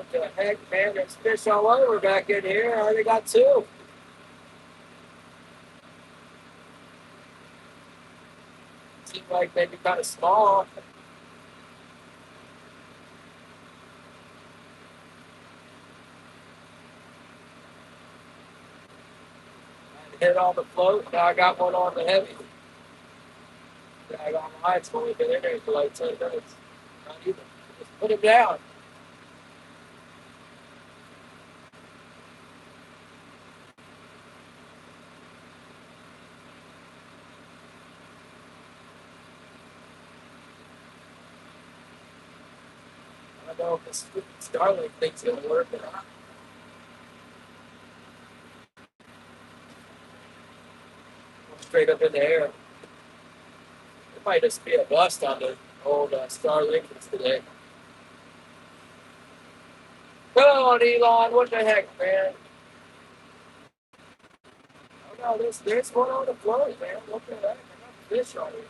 What the heck, man? There's fish all over back in here. I already got two. Seem like maybe kind of small. I hit on the float. Now I got one on the heavy. Yeah, I got mine. It's only been in there for like 10 minutes. Not even. Just put him down. I don't know if this Starlink thing's going to work or not. Straight up in the air. It might just be a bust on the old Starlink today. Come on, Elon. What the heck, man? Oh, no, there's one on the float, man. What the heck? I got fish on it.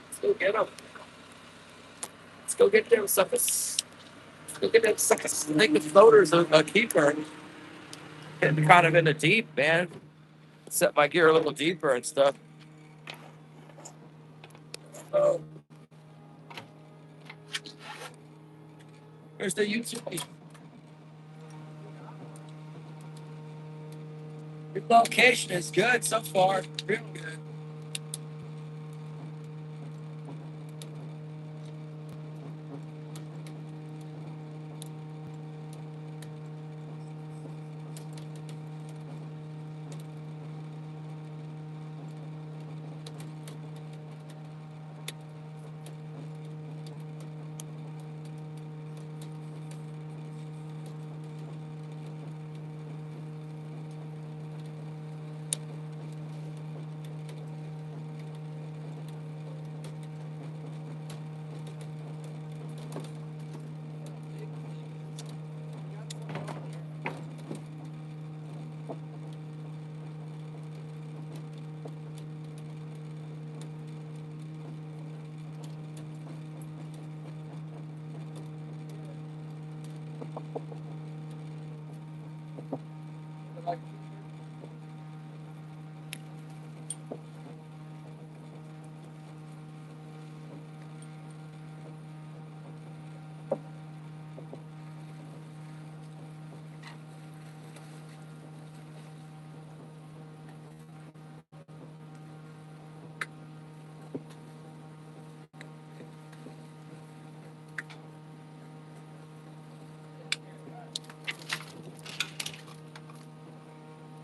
Let's go get them. Let's go get them suckers. Let's go get them suckers. I think the floater's a keeper. Getting kind of in the deep, man. Set my gear a little deeper and stuff. Oh, there's the YouTube. Your location is good so far. Real good.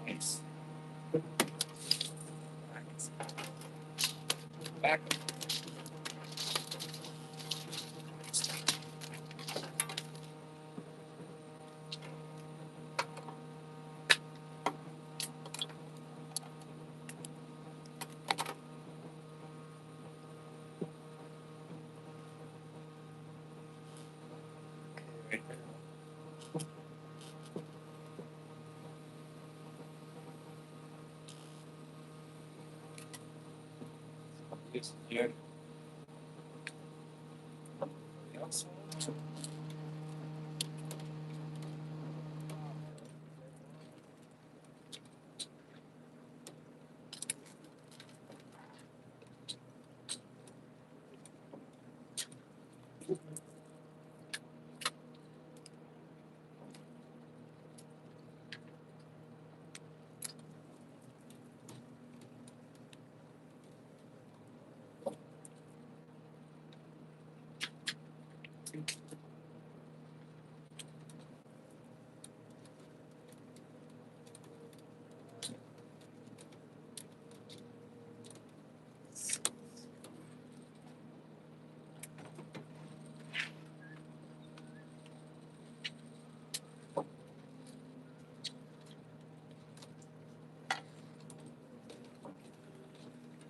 Nice. Back. Here.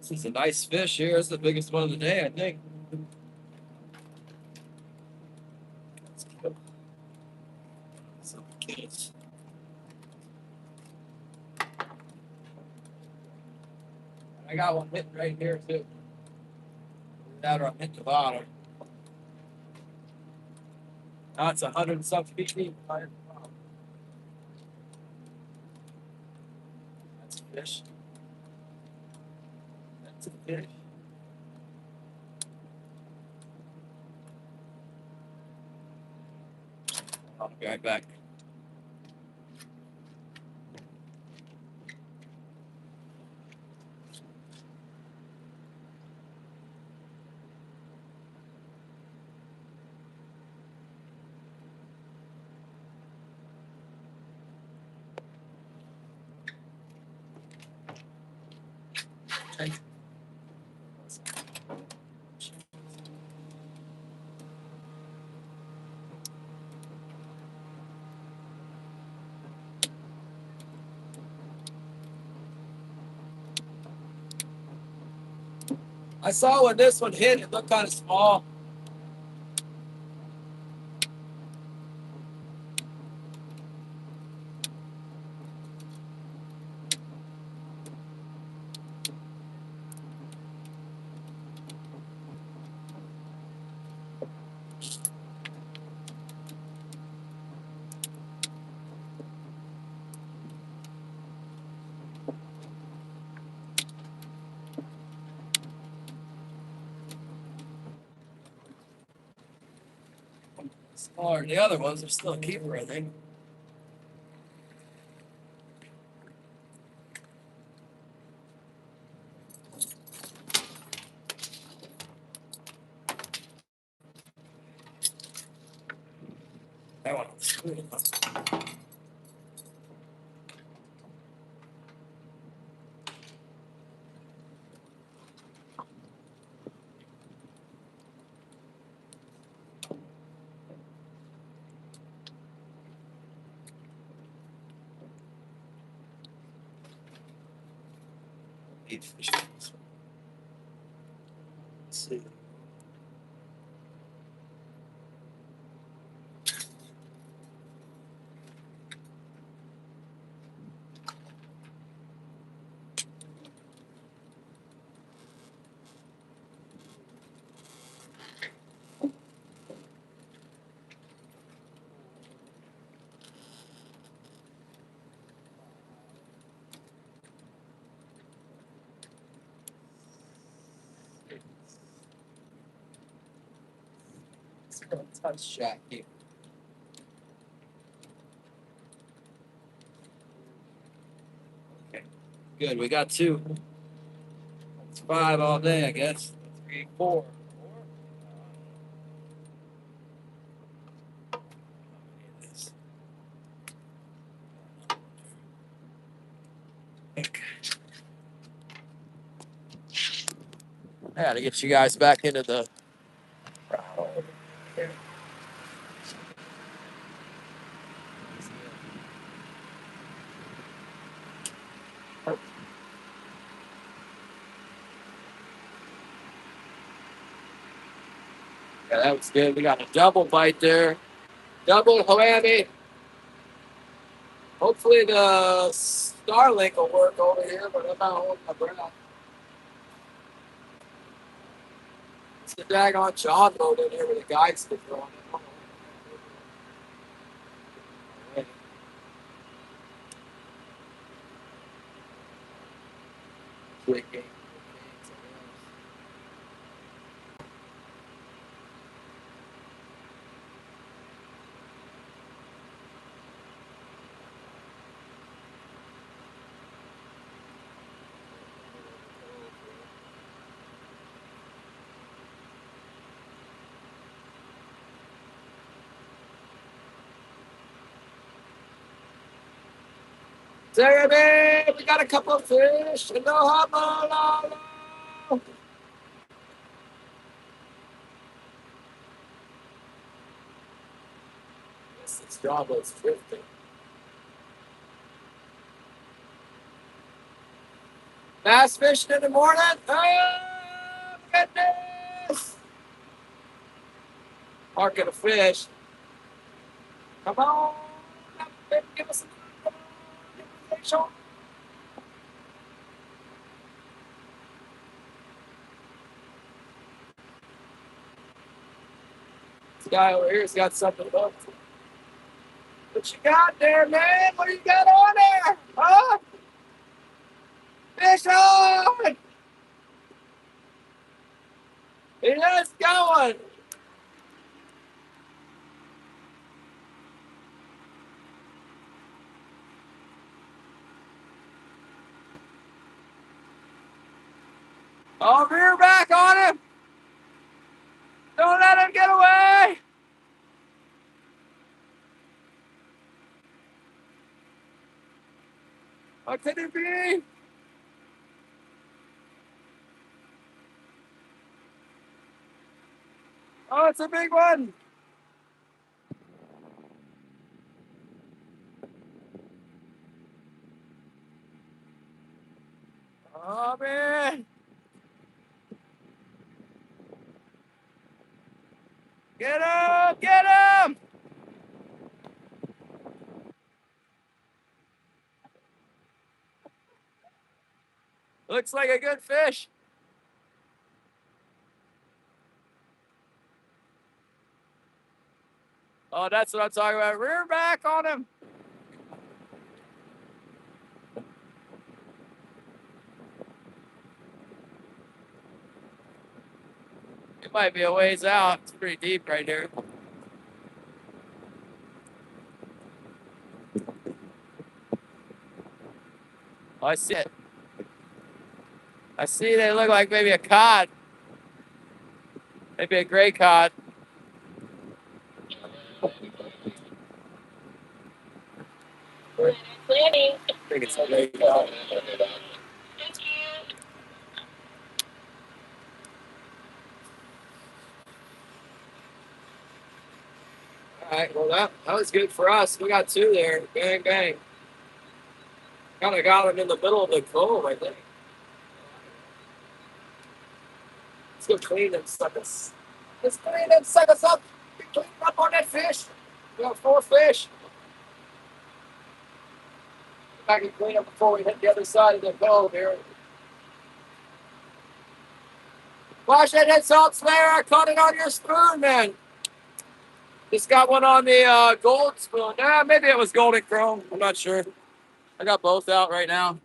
This is a nice fish here. It's the biggest one of the day, I think. Some kids. got one hitting right here too. That or I'm hitting the bottom. Now it's 100 and some feet deep. That's a fish. That's a fish. I'll be right back. Okay. I saw when this one hit, it looked kind of small. Smaller than the other ones. They're still a keeper, I think. That one was good. Eight fish. Let's see. Touch shot here. Okay. Good. We got two. That's 5 all day, I guess. 3, 4. I gotta get you guys back into the. Yeah, that was good. We got a double bite there. Double whammy. Hopefully the Starlink will work over here, but I'm not holding my breath. It's the daggone John boat in here with the guide sticker on it. Quick game. Jeremy, we got a couple of fish. Aloha, aloha. Yes, this John boat's drifting. Bass fishing in the morning. Oh, goodness. Marking a fish. Come on. Give us a fish on. This guy over here's got something hooked. What you got there, man? What do you got on there? Huh? Fish on! It is going. Oh, rear back on him. Don't let him get away. What could it be? Oh, it's a big one. Oh, man. Get him! Get him! Looks like a good fish. Oh, that's what I'm talking about. Rear back on him. It might be a ways out. It's pretty deep right here. Oh, I see it. I see they look like maybe a cod. Maybe a gray cod. Planning. I think it's a gray cod. Thank you. All right, well, that was good for us. We got two there. Bang, bang. Kind of got him in the middle of the cove, I think. Let's go clean them suckers. Let's clean them suckers up. Clean up on that fish. We got 4 fish. I can clean up before we hit the other side of the cove here. Wash that head salt slayer. I caught it on your spoon, man. Just got one on the gold spoon. Maybe it was golden chrome. I'm not sure. I got both out right now.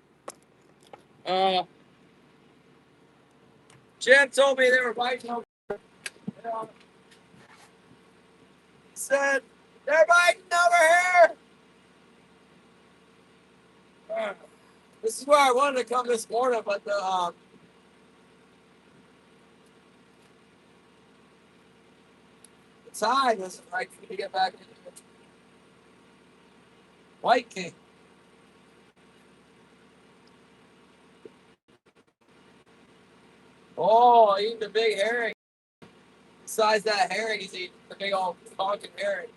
Jen told me they were biting over. He said, they're biting over here. This is where I wanted to come this morning, but the tide wasn't right for me to get back into it. White king. Oh, eating the big herring. Besides that herring, he's eating the big old honking herring.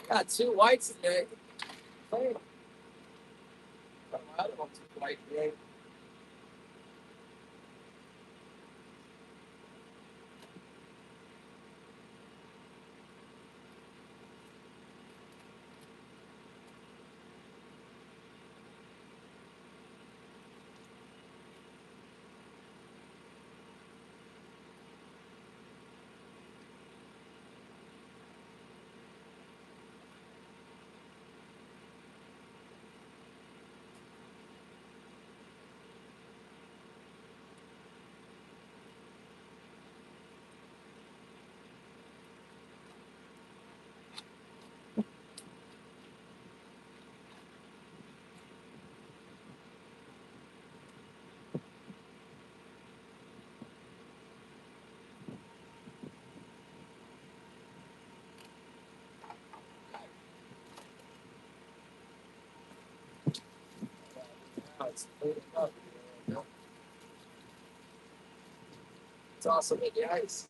Got 2 whites today. Oh, I don't want 2 white today. Now it's cleaning up. saw some in the ice.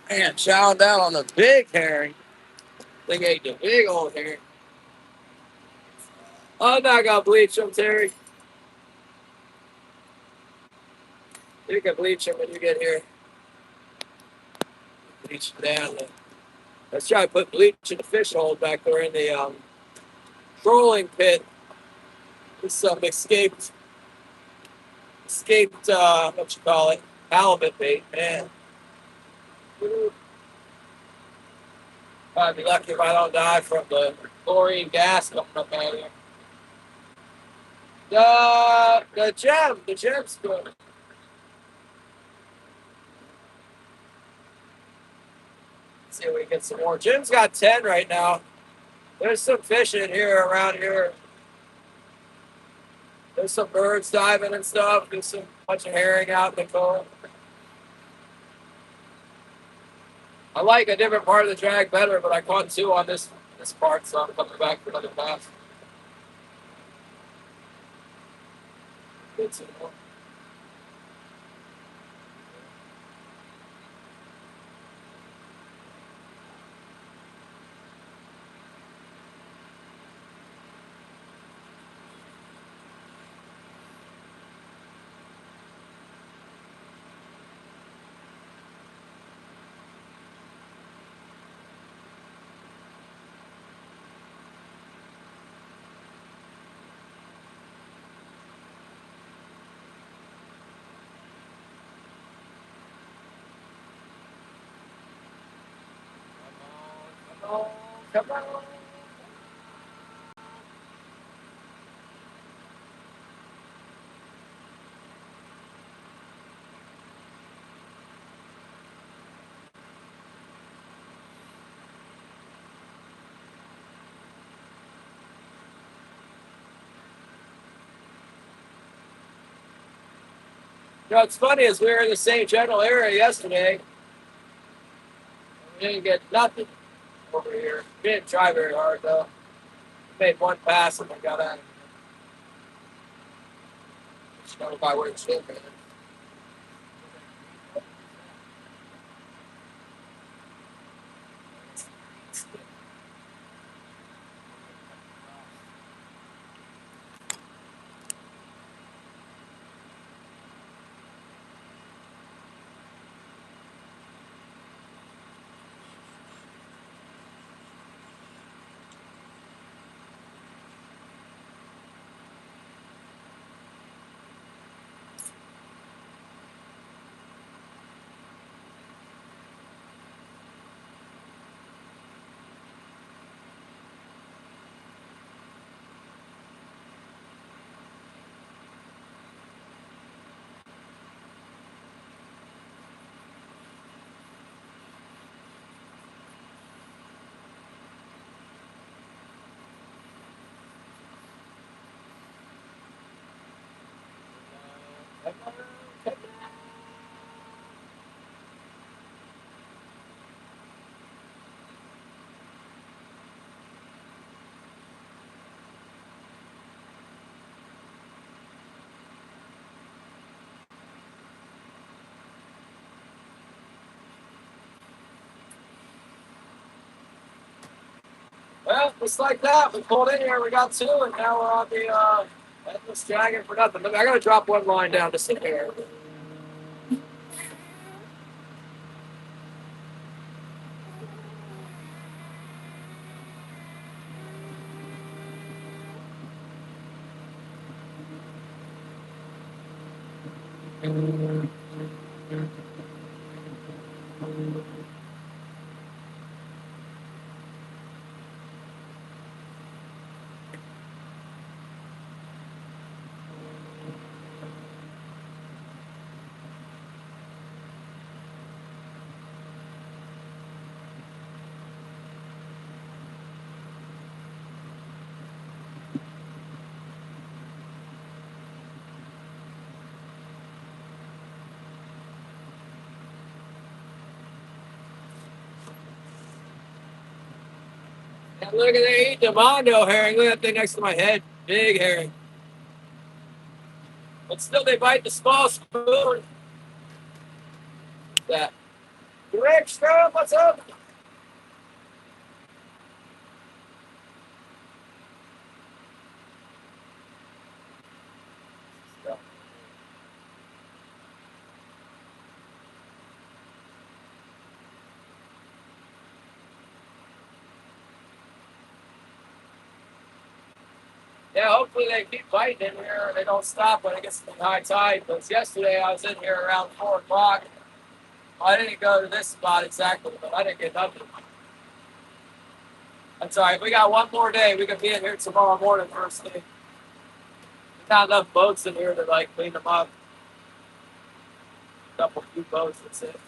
Man, chowing down on the big herring. They ate the big old herring. I'm not gonna bleach them, Terry. You can bleach them when you get here. Bleach them down. Let's try to put bleach in the fish hole back there in the trolling pit. This some escaped what you call it, halibut bait, man. I'd be lucky if I don't die from the chlorine gas coming up out of here. The gem's good. Let's see if we can get some more. Jim's got 10 right now. There's some fish in here around here. There's some birds diving and stuff. There's some bunch of herring out in the cove. I like a different part of the drag better, but I caught 2 on this part, so I'm coming back for another pass. Get some more. Come on. You know, what's funny is we were in the same general area yesterday. We didn't get nothing over here. We didn't try very hard, though. We made 1 pass and we got out of here. Just know by where it's in, man. Come on. Well, just like that, we pulled in here, we got two, and now we're on the endless dragon for nothing. I gotta drop one line down to sit here. And look at they eat the mondo herring. Look at that thing next to my head. Big herring. But still, they bite the small spoon. That. Rick, Strobe, what's up? Yeah, hopefully they keep biting in here. They don't stop when it gets to high tide. Because yesterday I was in here around 4 o'clock. I didn't go to this spot exactly, but I didn't get nothing. That's all right. We got one more day. We can be in here tomorrow morning first thing. There's not enough boats in here to like clean them up. A couple few boats, that's it.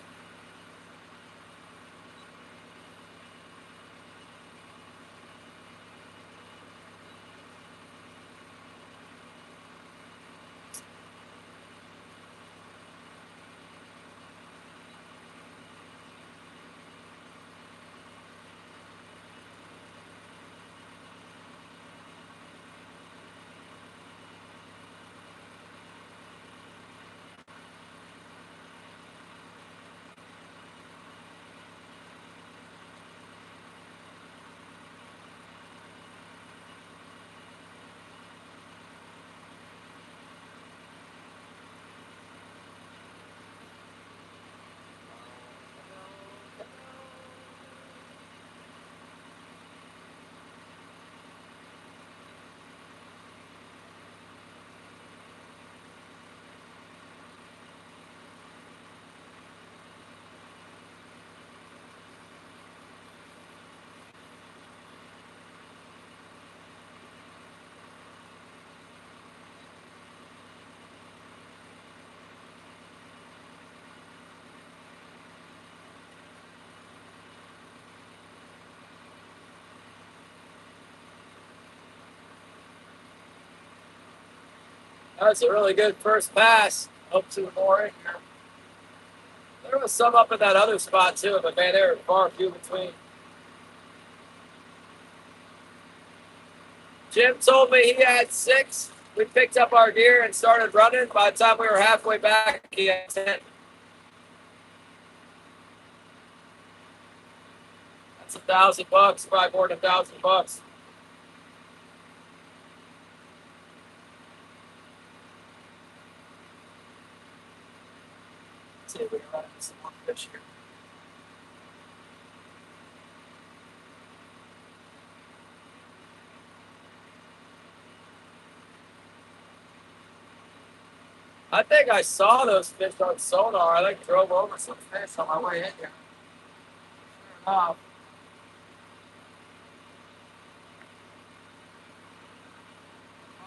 That's a really good first pass. Hope two more in here. There was some up in that other spot too, but man, they were far few between. Jim told me he had 6. We picked up our gear and started running. By the time we were halfway back, he had 10. That's $1,000, probably more than $1,000. Let's see if we can run into some more fish here. I think I saw those fish on sonar. I like drove over some fish on my way in here. Sure enough.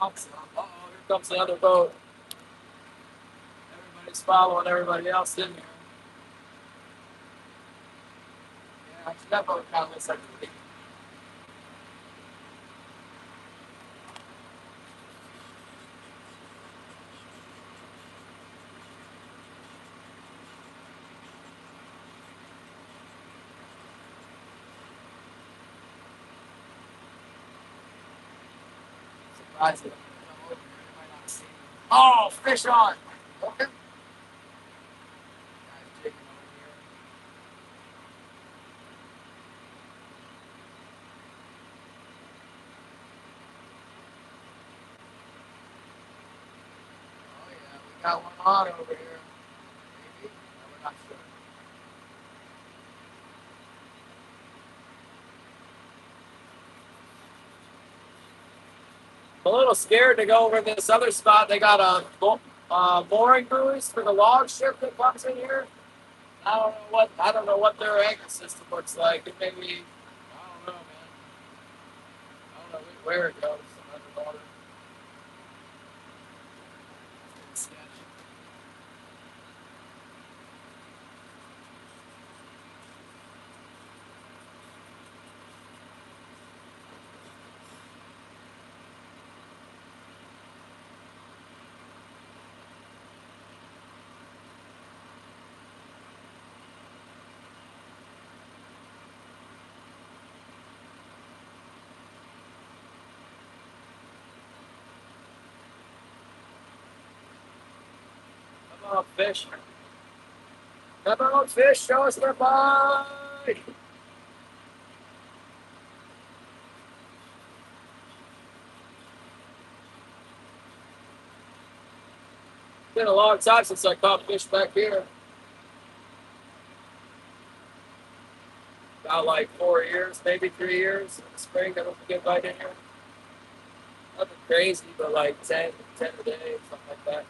Uh-oh, here comes the other boat. Everybody's following everybody else in here. Yeah, that boat kind of looks like a big. Surprising. Oh, fish on. Okay. Got one on over here. Maybe. No, we're not sure. I'm a little scared to go over this other spot. They got a mooring buoys for the log ship that comes in here. I don't know what their anchor system looks like. It may be, I don't know, man. I don't know where it goes. Underwater. Sketch. Come on, fish. Come on, fish. Show us their bite. It's been a long time since I caught fish back here. About like 4 years, maybe 3 years in the spring. I don't forget bite in here. Nothing crazy, but like 10 a day, something like that.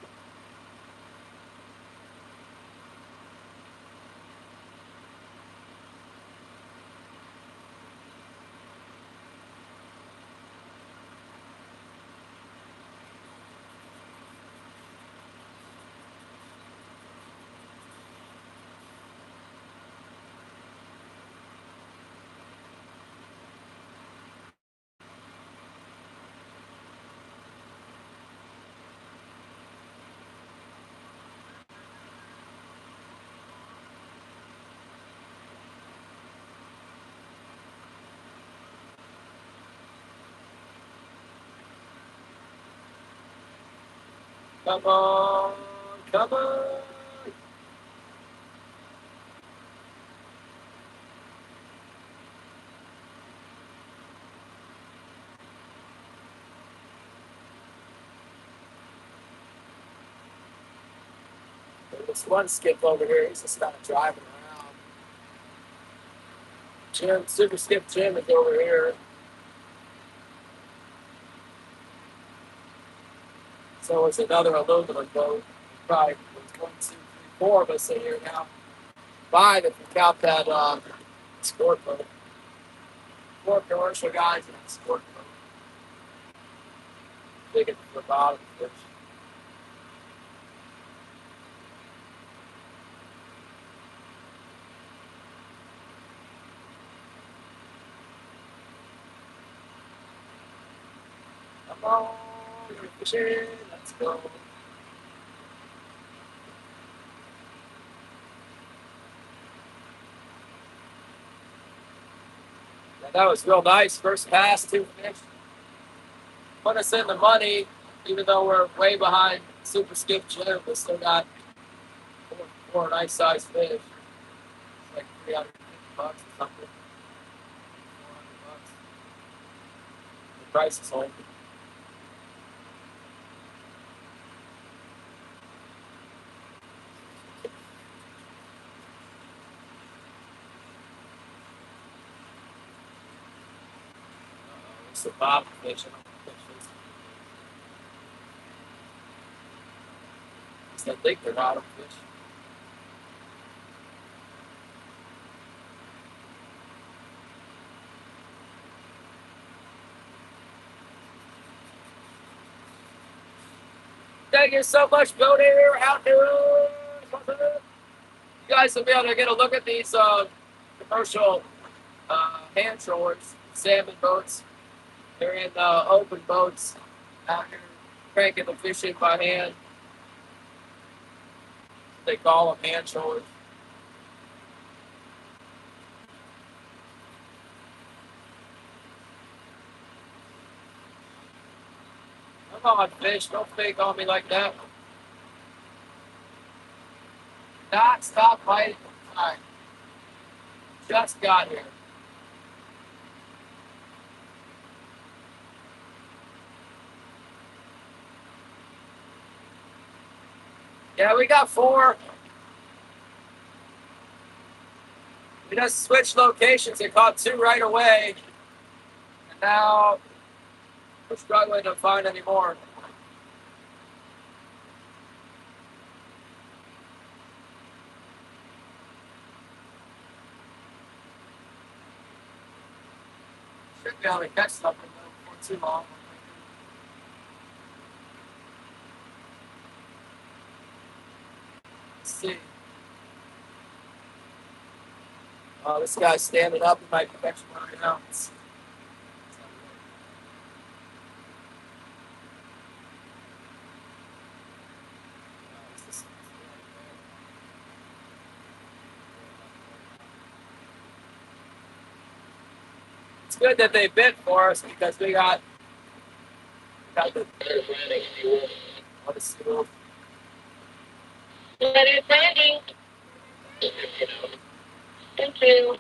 Come on, come on. There's this one skip over here. He's just kind of driving around. Jim, Super Skip Jim is over here. So it's another aluminum boat. Probably there's 1, 2, 3, 4 of us in here now. 5 if you count that sport boat. 4 commercial guys in the sport boat. Digging for the bottom fish. Come on, you're fishing. Let's go. Yeah, that was real nice. First pass, 2 fish. Put us in the money, even though we're way behind Super Skip Jim. We still got 4 nice sized fish. It's like $350 or something. $400. The price is holding. It's the bottom fish. I think they're bottom fish. Thank you so much, Bill here, out there. You guys will be able to get a look at these commercial hand trollers, salmon boats. They're in open boats out here cranking the fish in by hand. They call them hand trollers. Come on, fish. Don't fake on me like that. Not stop biting. All right. Just got here. Yeah, we got 4. We just switched locations. They caught 2 right away. And now we're struggling to find any more. Should be able to catch something though before too long. Let's see. Oh, this guy's standing up. He might be catching one right now. It's good that they bit for us because we got the seal. Let it ready. Thank you.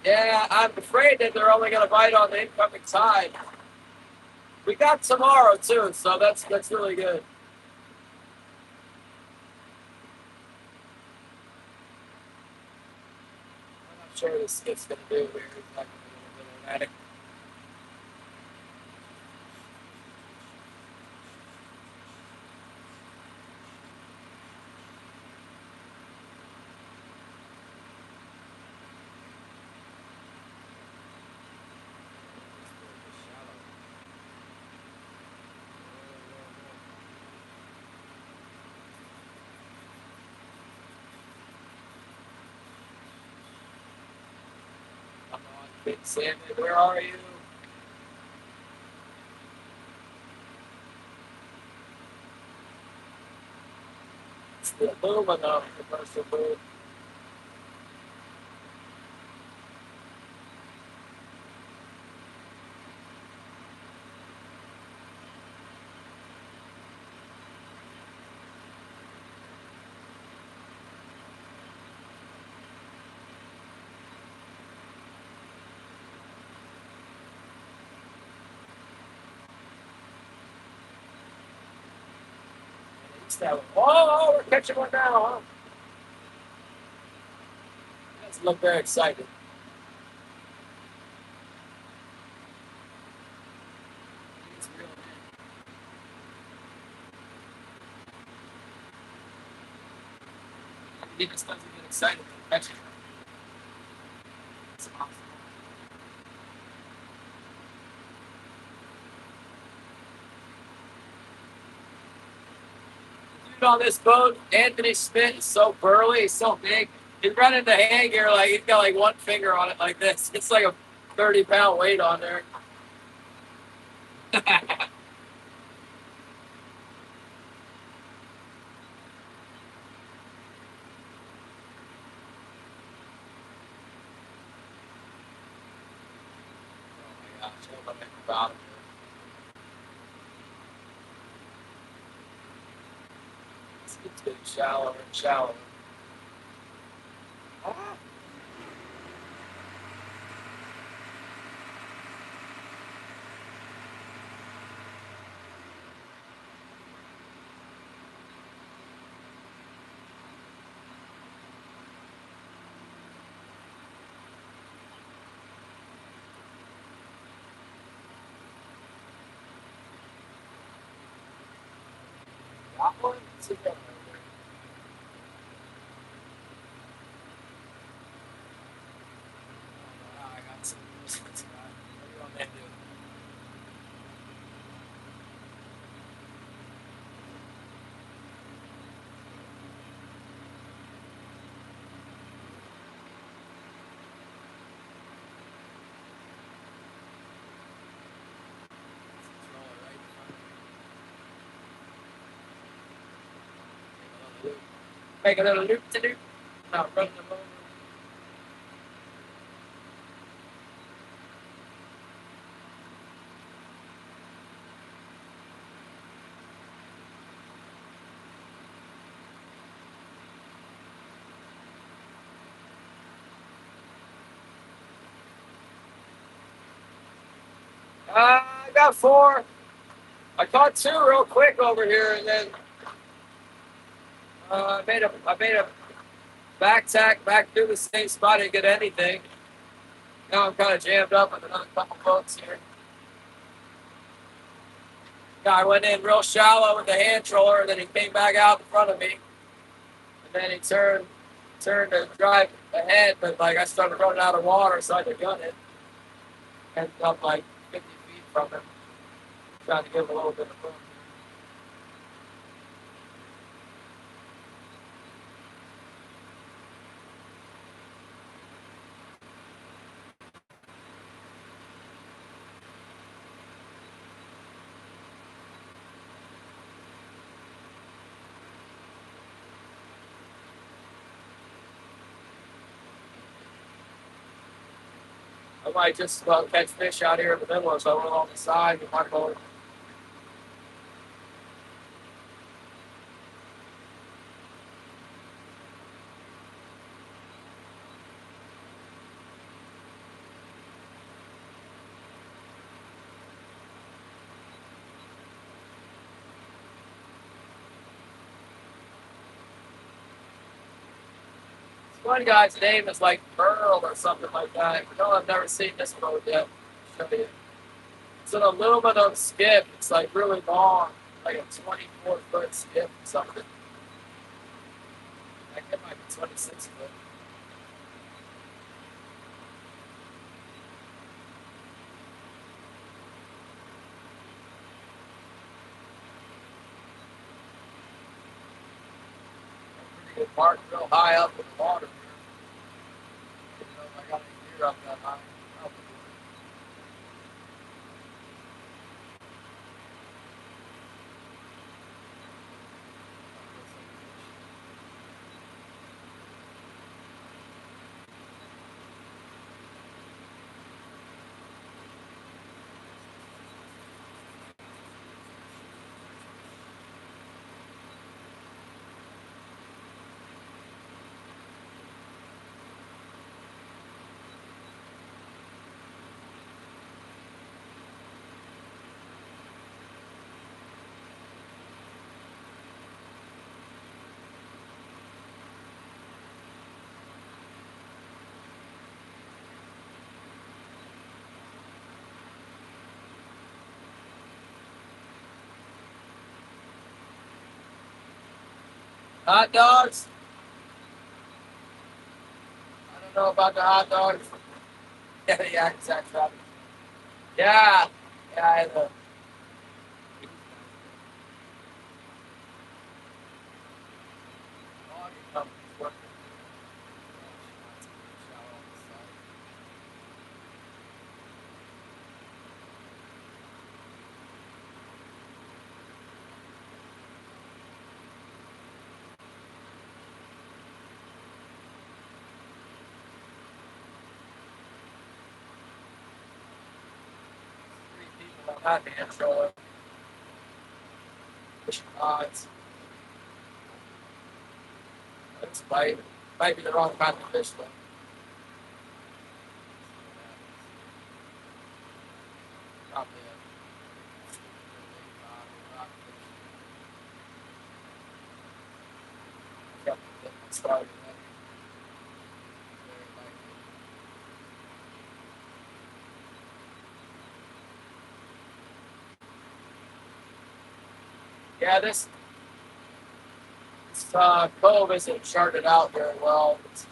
Yeah, I'm afraid that they're only going to bite on the incoming tide. We got tomorrow too, so that's really good. I'm not sure this skip's going to do here. He's not going to be a little erratic. Come on, Big Salmon, where are you? It's the aluminum commercial booth. Oh, we're catching one now, huh? He doesn't look very excited. He's real big. He just doesn't get excited when catching them. It's awesome. Dude on this boat, Anthony Smith, is so burly, he's so big. He's running the hand gear like he's got like one finger on it like this. It's like a 30-pound weight on there. Oh my gosh, I don't know about it. It's getting shallower and shallower. Ah. Got one? Sit down over there. Oh, I got some. What do you want me to do? Throw it right in front of me. Make a little loop to do. Now run them over. I got got 4. I caught 2 real quick over here, and then I made a back tack back through the same spot. I didn't get anything. Now I'm kind of jammed up with another couple boats here. Guy went in real shallow with the hand troller, and then he came back out in front of me, and then he turned to drive ahead, but like I started running out of water, so I had to gun it. Ended up like 50 feet from him, trying to give him a little bit of room. I might just catch fish out here in the middle, so I went on the side with my boat. One guy's name is like Pearl or something like that. No, I've never seen this boat yet. I'll show you. It's an aluminum skip. It's like really long, like a 24-foot skip or something. I think it might be 26 foot. Pretty good mark, real high up in the water. I don't know if I got any gear up that high. Hot dogs? I don't know about the hot dogs. Yeah, exactly. Yeah, I had a logging company's working. People on that hand trailer. It's might be the wrong kind of fish though. Probably a started. Yeah, this cove isn't charted out very well. It's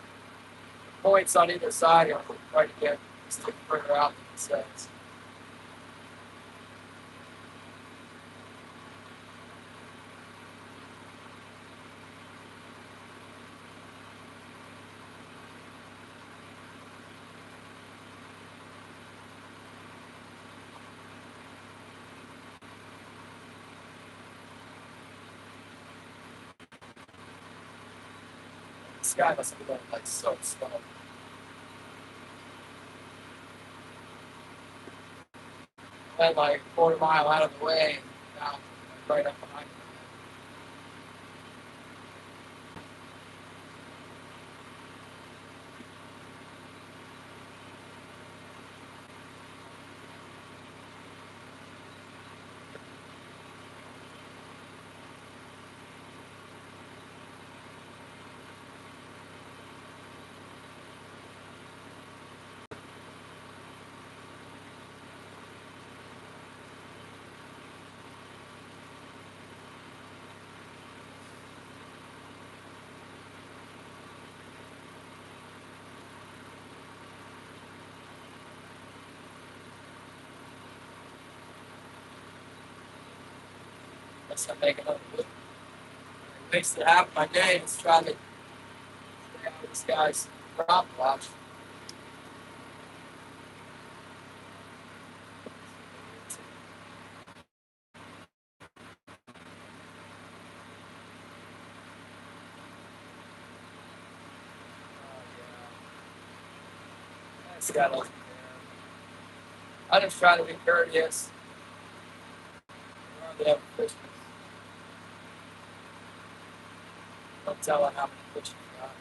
points on either side are trying to get stick further out than it says. This guy must be going like so slow. Went like a quarter mile out of the way, and now right up behind him. Guess I'm making up. I wasted half my day just trying to stay out of this guy's prop watch. This guy doesn't care. I just try to be courteous. They have Christmas. Don't tell her how many fish you got.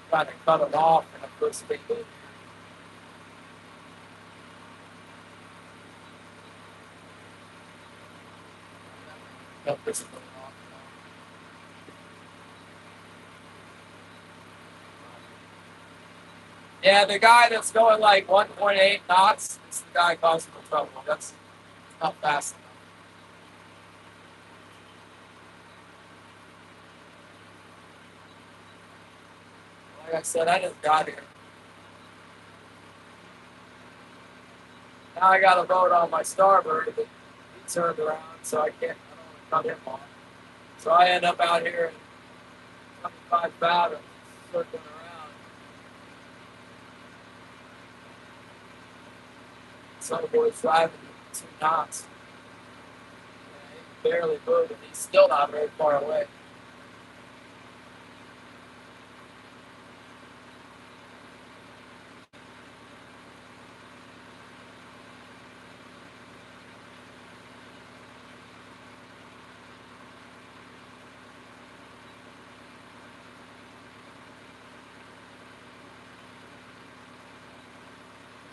Trying to cut them off in the first big move. Cut this one off. Yeah, the guy that's going like 1.8 knots is the guy causing the trouble. That's not fast enough. Like I said, I just got here. Now I got a boat on my starboard that he turned around, so I don't want to cut him off. So I end up out here at 25 fathoms, circling around. Some boy's driving 2 knots. Yeah, he's barely moving. He's still not very far away.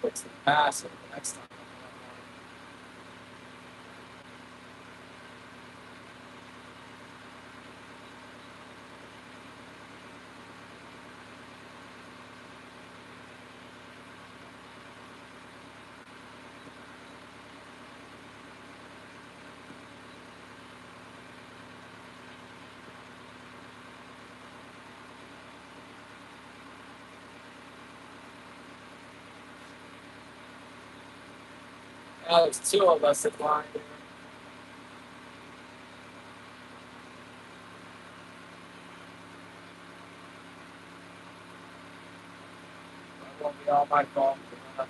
Fix the pass the next time. Now there's 2 of us that line here. That won't be all my fault. I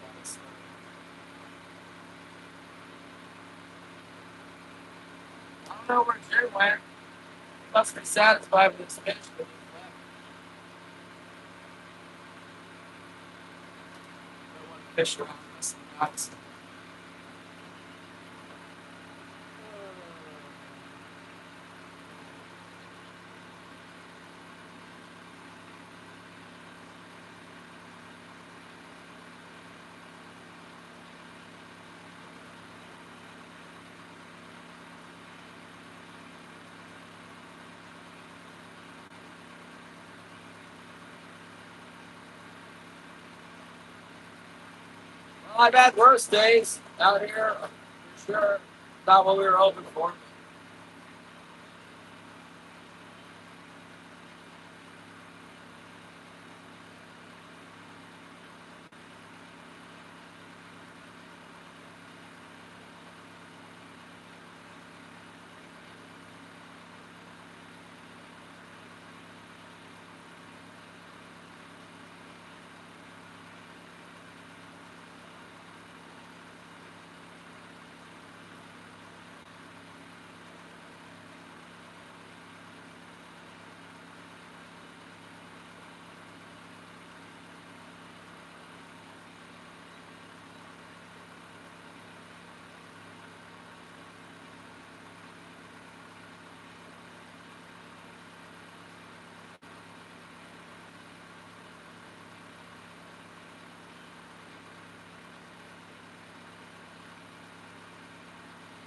don't know where Jim went. He must be satisfied with his fish. But he's left. I want to fish around this knots. Well, I've had worse days out here, for sure. Not what we were hoping for.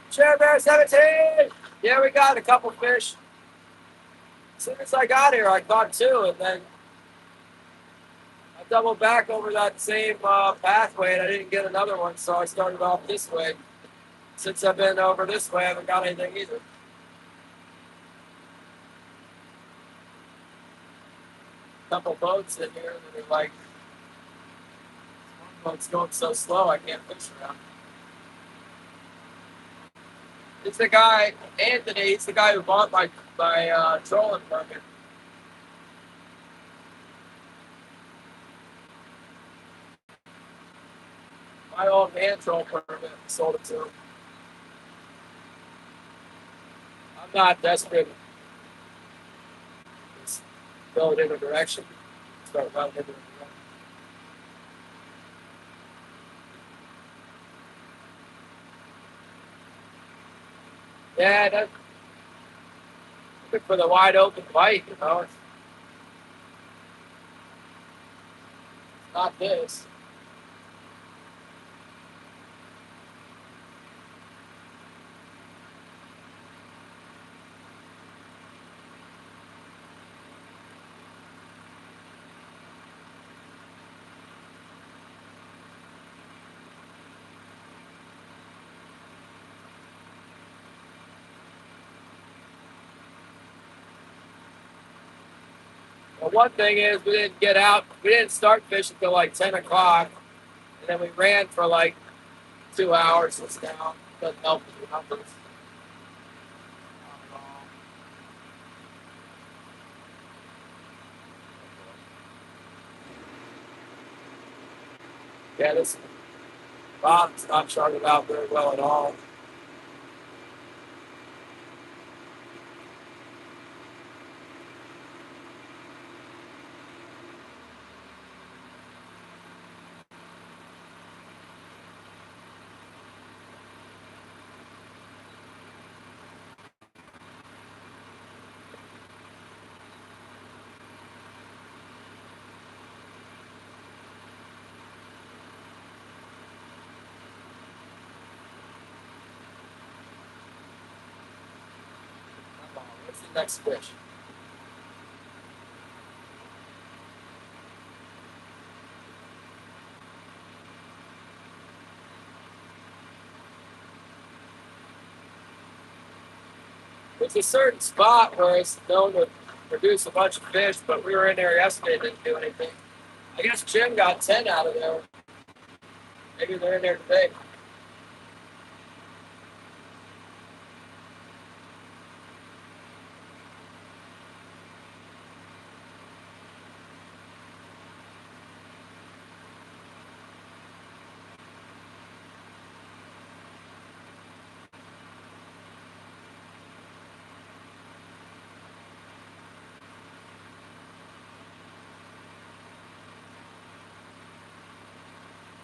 Share Bear 17! Yeah, we got a couple fish. As soon as I got here, I caught 2, and then I doubled back over that same pathway, and I didn't get another one, so I started off this way. Since I've been over this way, I haven't got anything either. Couple boats in here that are like, one boat's going so slow I can't fish around. It's the guy, Anthony, he's the guy who bought my trolling permit. My old man troll permit, sold it to him. I'm not desperate. Just go in a direction, start running into it. Yeah, that's good for the wide open bite, you know. It's not this. Well, one thing is we didn't get out. We didn't start fishing till like 10 o'clock, and then we ran for like 2 hours. It's now doesn't help with the numbers. Yeah, this bottom's not charted out very well at all. What's the next fish? There's a certain spot where it's known to produce a bunch of fish, but we were in there yesterday and didn't do anything. I guess Jim got 10 out of there. Maybe they're in there today.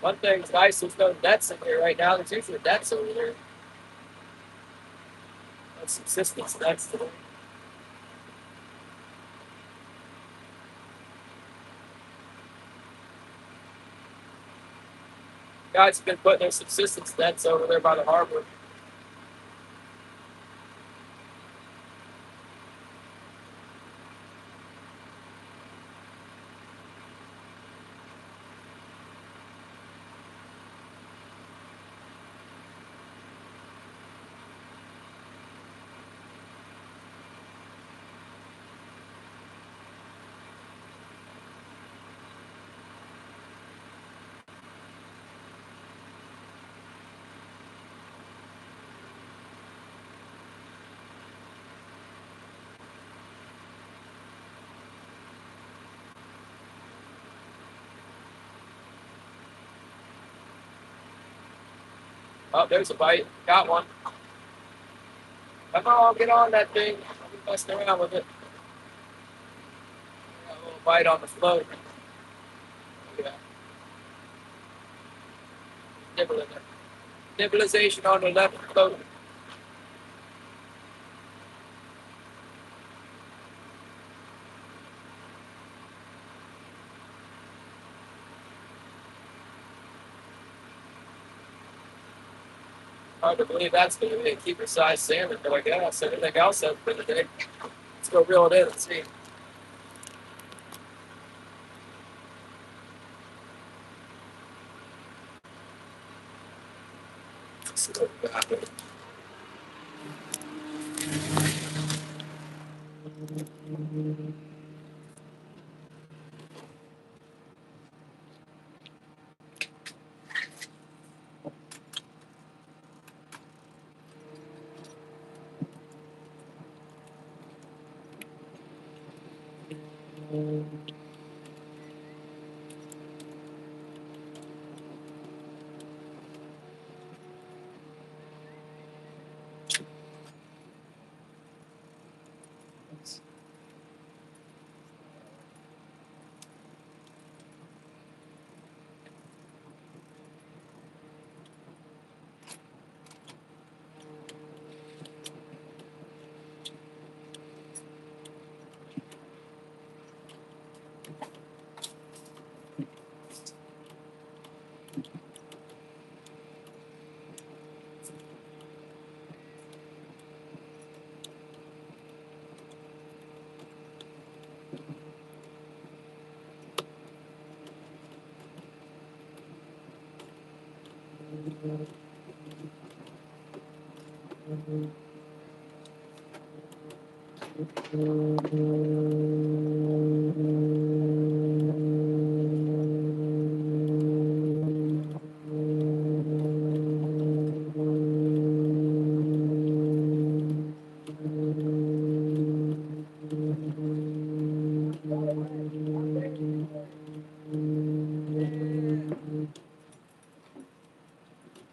One thing's nice, there's no nets in here right now. There's usually nets over there. No subsistence nets today. Guys have been putting their subsistence nets over there by the harbor. Oh, there's a bite. Got one. Come on, get on that thing. I'll be messing around with it. Got a little bite on the float. Yeah. Nibble in there. Nibbilization on the left float. Hard to believe that's going to be a keeper size salmon, but I guess everything else has been today. Let's go reel it in and see. So,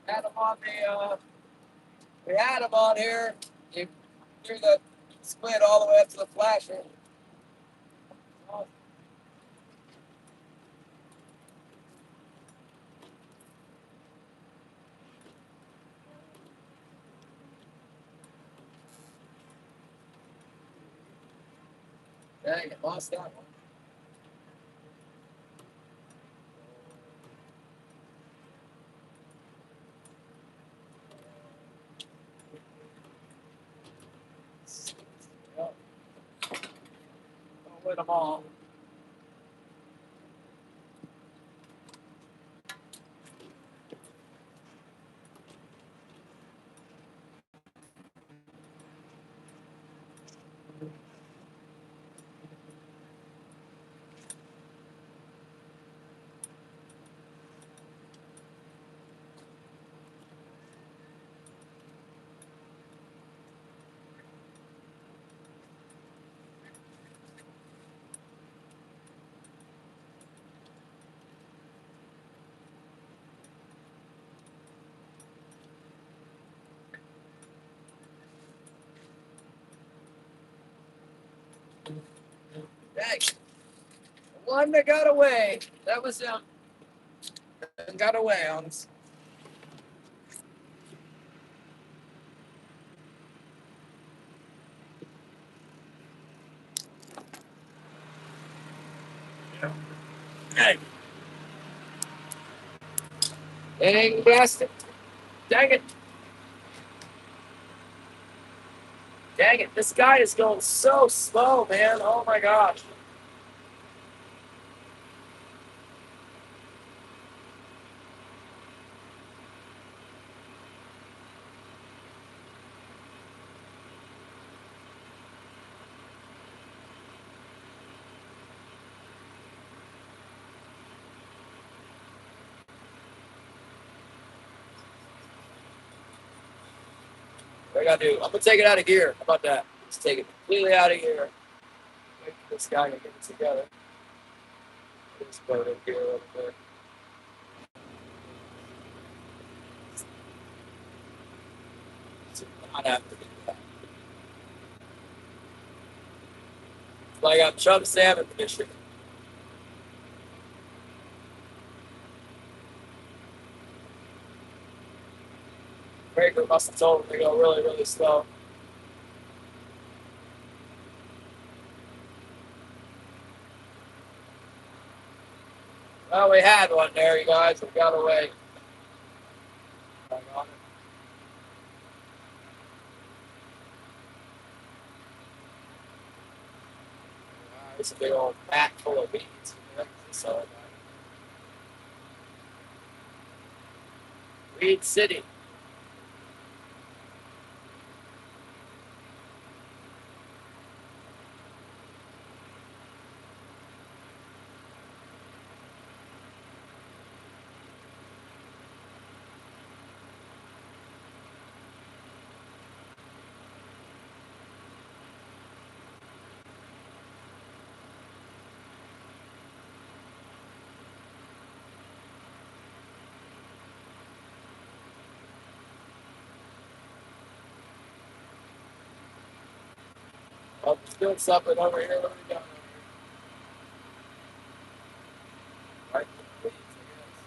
had them on we had them on here. You threw the split all the way up to the flasher. Oh, dang it, lost that one. Yep. Don't win them all. Dang. The one that got away. That was him. Got away on us. Dang. Dang bastard. Dang it. Dang it. This guy is going so slow, man. Oh my gosh. What I gotta do? I'm gonna take it out of gear. How about that? Just take it completely out of gear. Wait for this guy to get it together. Just put it in gear real quick. So not have to do that. It's like I'm chum salmon fishing. Breaker must have told him to go really, really slow. Well, we had one there, you guys. We got away. It's a big old vat full of beans. So, Weed City. Oh, he's doing something over here. What are we doing over here? Right? Please, I guess.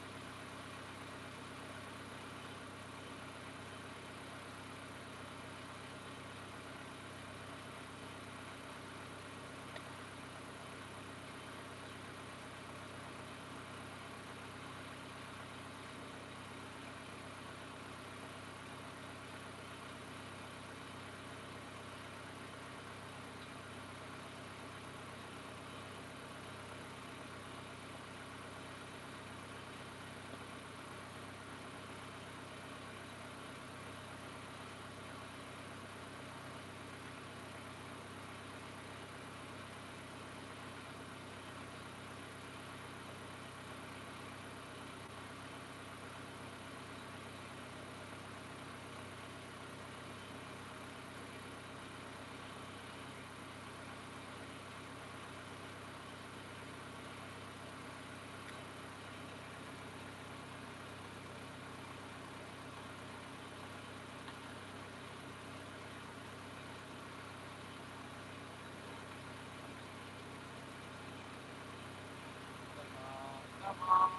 Come on.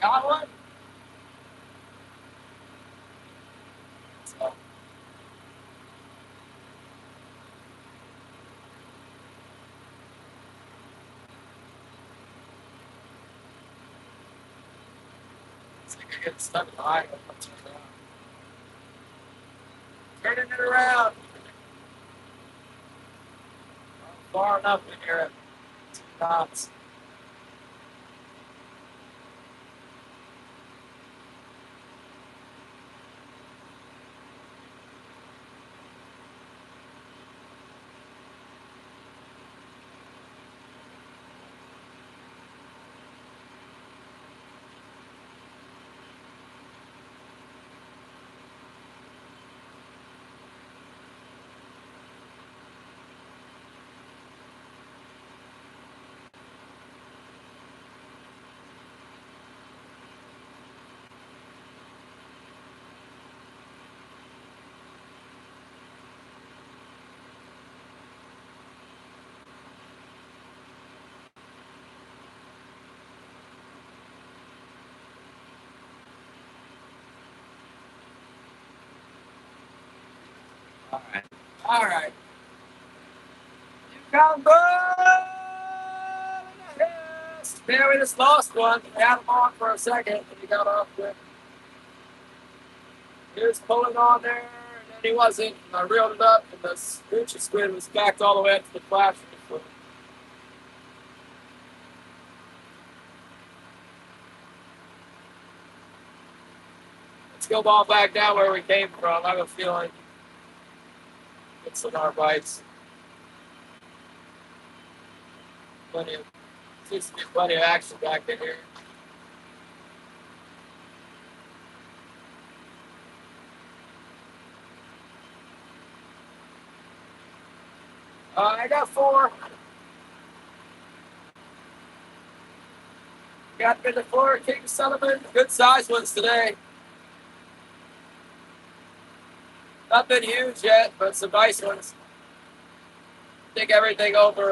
Got one? So, it's like I get stuck in the eye. Turning it around. Far enough in here at 2 knots. All right. All right. You come good. Yes. There we just lost one. We had him on for a second, and he got off with. He was pulling on there, and then he wasn't. And I reeled it up, and the Gucci squid was backed all the way up to the platform. So let's go ball back down where we came from. I have a feeling it's in our bites. Seems to be plenty of action back in here. I got 4. Got me the 4 King Solomon. Good size ones today. Nothing huge yet, but some nice ones. I think everything's over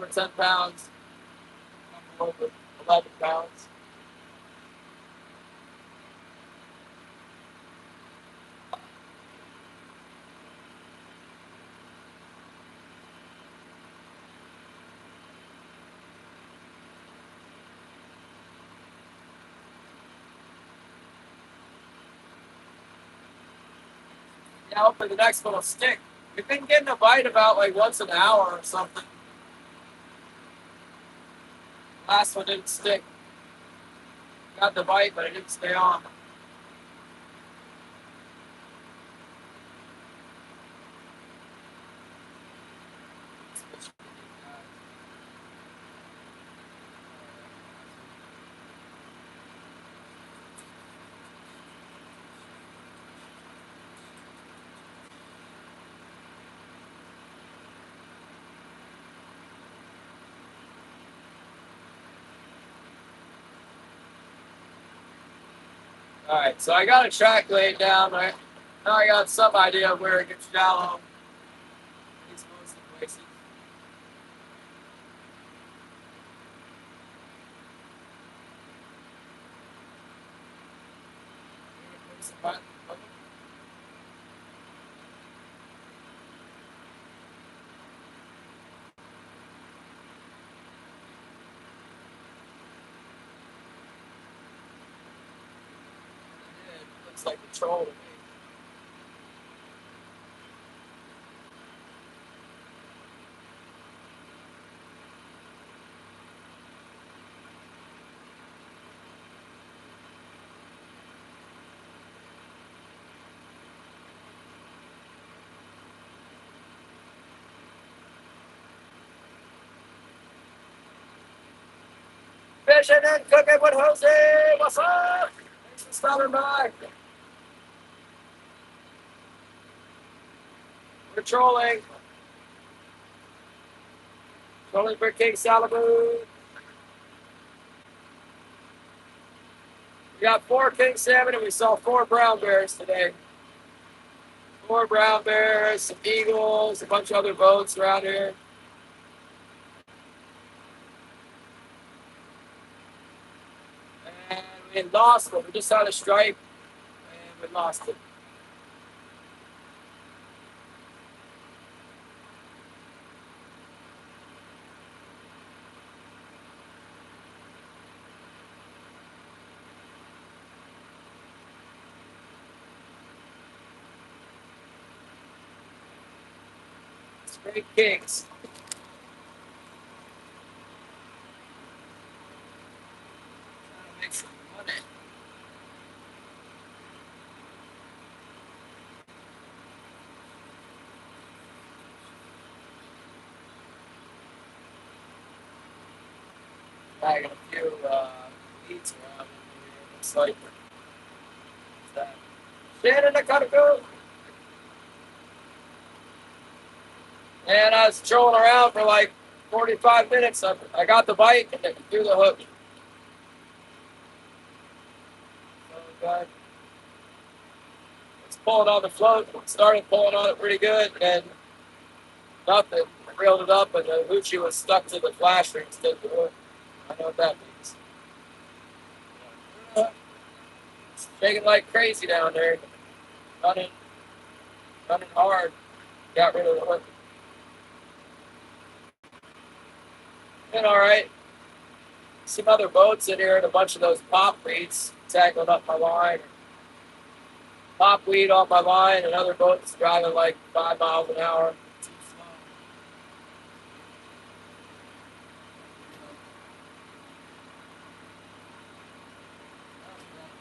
10 pounds. Over 11 pounds. Yeah, hopefully the next one will stick. We've been getting a bite about like once an hour or something. Last one didn't stick. Got the bite, but it didn't stay on. All right, so I got a track laid down. Right now, I got some idea of where it gets shallow. At least most of the places. Looks like a troll to me. Fishing and cooking with Jose. What's up? Thanks for stopping by. We're trolling. Trolling for King Salibu. We got 4 king salmon and we saw 4 brown bears today. 4 brown bears, some eagles, a bunch of other boats around here. And we lost it. We just had a strike and we lost it. It's great kings. Trying to make some money. Bagging a few weeds around here. Looks like that. Shannon, I gotta go. And I was trolling around for like 45 minutes. I got the bite and threw the hook. So good. It's pulling on the float. Started pulling on it pretty good, and nothing. Reeled it up, and the hoochie was stuck to the flash ring instead of the hook. I know what that means. It's shaking like crazy down there. Running hard. Got rid of the hook. Been all right. Some other boats in here and a bunch of those pop weeds tackling up my line. Popweed on my line, and other boats driving like 5 miles an hour. Too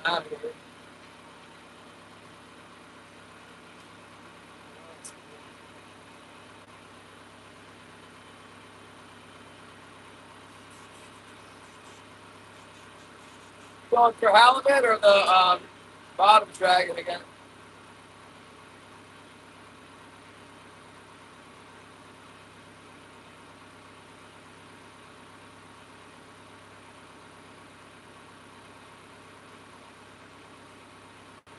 slow. Out of here. Going for halibut or the bottom dragon again?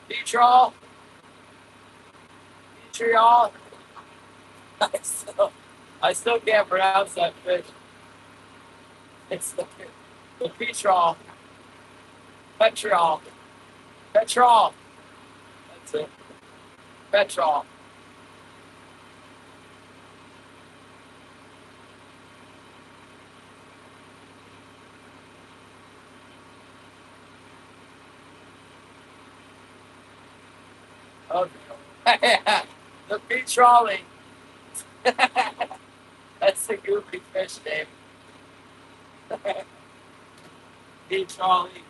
Petrol? Petriol? I still can't pronounce that fish. It's the petrol. Petrol. Petrol. That's it. Petrol. Okay. The petrolling. That's the goofy fish name. Petrolling.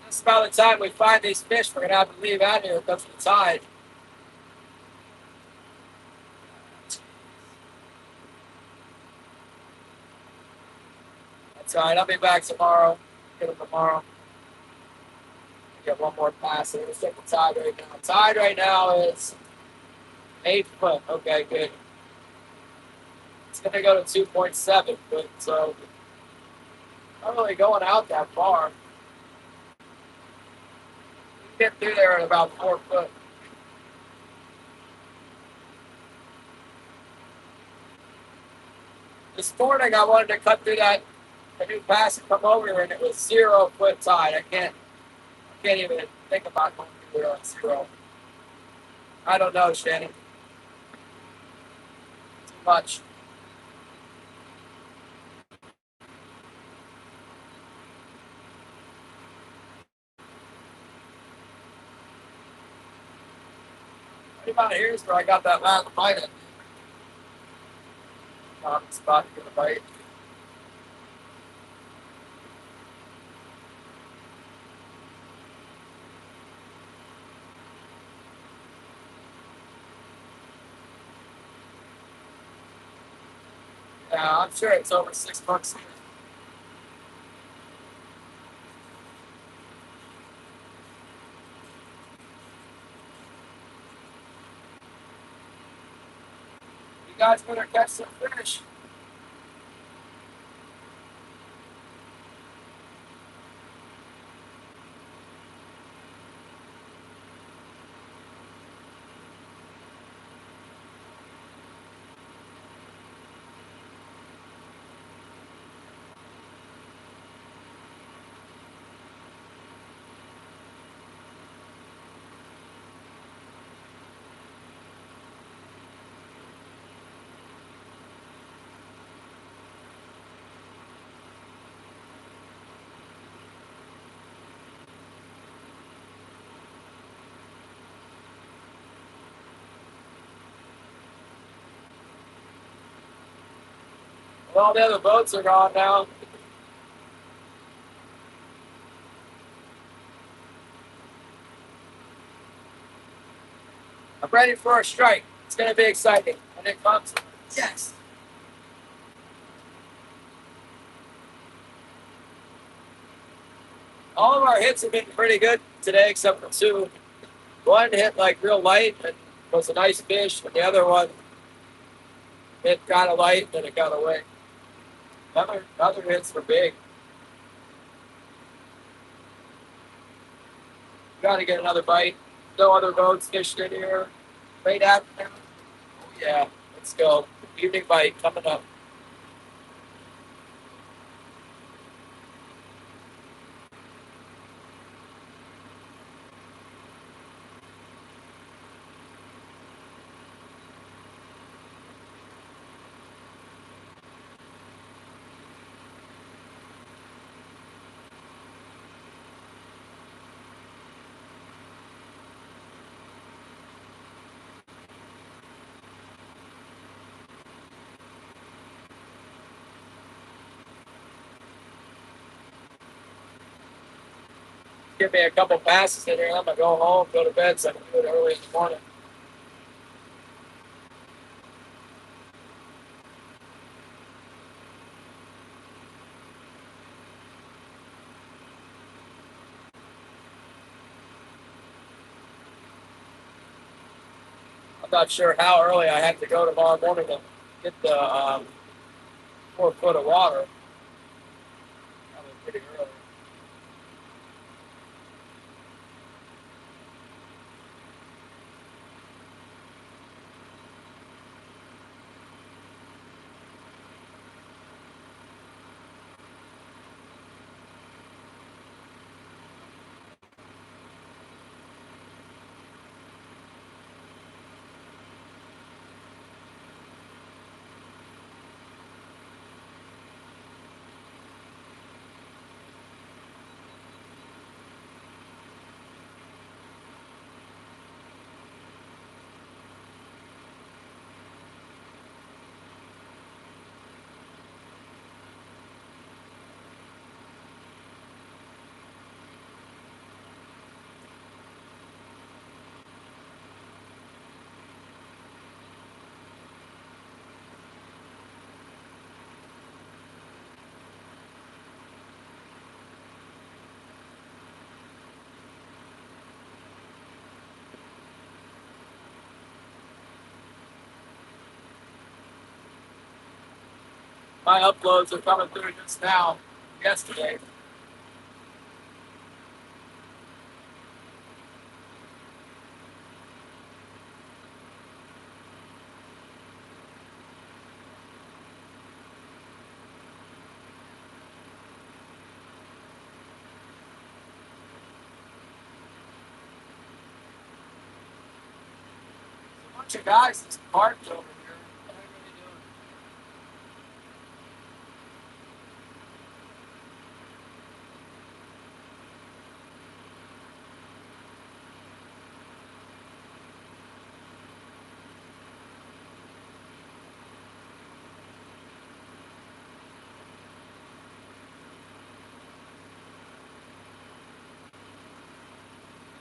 Just about the time we find these fish, we're gonna have to leave out here because of the tide. It's all right. I'll be back tomorrow. Get them tomorrow. Get one more pass. Let's check the tide right now. Tide right now is 8 foot. Okay, good. It's going to go to 2.7. Good. So, not really going out that far. You can get through there at about 4 foot. This morning, I wanted to cut through that a new pass and come over here, and it was 0 foot tide. I can't even think about going through there on 0. I don't know, Shannon. Too much. Right about here's where I got that last bite at. Found the spot to get a bite. Yeah, I'm sure it's over $6 here. You guys better catch some fish. Well, all the other boats are gone now. I'm ready for a strike. It's going to be exciting when it comes. Yes. All of our hits have been pretty good today, except for 2. One hit like real light and was a nice fish, and the other one hit kind of light and it got away. Other hits were big. Got to get another bite. No other boats fished in here. Late afternoon. Oh, yeah, let's go. Evening bite coming up. Give me a couple passes in here. I'm going to go home, go to bed so I can do it early in the morning. I'm not sure how early I have to go tomorrow morning to get the 4 foot of water. Probably pretty early. My uploads are coming through just now. Yesterday. A bunch of guys just parked over here. What are they doing?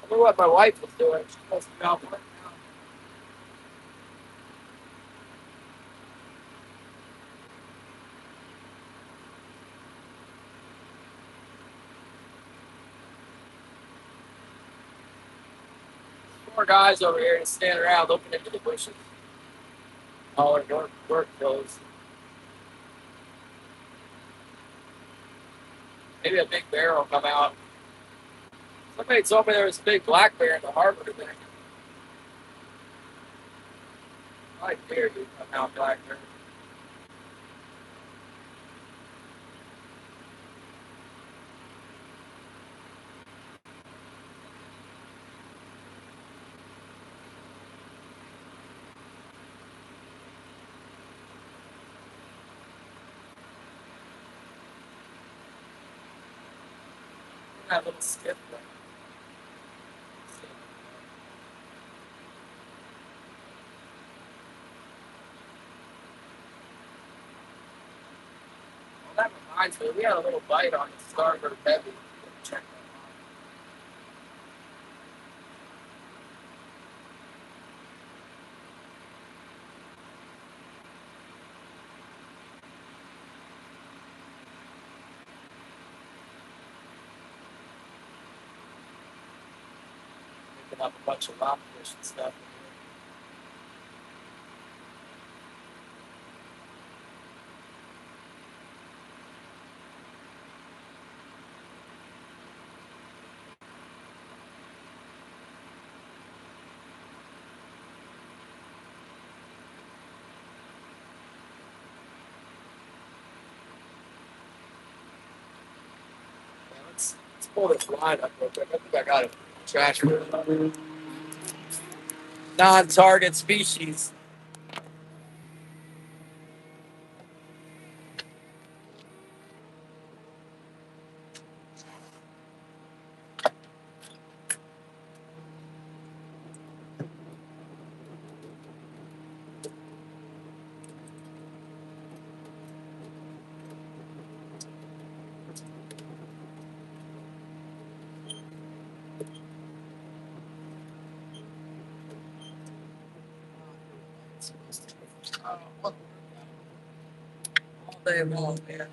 'Wonder what my wife was doing. She must be out working now. Four guys over here just standing around looking into the bushes. All their work clothes. Maybe a big bear will come out. Somebody told me there was a big black bear in the harbor today. I dare you come out, black bear. That little skip thing. Well, that reminds me, we had a little bite on the starboard bevy. Check that out. Picking up a bunch of rockfish and stuff. Yeah, let's pull this line up real quick. I think I got it. Trash. Non-target species. All day long, man.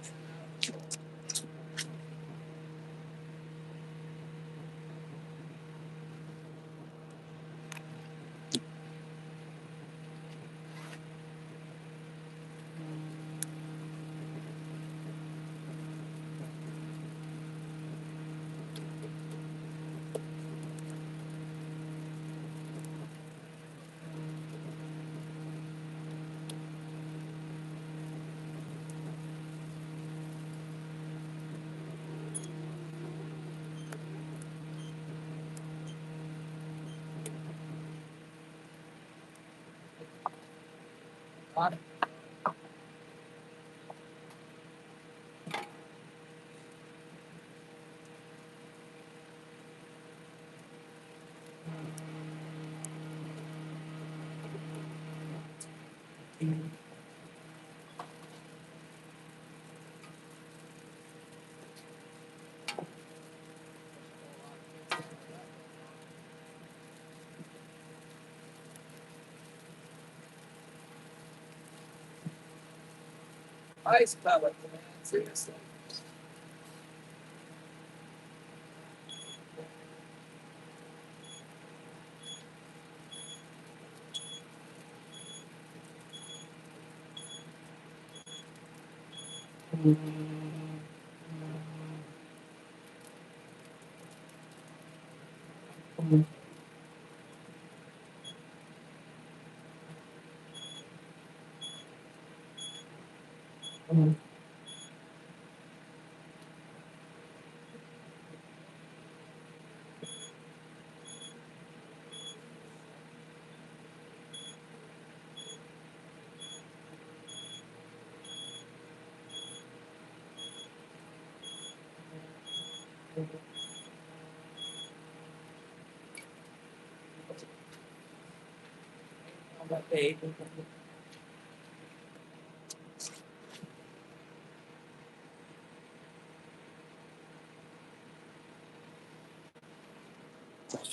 Ice pellet, man. Seriously.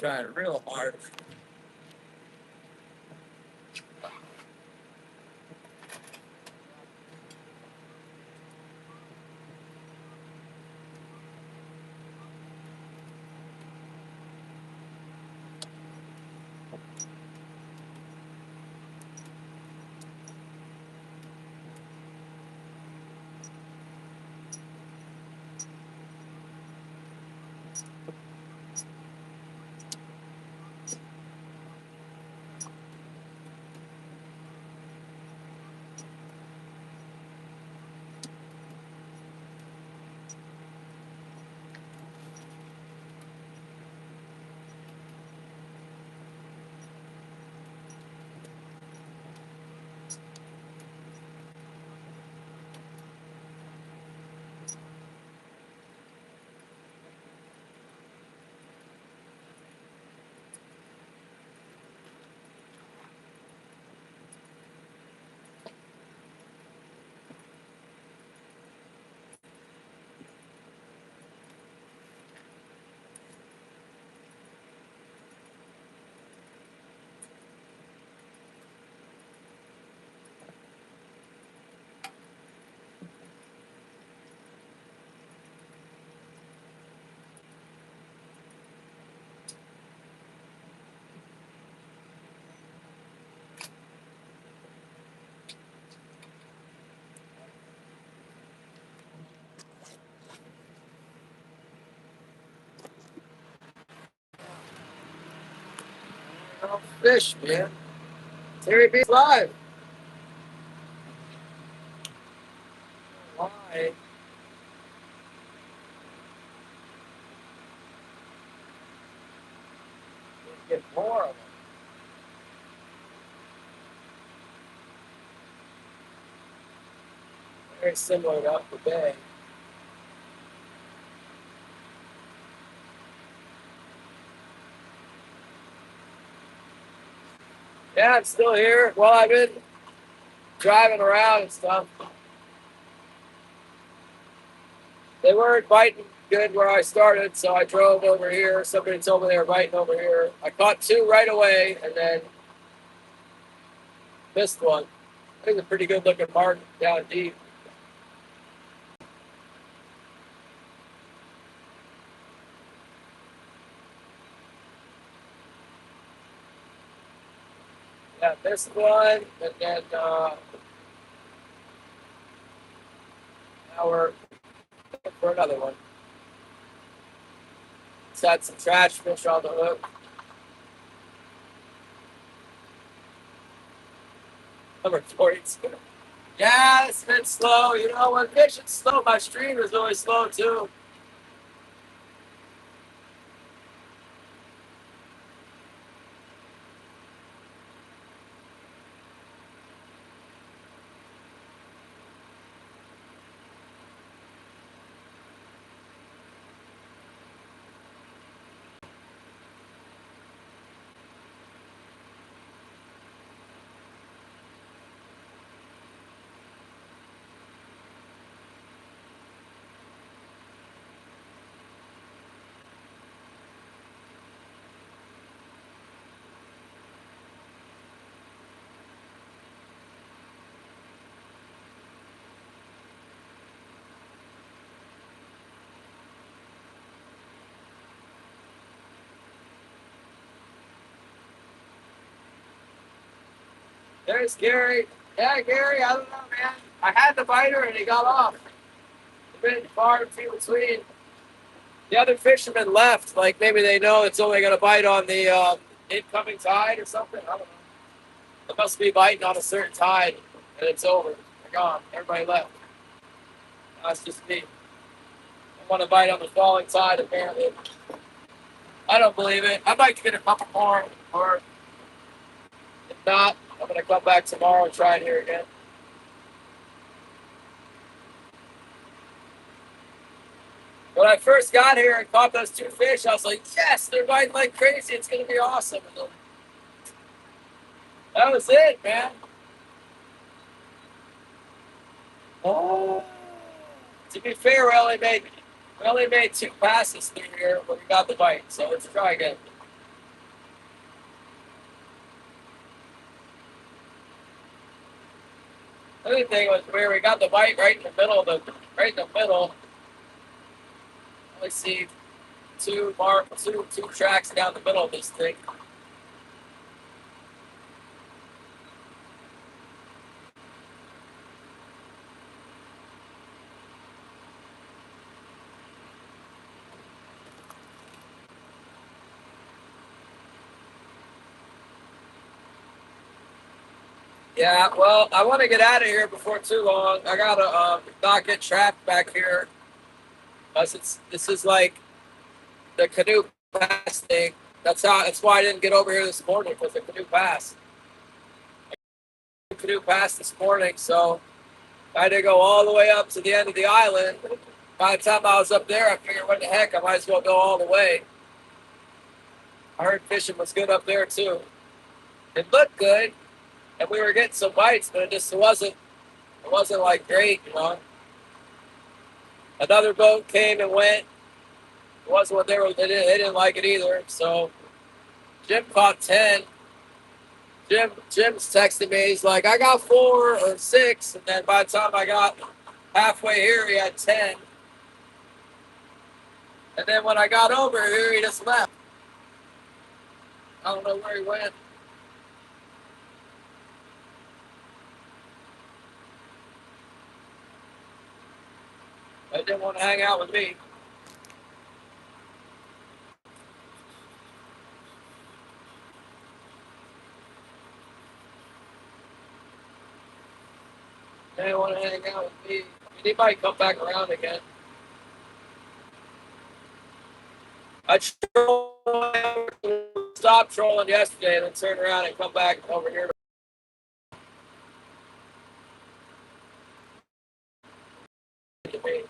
Trying real hard. Oh, fish, man. Terry B live. Why? Get more of them. Very similar to Upper Bay. Yeah, I'm still here. Well, I've been driving around and stuff. They weren't biting good where I started, so I drove over here. Somebody told me they were biting over here. I caught two right away and then missed one. I think it's a pretty good looking mark down deep. Yeah, missed one, and then now we're looking for another one. It's had some trash fish on the hook. Number 42. Yeah, it's been slow. You know, when fishing's slow, my stream is really slow too. There's Gary. Yeah, Gary, I don't know, man. I had the biter and he got off. been far and few between. The other fishermen left. Like maybe they know it's only going to bite on the incoming tide or something. I don't know. It must be biting on a certain tide, and it's over. They're gone. Everybody left. That's just me. I want to bite on the falling tide, apparently. I don't believe it. I'd like to get a couple more, or if not, I'm going to come back tomorrow and try it here again. When I first got here and caught those two fish, I was like, yes, they're biting like crazy. It's going to be awesome. And then that was it, man. Oh. To be fair, we only made two passes through here when we got the bite. So let's try again. The other thing was where we got the bite right in the middle. Let's see, two tracks down the middle of this thing. Yeah, well, I want to get out of here before too long. I gotta not get trapped back here. This is like the canoe pass thing. That's why I didn't get over here this morning, was the canoe pass. Canoe pass this morning, so I had to go all the way up to the end of the island. By the time I was up there, I figured, what the heck, I might as well go all the way. I heard fishing was good up there too. It looked good, and we were getting some bites, but it wasn't like great, you know. Another boat came and went. It wasn't what they were. They didn't like it either. So Jim caught 10. Jim's texting me. He's like, I got 4 or 6, and then by the time I got halfway here, he had 10. And then when I got over here, he just left. I don't know where he went. He didn't want to hang out with me. He didn't want to hang out with me. I mean, he might come back around again. I stopped trolling yesterday and then turned around and come back over here. To me.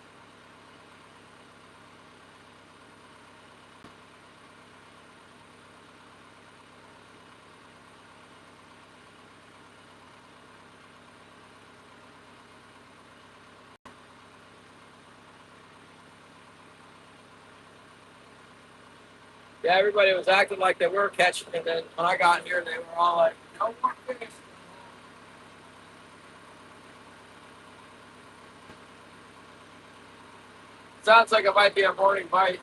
Yeah, everybody was acting like they were catching, and then when I got here, they were all like, "No more fish." Sounds like it might be a morning bite.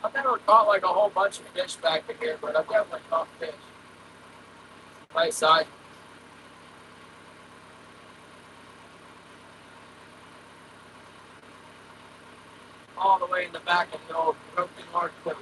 I've never caught like a whole bunch of fish back in here, but I've definitely caught fish. Nice size. All the way in the back of the old broken North Cliff.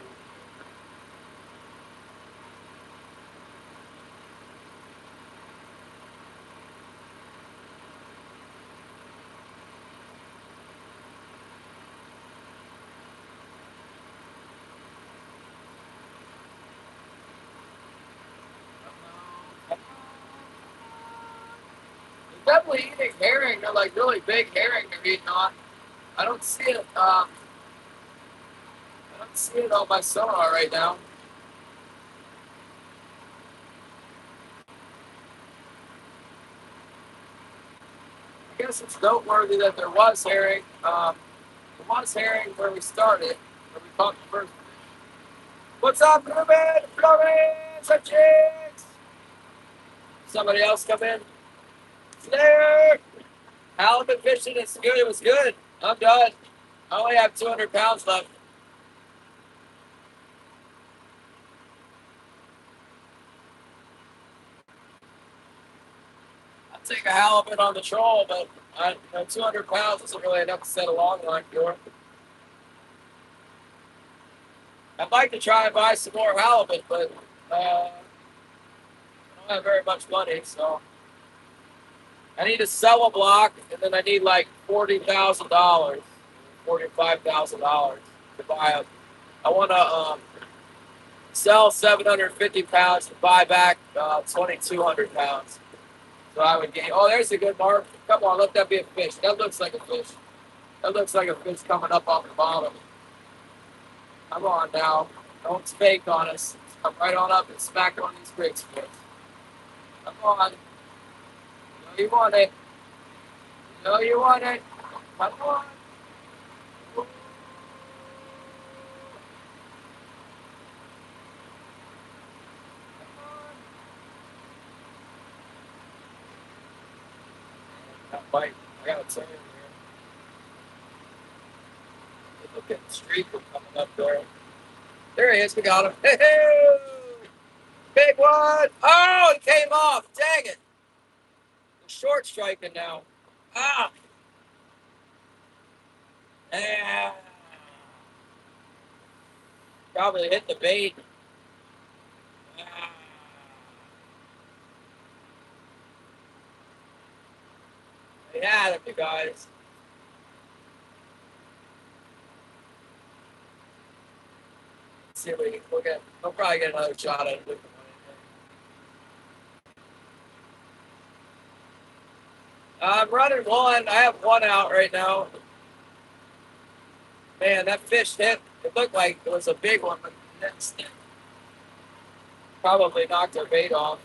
They're definitely eating herring. They're like really big herring they're eating on. I don't see it. I don't see it on my sonar right now. I guess it's noteworthy that there was herring. There was herring where we started, where we caught the first fish. What's up, Ruben? Flores, and chicks. Somebody else come in. There. Halibut fishing is good. It was good. I'm done. I only have 200 pounds left. I'll take a halibut on the troll, but 200 pounds isn't really enough to set a long line for. I'd like to try and buy some more halibut, but I don't have very much money, so I need to sell a block, and then I need like $40,000, $45,000 to buy them. I want to sell 750 pounds and buy back 2,200 pounds. So I would get. Oh, there's a good mark. Come on, let that be a fish. That looks like a fish. That looks like a fish coming up off the bottom. Come on now. Don't fake on us. Come right on up and smack on these grapes for us. Come on. You know you want it. You know you want it. Come on. That bite. I gotta tell you here. Look at the streak coming up there. There he is. We got him. Hey, big one. Oh, he came off. Dang it. We're short striking now. Ah. Ah. Probably hit the bait. Ah. They had him, you guys. Let's see if we can look at. We'll probably get another shot at it. I'm running one. I have one out right now. Man, that fish hit. It looked like it was a big one, but it probably knocked our bait off.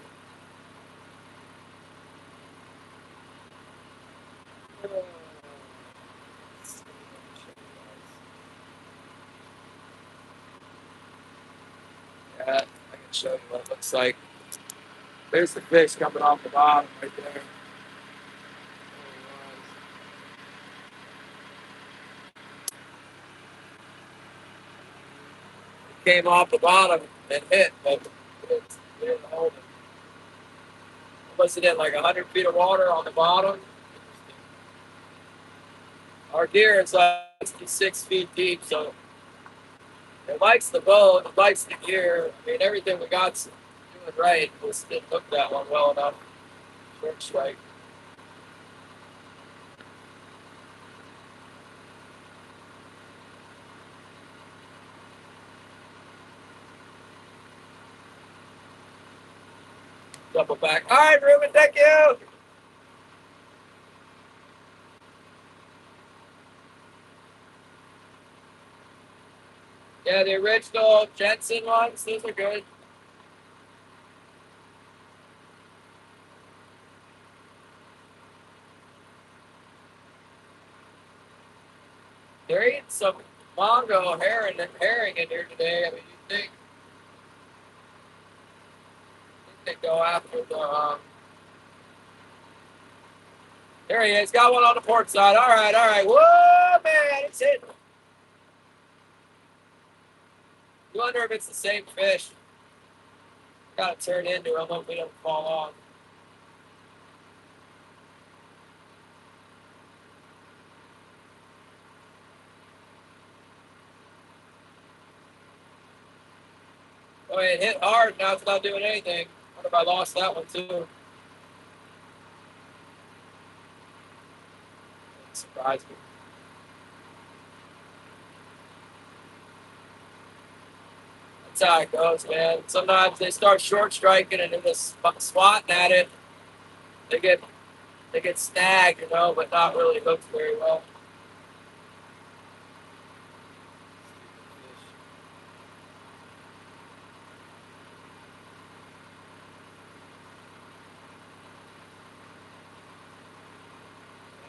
Yeah, I can show you what it looks like. There's the fish coming off the bottom right there. It came off the bottom and hit, but it didn't hold it. Was it in like 100 feet of water on the bottom? Our gear is like 66 feet deep, so it likes the boat, it likes the gear. I mean, everything we got doing right. Just didn't look that one well enough. Short strike. Double back. All right, Ruben, thank you. Yeah, the original Jensen ones, those are good. They're eating some Mongo herring in here today. I mean, you think they go after the. There he is. Got one on the port side. All right, all right. Whoa, man, it's hitting. You wonder if it's the same fish. Gotta turn into him, hope we don't fall off. Oh, it hit hard, now it's not doing anything. What if I lost that one too? It surprised me. That's how it goes, man. Sometimes they start short striking and then just swatting at it. They get snagged, but not really hooked very well.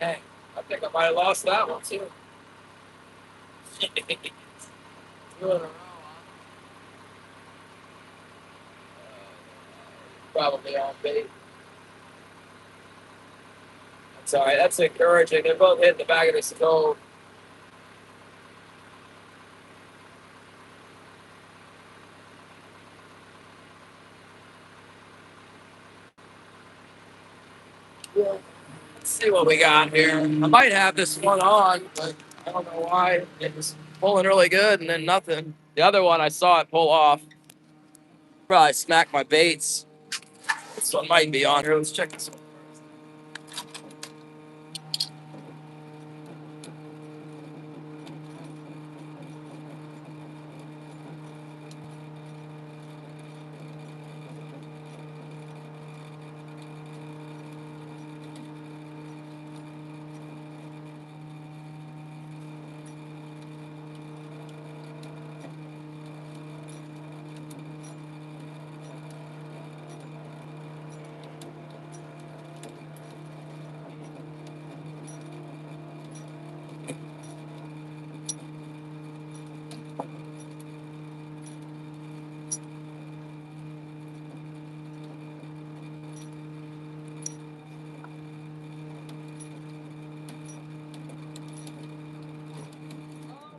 Dang, I think I might have lost that one too. 2 in a row, huh? Probably on bait. That's all right. That's encouraging. They're both hitting the back of the stove. Yeah. Let's see what we got here. I might have this one on, but I don't know why. It was pulling really good and then nothing. The other one, I saw it pull off. Probably smacked my baits. This one might be on here. Let's check this one first.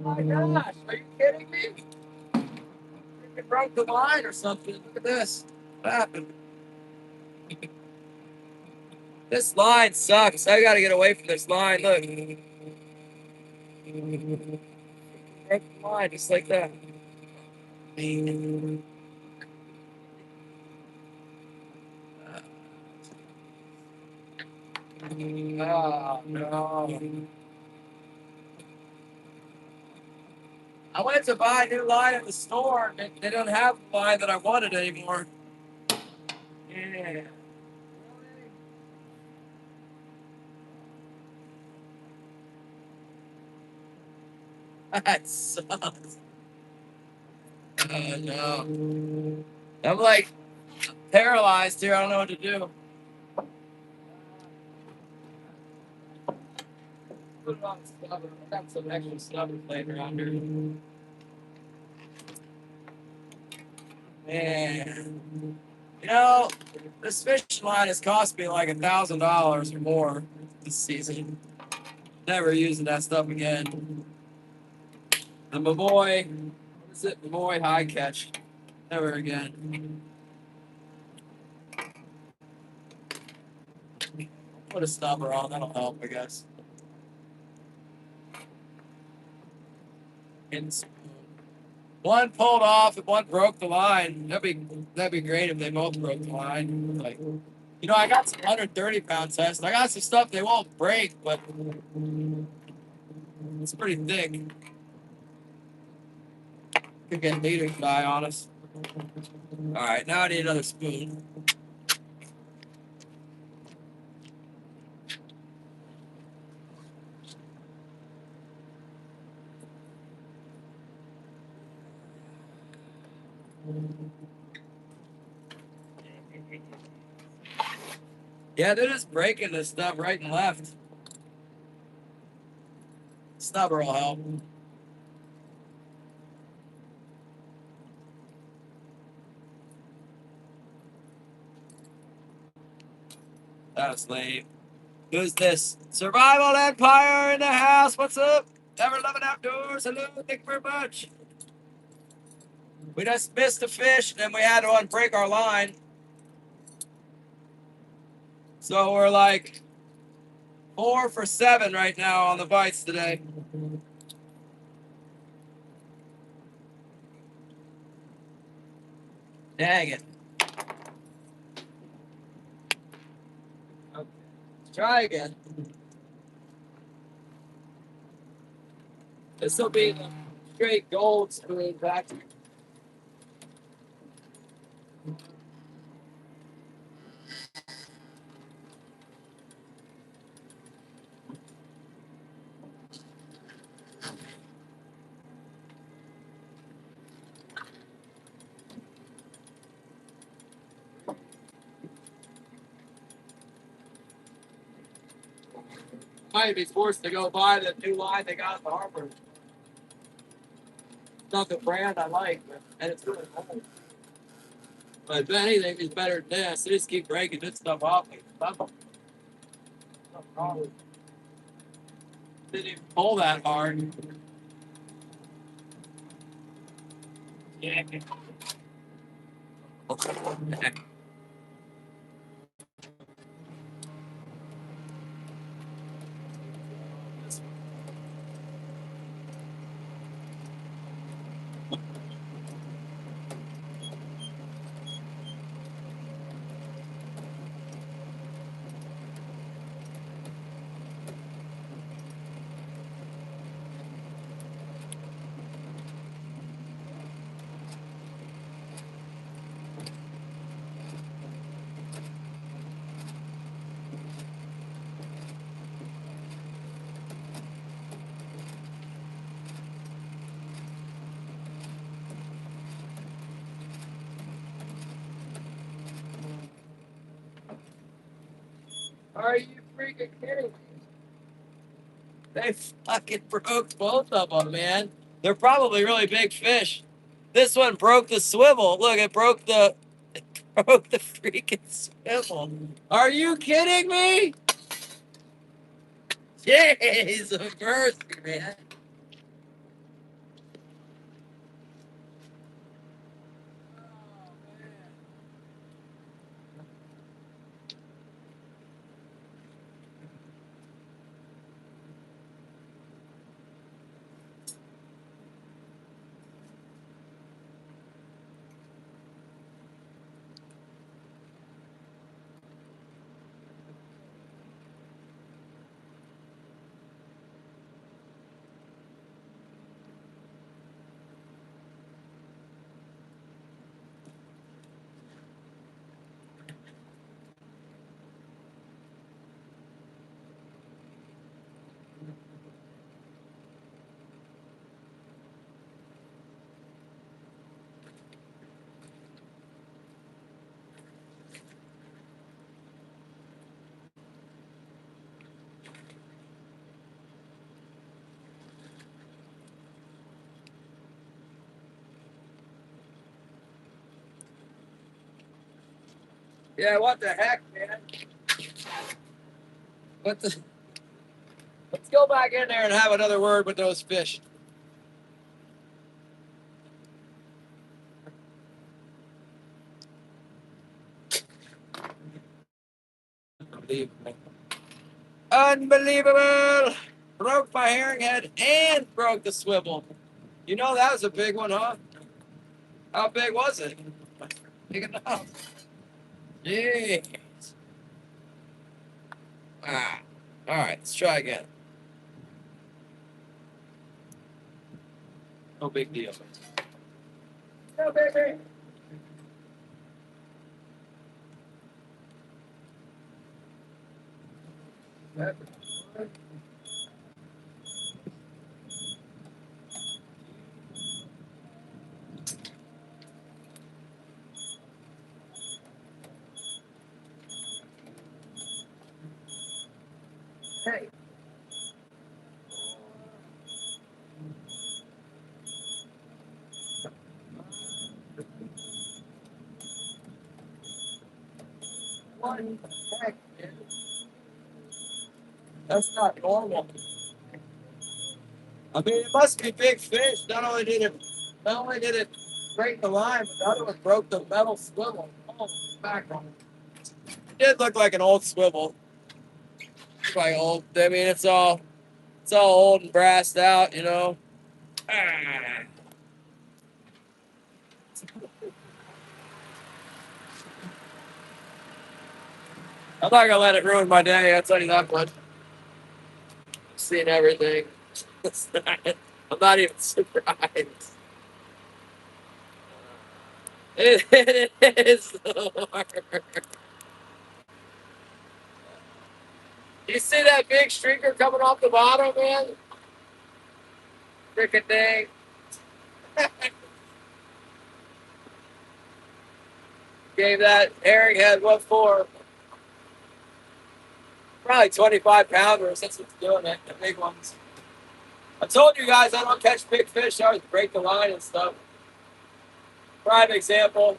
Oh my gosh, are you kidding me? It broke the line or something. Look at this. What happened? This line sucks. I gotta get away from this line. Look. Broke the line just like that. Oh, no. I went to buy a new line at the store, and they don't have the line that I wanted anymore. Yeah. That sucks. Oh, no. I'm like paralyzed here. I don't know what to do. Put it on the stubber. I got some extra stubber laying around here. Man. This fishing line has cost me like $1,000 or more this season. Never using that stuff again. The Mamoy, what is it? Mamoy High Catch. Never again. Put a stopper on, that'll help, I guess. And one pulled off and one broke the line. That'd be great if they both broke the line. Like, I got some 130-pound tests. I got some stuff they won't break, but it's pretty thick. Could get leaders die on us. All right, now I need another spoon. Yeah, they're just breaking this stuff right and left. Stubber will help. That was lame. Who's this? Survival Empire in the house. What's up? Never loving outdoors. Hello. Thank you very much. We just missed a fish, and then we had to unbreak our line. So we're like 4 for 7 right now on the bites today. Dang it. Okay. Let's try again. This will be the straight gold spoon back. Might be forced to go buy the new line they got at the harbor. It's not the brand I like, and it's really old. But if anything is better than this, they just keep breaking this stuff off. Didn't even pull that hard. Yeah. Are you freaking kidding me? They fucking broke both of them, man. They're probably really big fish. This one broke the swivel. Look, it broke the freaking swivel. Are you kidding me? Jeez, of mercy, man. Yeah, what the heck, man? What the? Let's go back in there and have another word with those fish. Unbelievable. Unbelievable! Broke my herring head and broke the swivel. You know that was a big one, huh? How big was it? Big enough. Jeez. Ah. All right, let's try again. No big deal. No big. Hey. What the heck, man? That's not normal. I mean, it must be big fish. Not only did it break the line, but the other one broke the metal swivel. Oh, back on. It did look like an old swivel. Like old. I mean, it's all old and brassed out, you know. Ah. I'm not gonna let it ruin my day. I'll tell you that much. I've seen everything. I'm not even surprised. It is. You see that big streaker coming off the bottom, man? Freaking thing. Gave that herring head what for? Probably 25 pounders. That's what's doing it. The big ones. I told you guys I don't catch big fish. I always break the line and stuff. Prime example.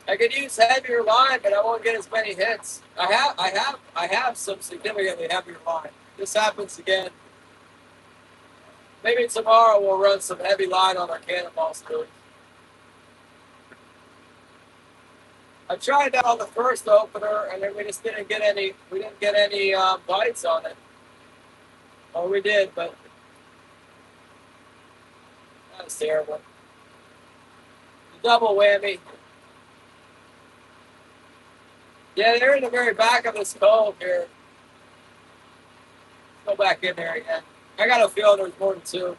I could use heavier line, but I won't get as many hits. I have some significantly heavier line. This happens again. Maybe tomorrow we'll run some heavy line on our cannonball spoon. I tried that on the first opener, and then we just didn't get any. We didn't get any bites on it. Oh, we did, but that was terrible. Double whammy. Yeah, they're in the very back of this cove here. Let's go back in there again. I got a feeling there's more than two.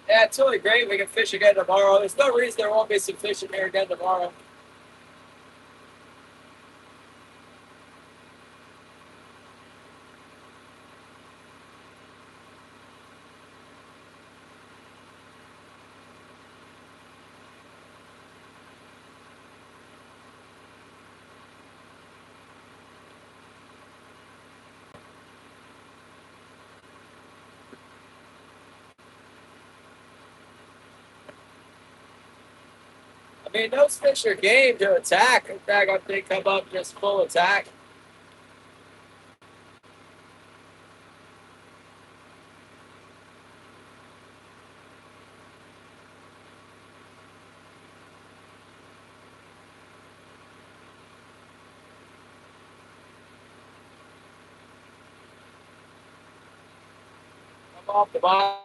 Yeah, it's really great. We can fish again tomorrow. There's no reason there won't be some fishing here again tomorrow. I mean, those fish are game to attack. In fact, if they come up just full attack. Come off the bottom.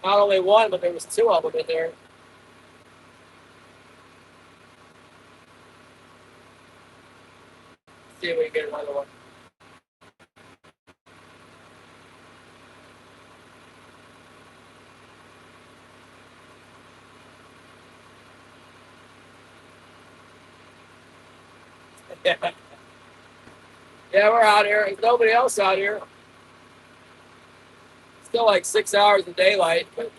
Not only one, but there was two of them in there. See if we can get another one. Yeah. Yeah, we're out here. There's nobody else out here. Still like 6 hours of daylight, but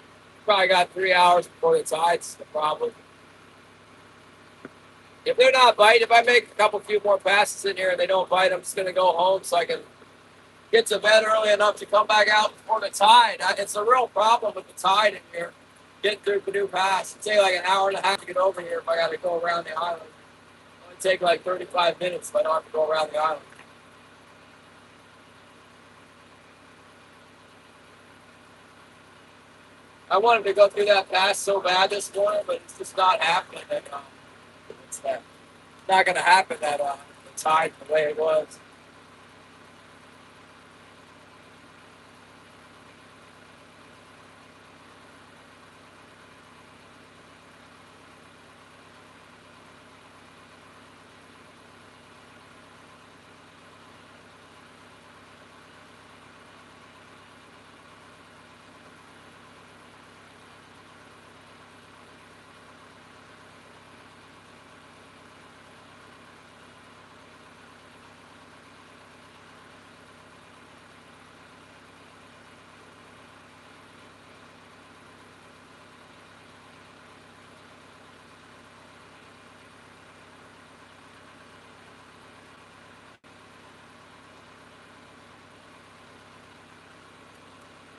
probably got 3 hours before the tides, probably. If they're not biting, if I make a few more passes in here and they don't bite, I'm just going to go home so I can get to bed early enough to come back out before the tide. It's a real problem with the tide in here. Getting through Canoe Pass. It'd take like an hour and a half to get over here if I got to go around the island. It would take like 35 minutes if I don't have to go around the island. I wanted to go through that pass so bad this morning, but it's just not happening. It's not going to happen that the tide the way it was.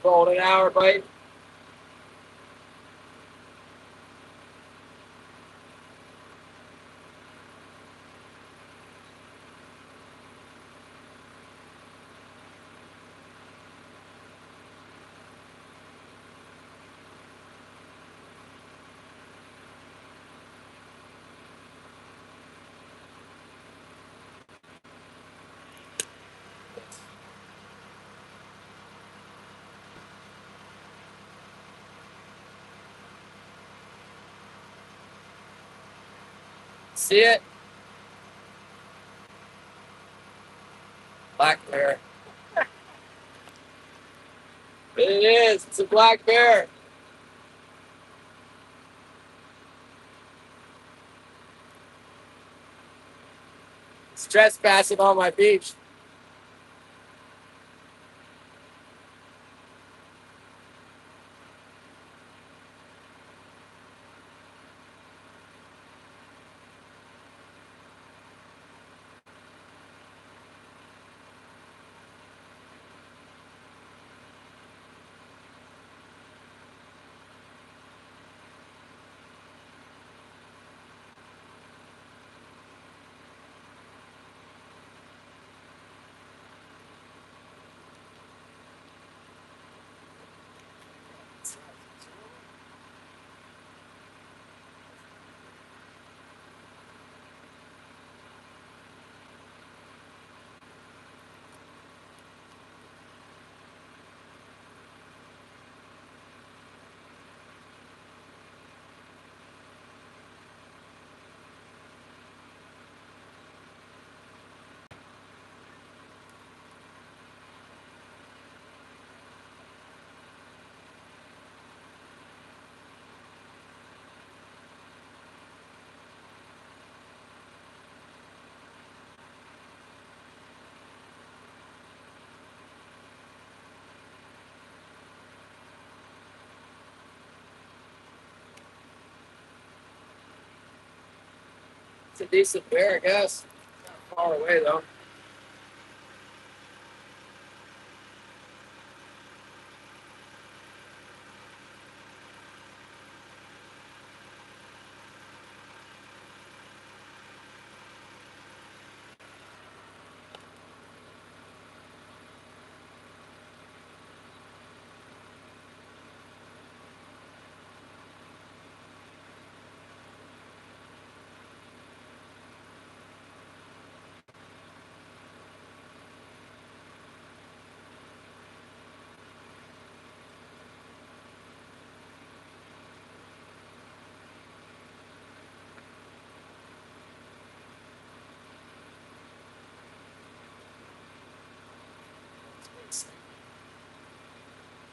Golden hour bite. See it? Black bear. It is. It's a black bear. It's trespassing on my beach. It's a decent bear, I guess. Not far away, though.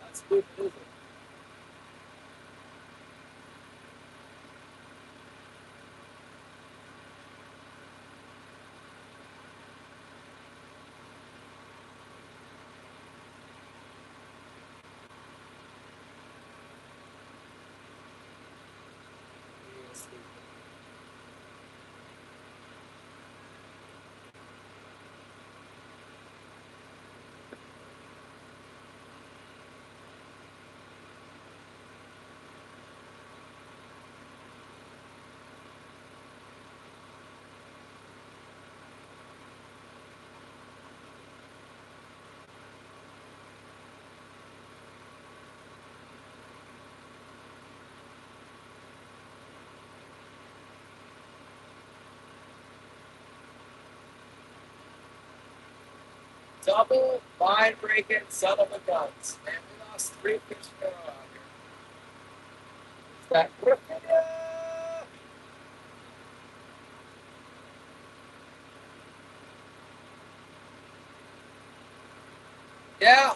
That's good. Double line breaking son of a guns. Man, we lost 3 fish in a row out here. Is that Virginia? Yeah.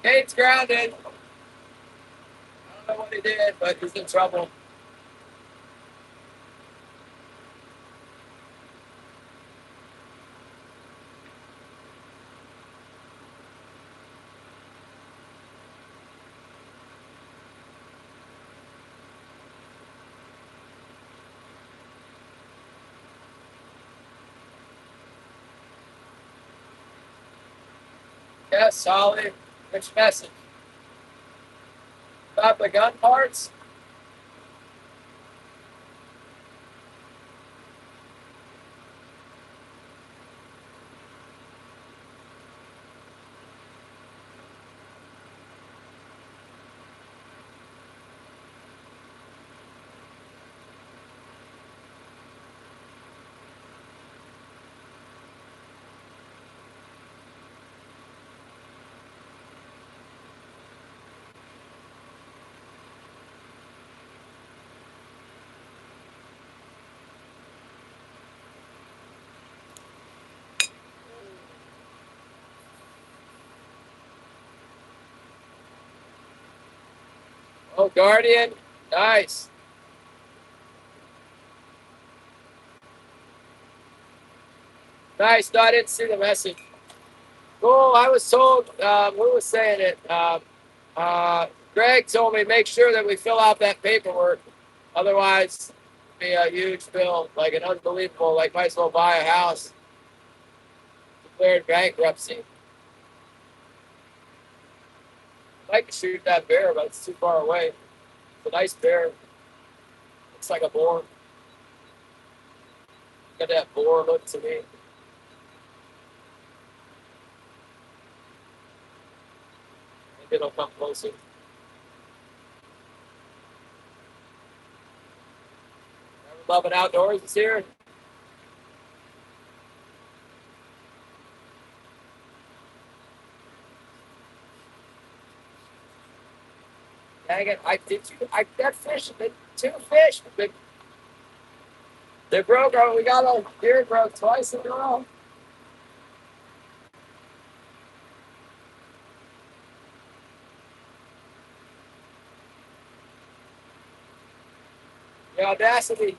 Kate's grounded. I don't know what he did, but he's in trouble. Yeah, solid. Which message? About the gun parts? Oh, Guardian. Nice. Nice. No, I didn't see the message. Cool. I was told, who was saying it? Greg told me make sure that we fill out that paperwork. Otherwise, it'll be a huge bill, like an unbelievable, like might as well buy a house. Declared bankruptcy. I'd like to shoot that bear, but it's too far away. It's a nice bear. Looks like a boar. Got that boar look to me. Maybe it'll come closer. Loving Outdoors is here. Dang it! That fish. Two fish. They broke. We got a deer broke twice in a row. The audacity.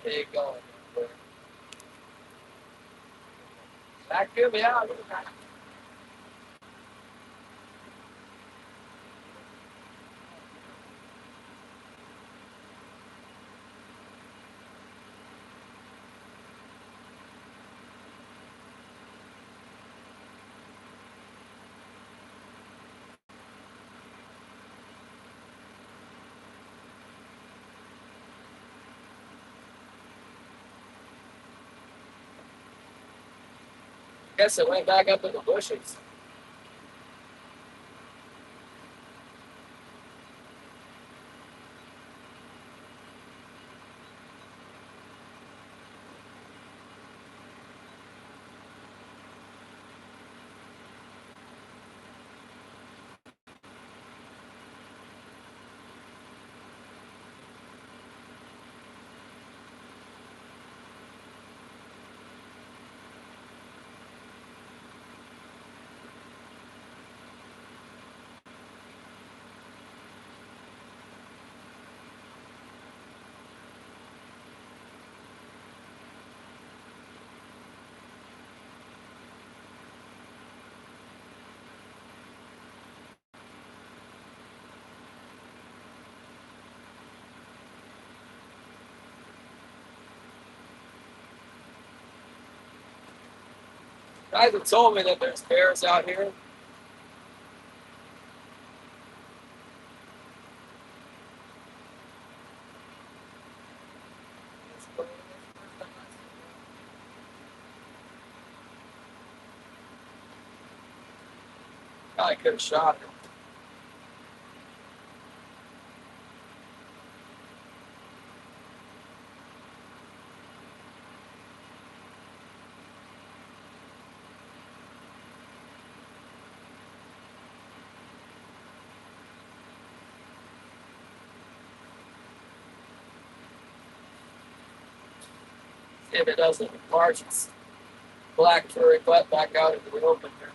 There you go. Vacuum me out. Guess it went back up in the bushes. Guys have told me that there's bears out here. I could have shot him. If it doesn't march its black furry butt back out into the open here.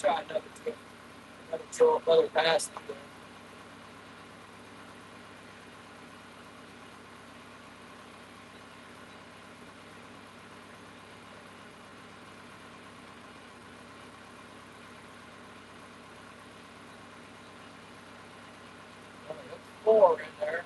try another pass. Four in there.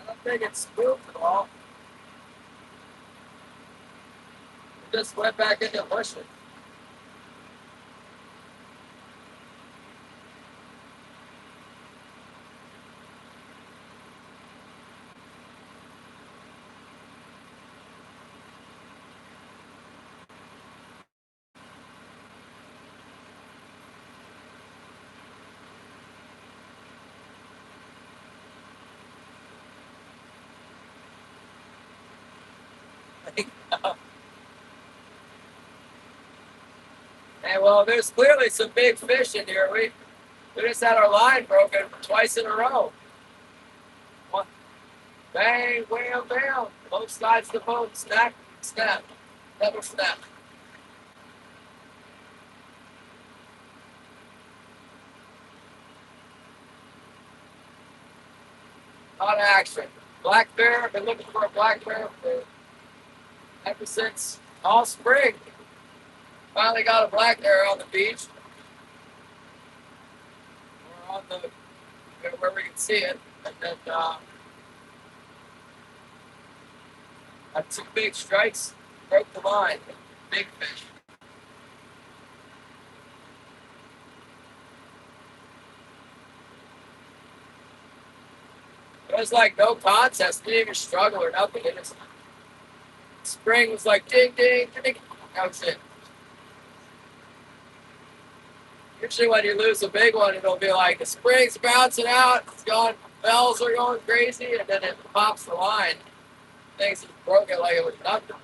I don't think it's smooth at all. It just went back into pushing. Hey, well, there's clearly some big fish in here. We just had our line broken twice in a row. One, bang, wham, bam. Both sides of the boat, snap, snap, double snap. On action. Black bear, been looking for a black bear ever since all spring. Finally got a black bear on the beach. We're on the where we can see it. And then had two big strikes, broke the line. Big fish. It was like no contest, didn't even struggle or nothing. It just spring was like ding ding ding. That was it. Usually when you lose a big one, it'll be like the spring's bouncing out, it's going, bells are going crazy, and then it pops the line. Things just broke it like it was nothing.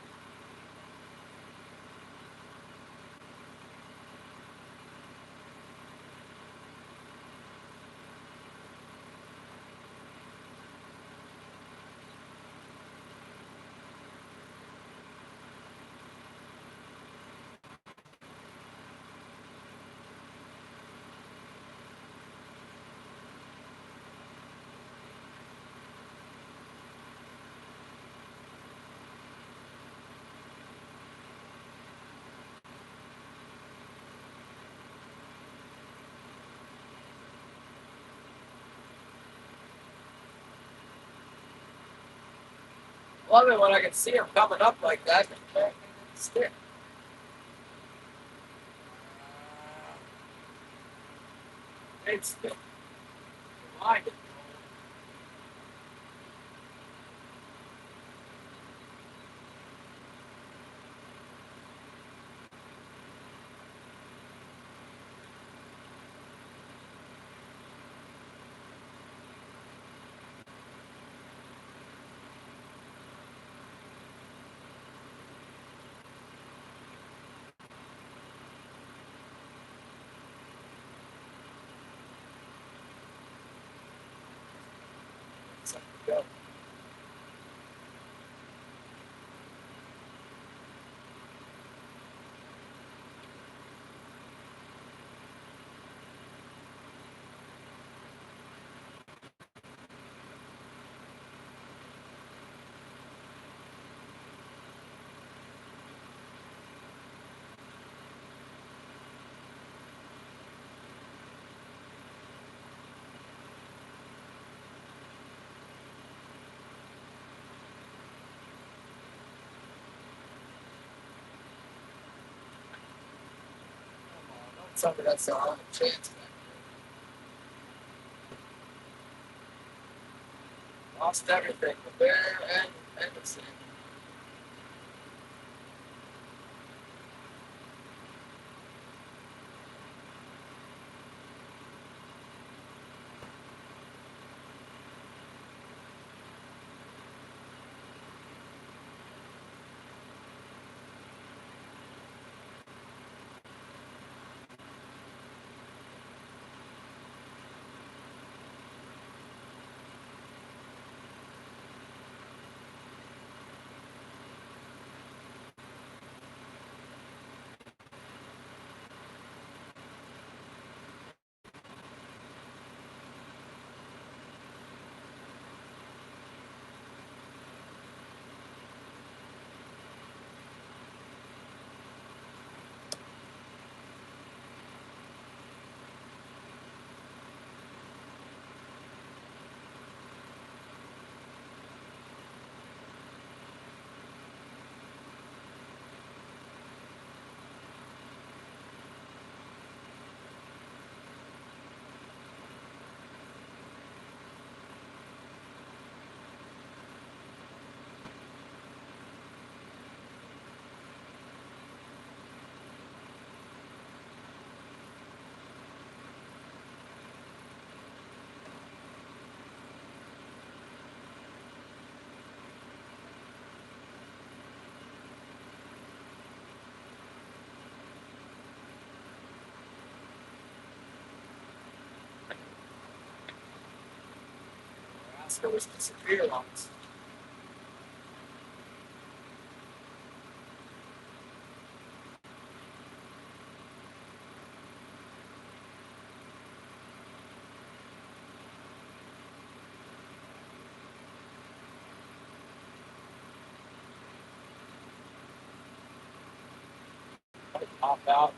Love it when I can see them coming up like that. Stick. It's stick. Line. Go. Something that's a chance. Lost everything. The bear and the sea. Alaska was disappeared on us. Pop out.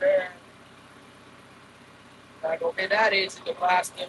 Bear. Not gonna be that easy to blast him.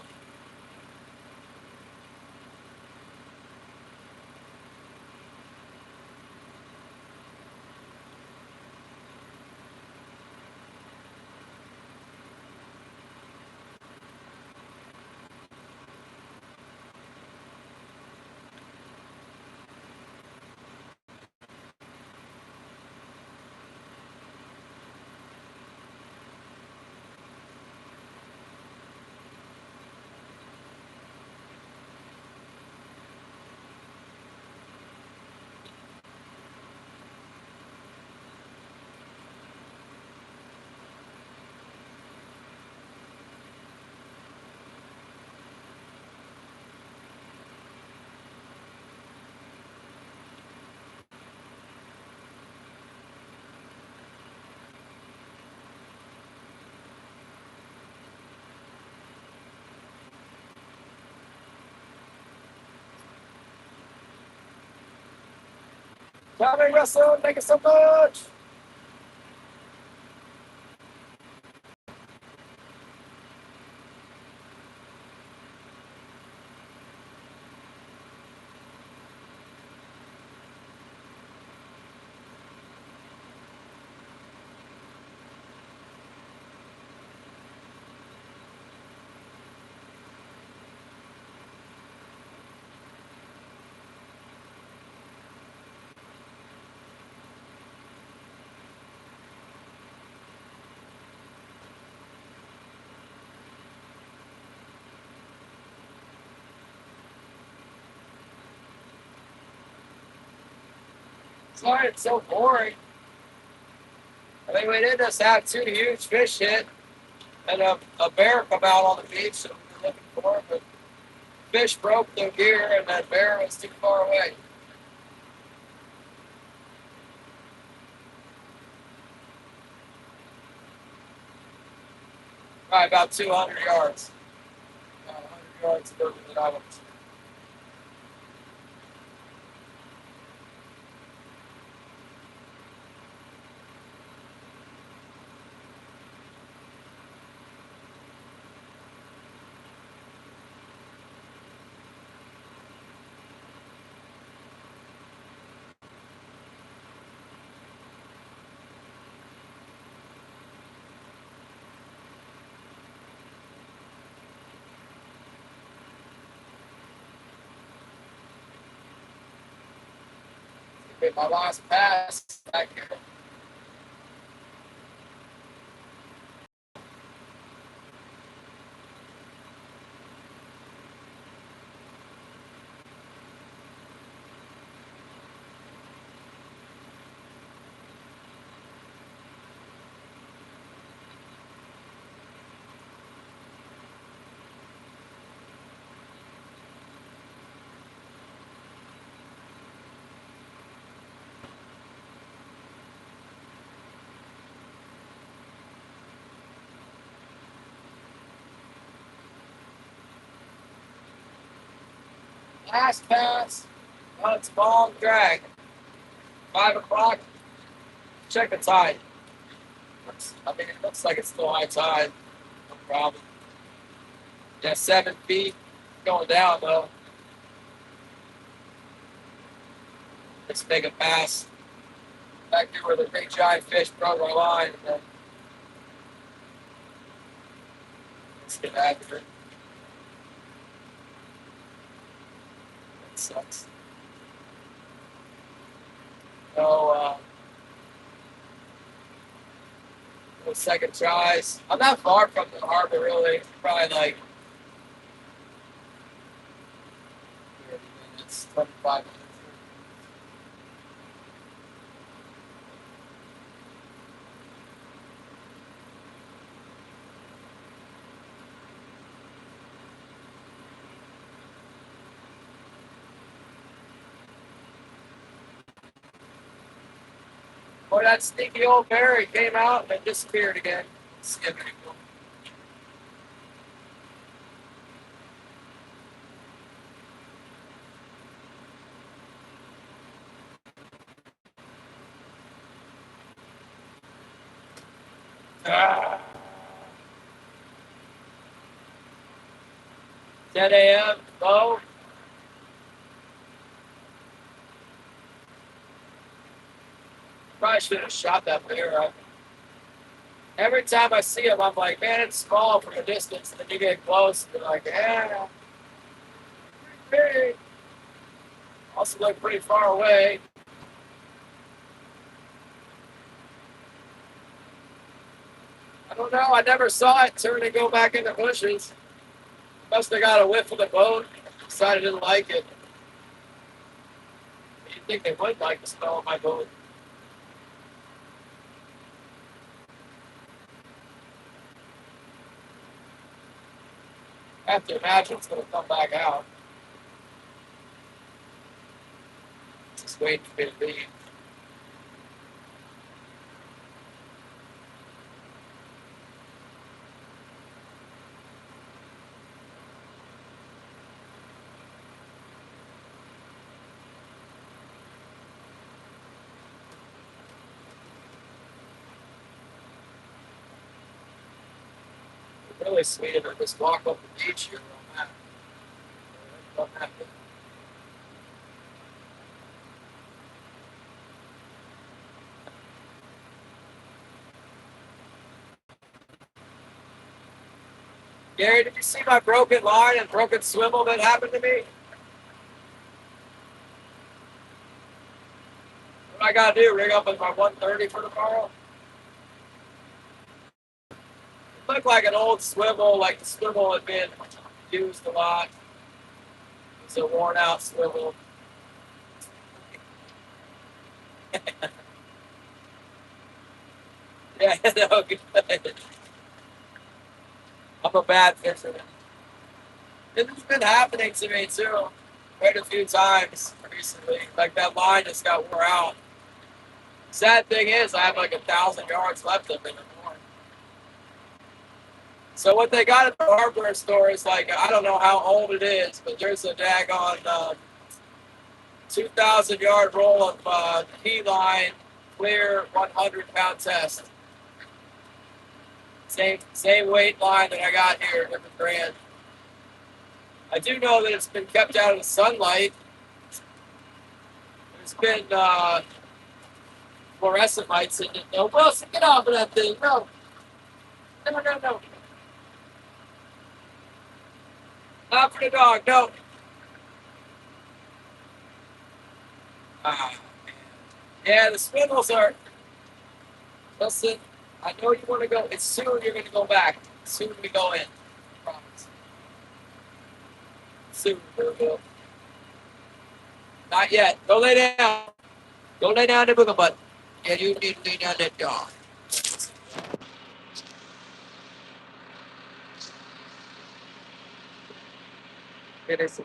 Coming, Russell. Thank you so much. Sorry, it's so boring. I mean, we did just have two huge fish hit and a bear come out on the beach that we were looking for, but fish broke their gear and that bear was too far away. Probably about 200 yards. About 100 yards further than I was. Okay, my last pass back here. Last pass. Oh, it's a long drag. 5 o'clock. Check the tide. I mean, it looks like it's still high tide. No problem. Yeah, 7 feet. Going down, though. Let's make a pass. Back there where the big giant fish broke our line. And then let's get after it. That sucks. No, no second tries. I'm not far from the harbor, really. Probably like 30 minutes, 25 minutes. Boy, that sneaky old bear, he came out and then disappeared again. Skipping. Ah. 10 a.m. low. Probably should have shot that bear. Every time I see him, I'm like, man, it's small from a distance. And then you get close, and you're like, yeah, pretty big. Also look pretty far away. I don't know. I never saw it turn and go back in the bushes. Must have got a whiff of the boat. Decided didn't like it. You'd think they would like the smell of my boat. I have to imagine it's going to come back out. Just waiting for me to leave. Really sweet of her. Just walk up the beach here on that. On that bit. Gary, did you see my broken line and broken swivel that happened to me? What I gotta do? Rig up with my 130 for tomorrow? It looked like an old swivel, like the swivel had been used a lot. It's a worn out swivel. Yeah, no, good. I'm a bad fisherman. This has been happening to me too, quite a few times recently. Like that line just got wore out. Sad thing is, I have like 1,000 yards left of it or more. So what they got at the hardware store is like I don't know how old it is, but there's a daggone 2,000 yard roll of key line clear 100 pound test. Same weight line that I got here, different brand. I do know that it's been kept out of the sunlight. There's been fluorescent lights in it. No, Wilson, get off of that thing. No, no, no, no. Not for the dog. No. Ah, man. Yeah, the spindles are. Listen, I know you want to go. It's soon you're going to go back. Soon we go in. I promise. Soon we'll go. Not yet. Go lay down. Go lay down the booger butt. Yeah, you need to lay down that dog. It is.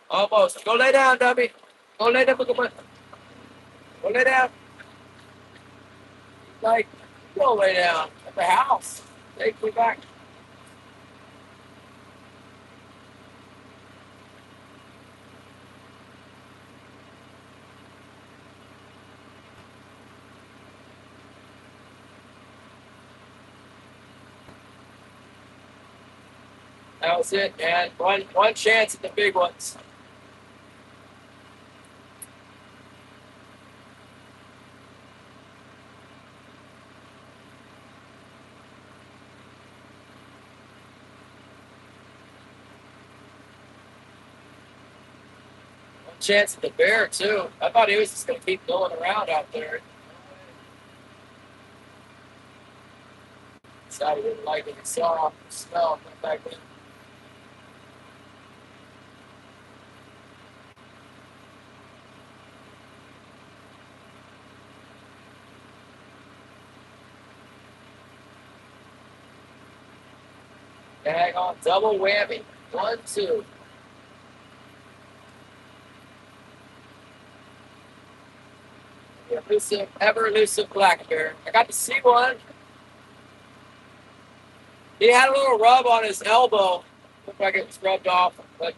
Almost. Go lay down, dummy. Go lay down, booger butt. Go lay down. Like, go lay down at the house. Take me back. That was it, man. One chance at the big ones. One chance at the bear too. I thought he was just gonna keep going around out there. Decided he didn't like it. He saw the smell come back in. Hang on, double whammy. 1, 2. The elusive, ever elusive black bear. I got to see one. He had a little rub on his elbow. Looked like it was rubbed off, but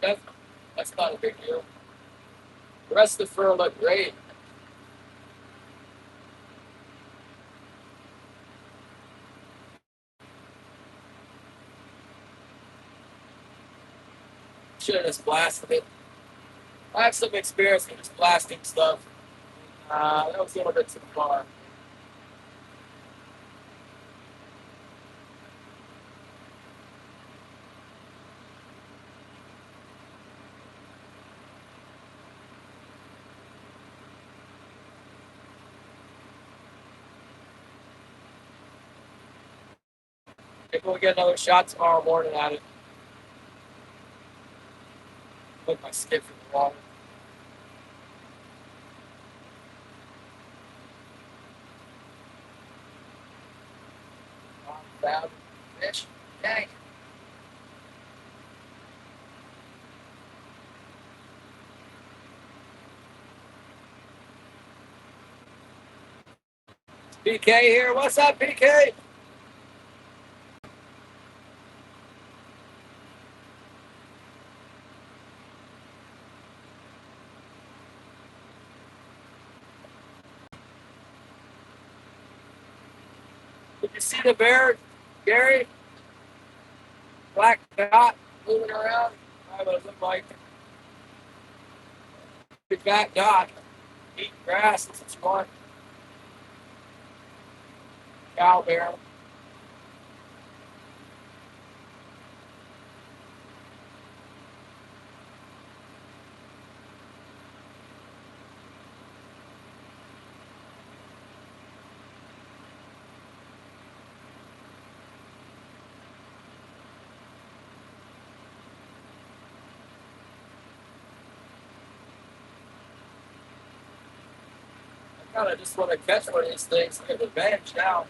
that's not a big deal. The rest of the fur looked great. Should have just blasted it. I have some experience with just blasting stuff. That was a little bit too far. Maybe we'll get another shot tomorrow morning at it. Put my skiff in the water. Found fish. Dang. PK here. What's up, PK? Did you see the bear, Gary? Black dot moving around. I what it looked like. Big fat dot. Eating grass. This is fun. Cow bear. I just want to catch one of these things. Get advantage now.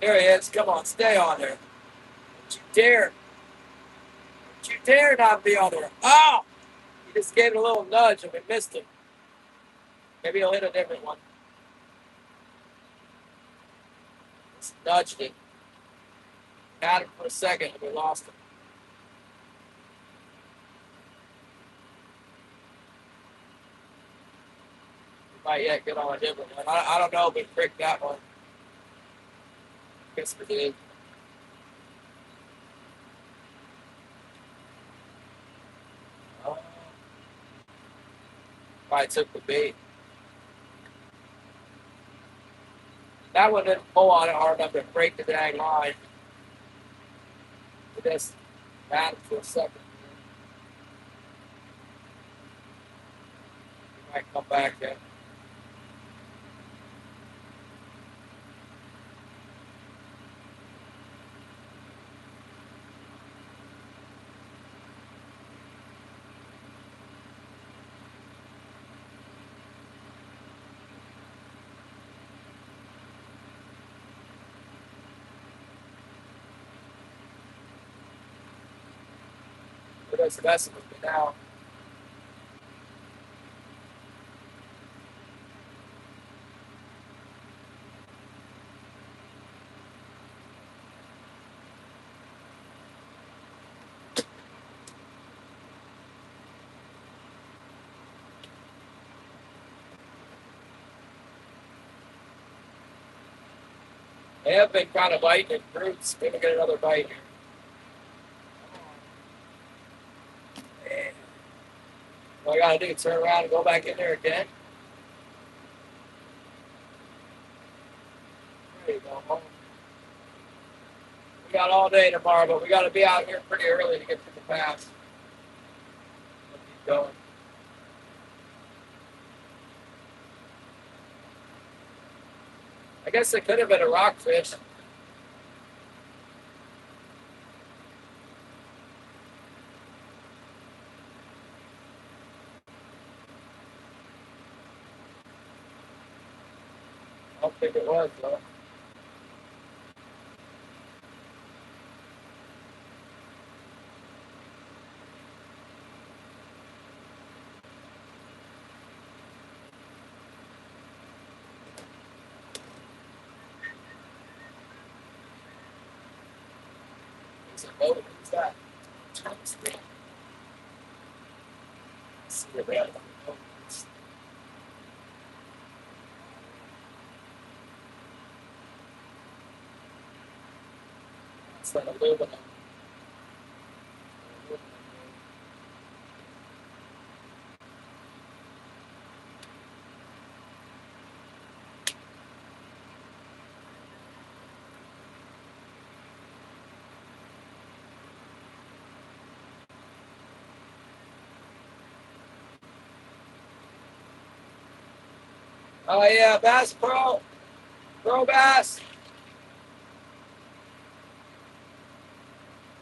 There he is. Come on, stay on there. Don't you dare. Don't you dare not be on there. Oh! He just gave it a little nudge and we missed him. Maybe he'll hit a different one. Just nudged it. Had him for a second and we lost him. We might yet get on a different one. I don't know if we pricked that one. Guess we did. Oh. Probably took the bait. That one didn't pull on it hard enough to break the dang line. We just ran for a second. We might come back in. We're just messing with me now. They have been kind of biting in groups. Maybe get another bite here. Man. All I gotta do is turn around and go back in there again. There you go. We got all day tomorrow, but we gotta be out here pretty early to get to the pass. We'll keep going. I guess it could have been a rockfish. I don't think it was, though. It's a boat. What's that? Let's see what they have on the boat. It's that aluminum. Oh, yeah, Bass Pro. Pro Bass.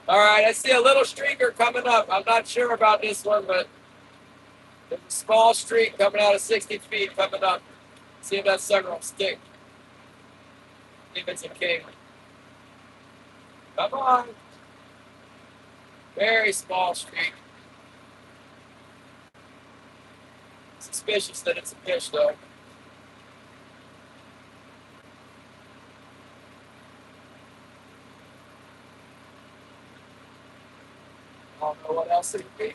All right, I see a little streaker coming up. I'm not sure about this one, but there's a small streak coming out of 60 feet coming up. See if that sucker will stick. See if it's a king. Come on. Very small streak. Suspicious that it's a fish, though. I don't know what else it could be.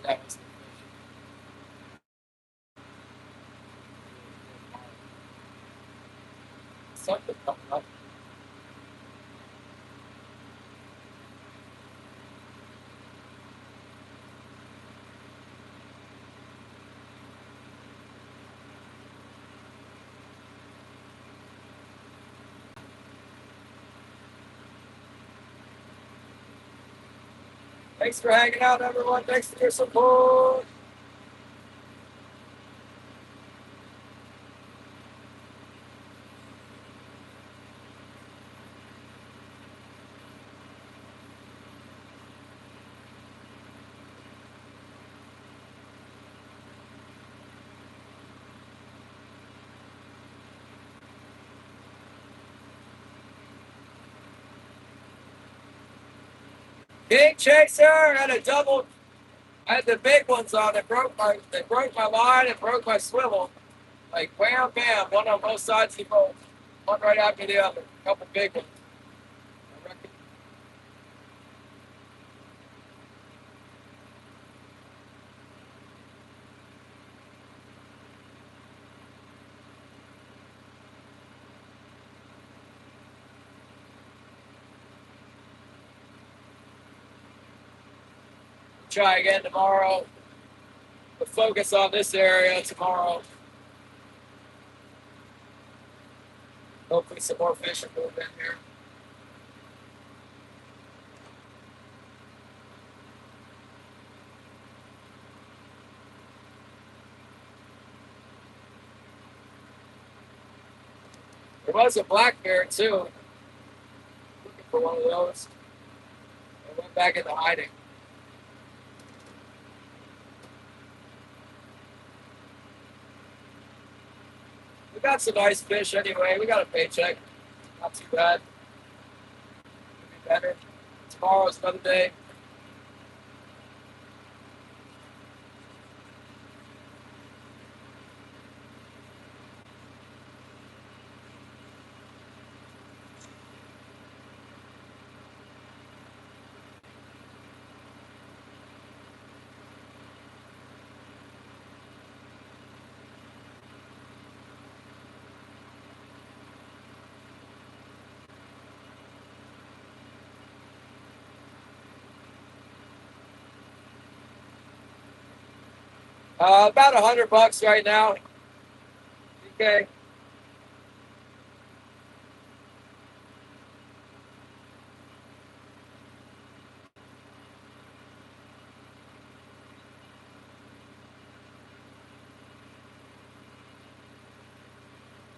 That was something coming up. Thanks for hanging out, everyone. Thanks for your support. King Chaser had a double. I had the big ones on. They broke my line and broke my swivel. Like wham bam, one on both sides of the boat. One right after the other. A couple big ones. I reckon. Try again tomorrow. We'll focus on this area tomorrow. Hopefully some more fish will move in here. There was a black bear too. Looking for one of those. I went back into hiding. We got some nice fish anyway. We got a paycheck. Not too bad. Could be better. Tomorrow's another day. About $100 right now. Okay.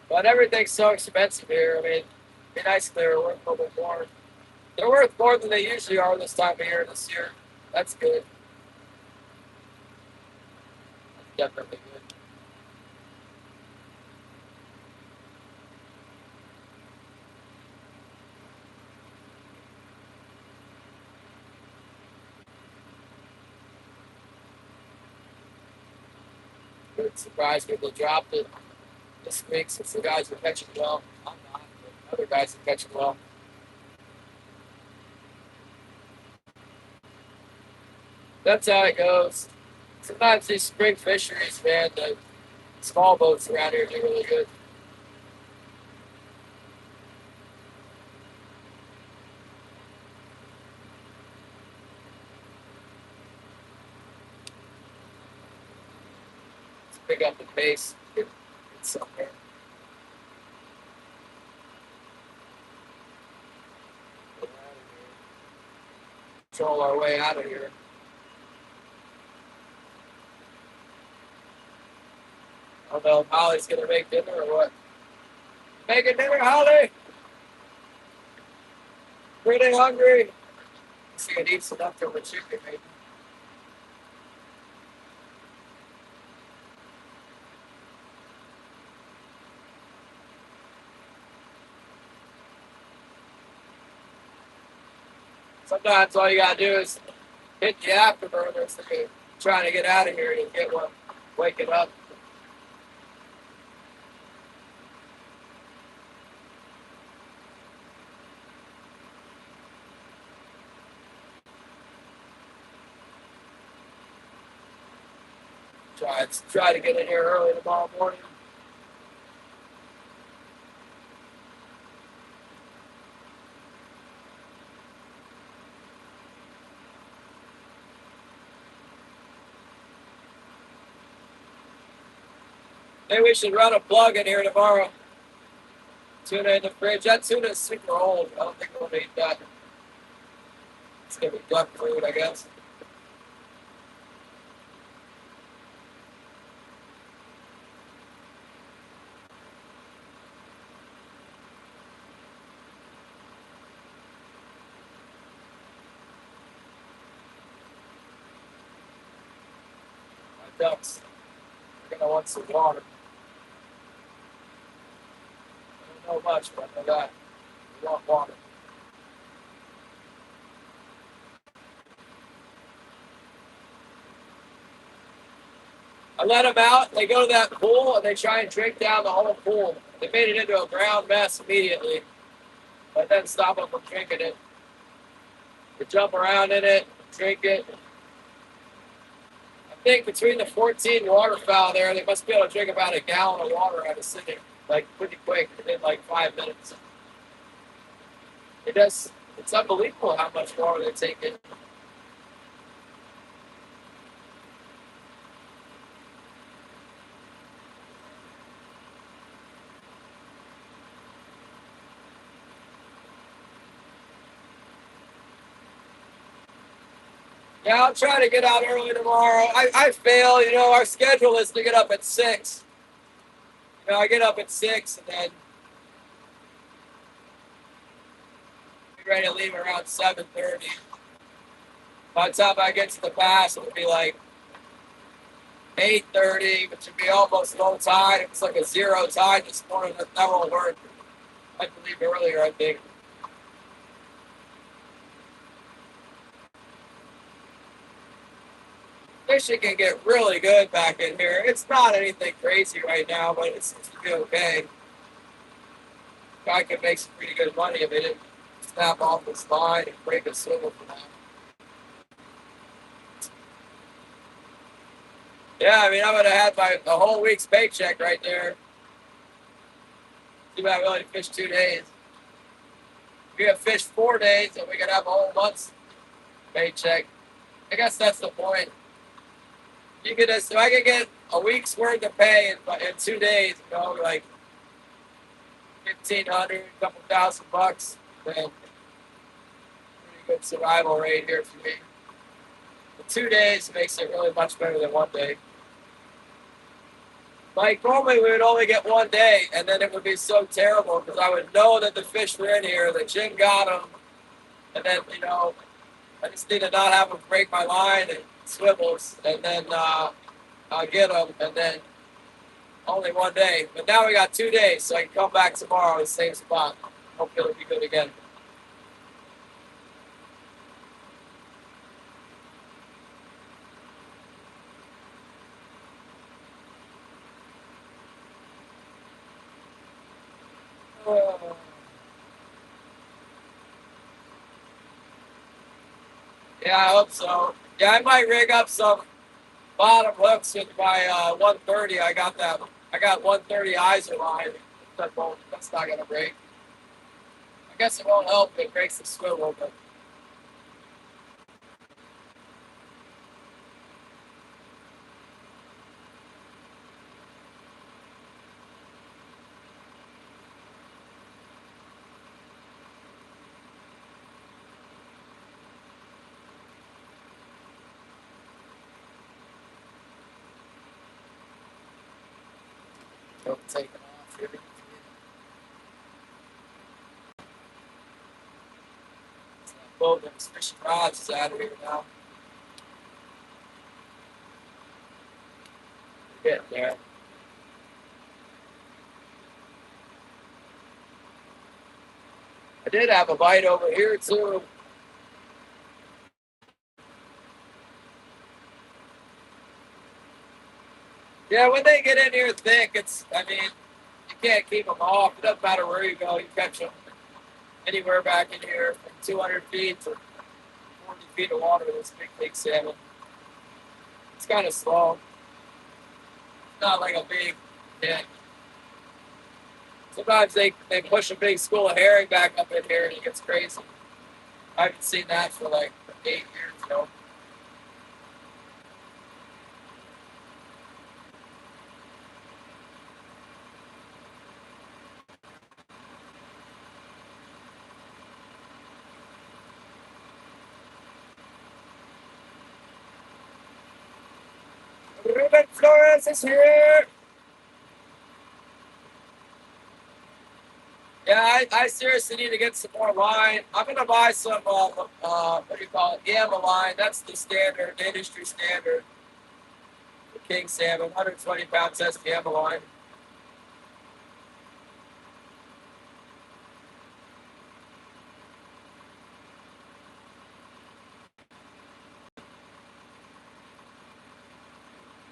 But everything's so expensive here. I mean, it'd be nice if they were worth a little bit more. They're worth more than they usually are this time of year this year. That's good. That's definitely good. It surprised me they dropped it this week since the guys are catching well. I'm not, but other guys are catching well. That's how it goes. Sometimes these spring fisheries, man, the small boats around here do really good. To pick up the pace. Get somewhere. Control our way out of here. I don't know if Holly's gonna make dinner or what. Making dinner, Holly? Pretty hungry. She could eat some leftover chicken, maybe. Sometimes all you gotta do is hit the afterburners if you're trying to get out of here. You get one. Wake it up. Try to get in here early tomorrow morning. Maybe we should run a plug in here tomorrow. Tuna in the fridge. That tuna is super old. I don't think we'll need that. It's gonna be duck food, I guess. My ducks are gonna want some water. I don't know much, but I know that. They want water. I let them out. They go to that pool and they try and drink down the whole pool. They made it into a ground mess immediately, but then stop them from drinking it. They jump around in it, drink it. I think between the 14 waterfowl there, they must be able to drink about a gallon of water at a sitting, like pretty quick, in like 5 minutes. It's unbelievable how much water they take in. Yeah, I'll try to get out early tomorrow. I fail, our schedule is to get up at 6. I get up at 6 and then be ready to leave around 7:30. By the time I get to the pass, it'll be like 8:30, which would be almost low tide. It's like a 0 tide this morning. That won't work. I have to leave earlier, I think. Fishing can get really good back in here. It's not anything crazy right now, but it seems to be okay. Guy can make some pretty good money if he didn't snap off his line and break a swivel for that. Yeah, I mean, I would have had the whole week's paycheck right there. Too bad we only fished 2 days. If we have fished 4 days, then we could have a whole month's paycheck. I guess that's the point. If I could get a week's worth of pay in 2 days, like 1,500, a couple $1,000, then pretty good survival rate here for me. But 2 days makes it really much better than 1 day. Like normally we would only get 1 day, and then it would be so terrible because I would know that the fish were in here, that Jim got them, and then I just need to not have them break my line and swivels, and then I'll get them, and then only 1 day. But now we got 2 days, so I can come back tomorrow, the same spot. Hopefully it'll be good again. Yeah, I hope so. Yeah, I might rig up some bottom hooks with my 130. I got 130 Iser line. That's not gonna break. I guess it won't help if it breaks the swivel, but it'll take it off here. Both of those fishing rods is out of here now. We're getting there. I did have a bite over here too. Yeah, when they get in here thick, you can't keep them off. It doesn't matter where you go, you catch them anywhere back in here from 200 feet to 40 feet of water. This big salmon. It's kind of slow. Not like a big yeah. Sometimes they push a big school of herring back up in here and it gets crazy. I haven't seen that for like 8 years ago. Ruben Flores is here. Yeah, I seriously need to get some more line. I'm gonna buy some what do you call it? Gamma line. That's the standard, the industry standard for king salmon. 120 pounds. That's gamma line.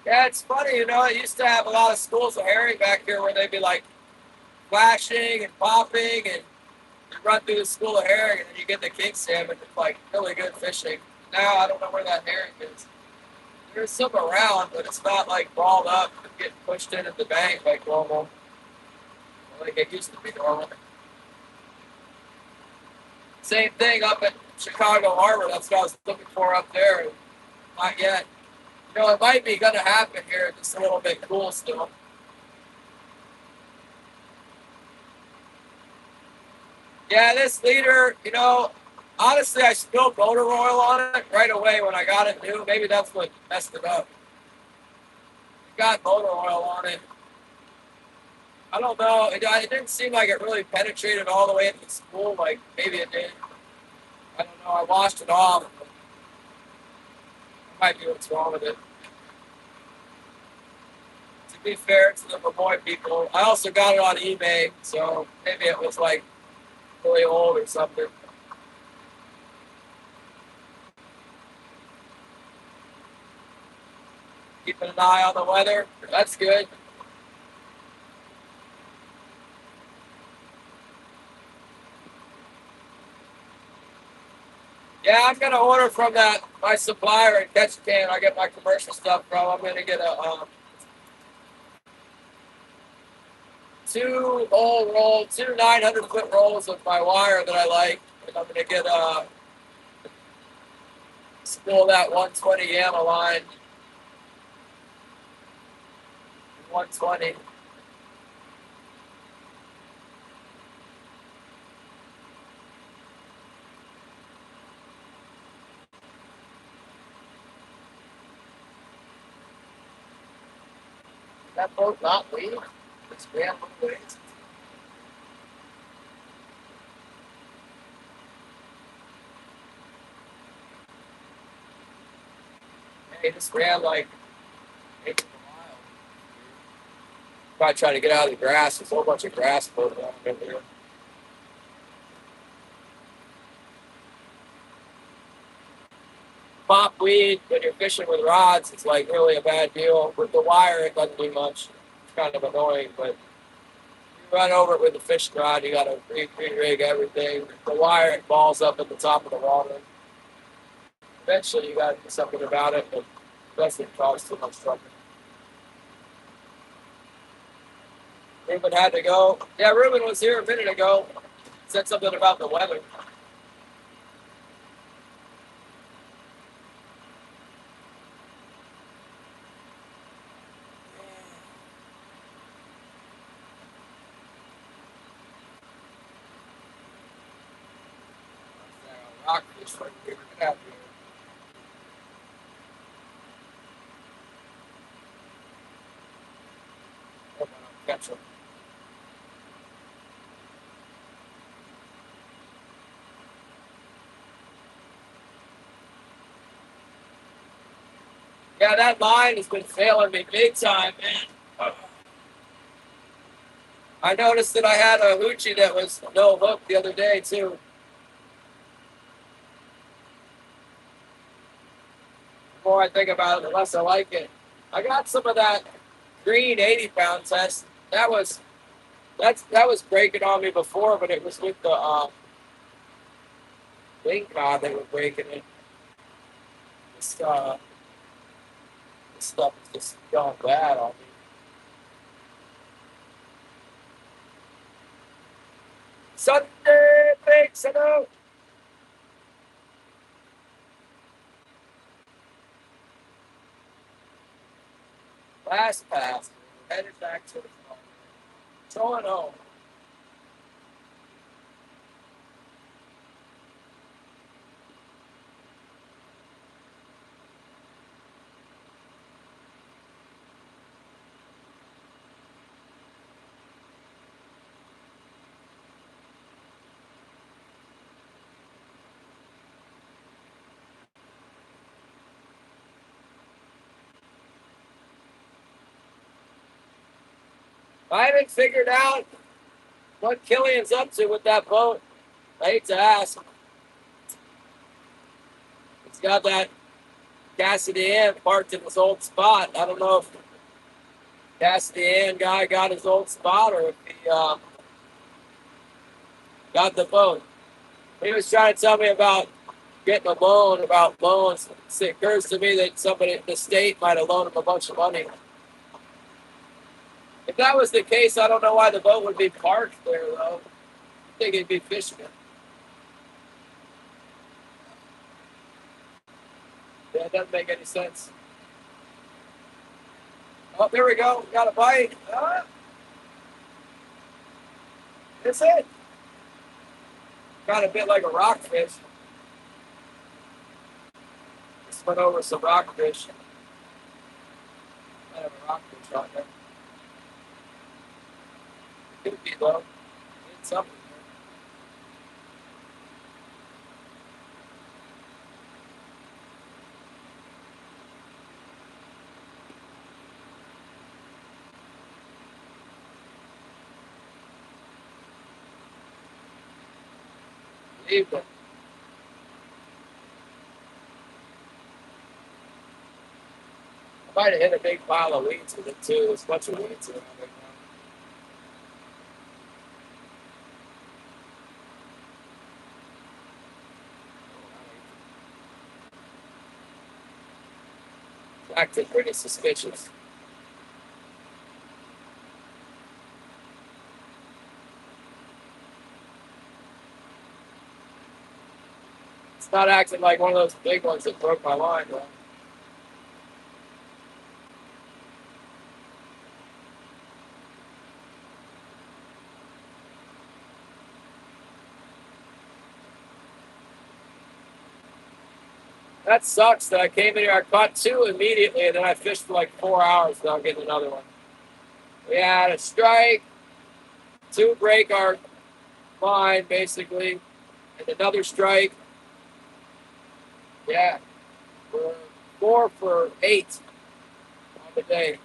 Yeah, it's funny, it used to have a lot of schools of herring back here where they'd be like flashing and popping and you run through the school of herring and then you get the king salmon. It's like really good fishing. Now I don't know where that herring is. There's some around, but it's not like balled up and getting pushed into the bank like normal. Like it used to be normal. Same thing up at Chicago Harbor. That's what I was looking for up there. Not yet. It might be going to happen here. Just a little bit cool still. Yeah, this leader, honestly, I spilled motor oil on it right away when I got it new. Maybe that's what messed it up. Got motor oil on it. I don't know. It didn't seem like it really penetrated all the way into the spool. Like maybe it did. I don't know. I washed it off. That might be what's wrong with it. To be fair to the Lemoyne people, I also got it on eBay, so maybe it was like really old or something. Keeping an eye on the weather. That's good. Yeah, I'm gonna order from my supplier in Ketchikan. I get my commercial stuff from. I'm gonna get a two 900-foot rolls of my wire that I like, and I'm gonna get a spool of that 120 gamma line. 120. That boat not leave? It's ran ways. Hey, just ran like 8 miles. Probably trying to get out of the grass. There's a whole bunch of grass floating around in here. Pop weed when you're fishing with rods, it's like really a bad deal. With the wire, it doesn't do much. It's kind of annoying, but you run over it with a fishing rod, you got to re-rig everything. The wire, it balls up at the top of the water. Eventually, you got to do something about it, but it doesn't cause too much trouble. Ruben had to go. Yeah, Ruben was here a minute ago. Said something about the weather. Rockfish right here. Get out here. Catch them. Yeah, that line has been failing me big time, man. I noticed that I had a hoochie that was no hook the other day too. The more I think about it, the less I like it. I got some of that green 80-pound test. That was breaking on me before, but it was with the wing cod they were breaking it. This, this stuff is just going bad on me. Sunday Big Sano. Last pass. Headed back to the phone. Throwing home. I haven't figured out what Killian's up to with that boat. I hate to ask. He's got that Cassidy Ann parked in his old spot. I don't know if Cassidy Ann guy got his old spot or if he got the boat. He was trying to tell me about getting a loan, about loans. It occurs to me that somebody in the state might have loaned him a bunch of money. If that was the case, I don't know why the boat would be parked there, though. I think he'd be fishing it. Yeah, it doesn't make any sense. Oh, there we go. Got a bite. That's it. Got a bit like a rockfish. Just went over some rockfish. I have a rockfish on there. Could be, though. It's something. Leave it. I might have hit a big pile of weeds with it, too. There's a bunch of weeds around right now. Acting pretty suspicious. It's not acting like one of those big ones that broke my line, though. That sucks that I came in here, I caught two immediately, and then I fished for like 4 hours without getting another one. We had a strike, two break our line, basically, and another strike. Yeah, we're 4 for 8 on the day.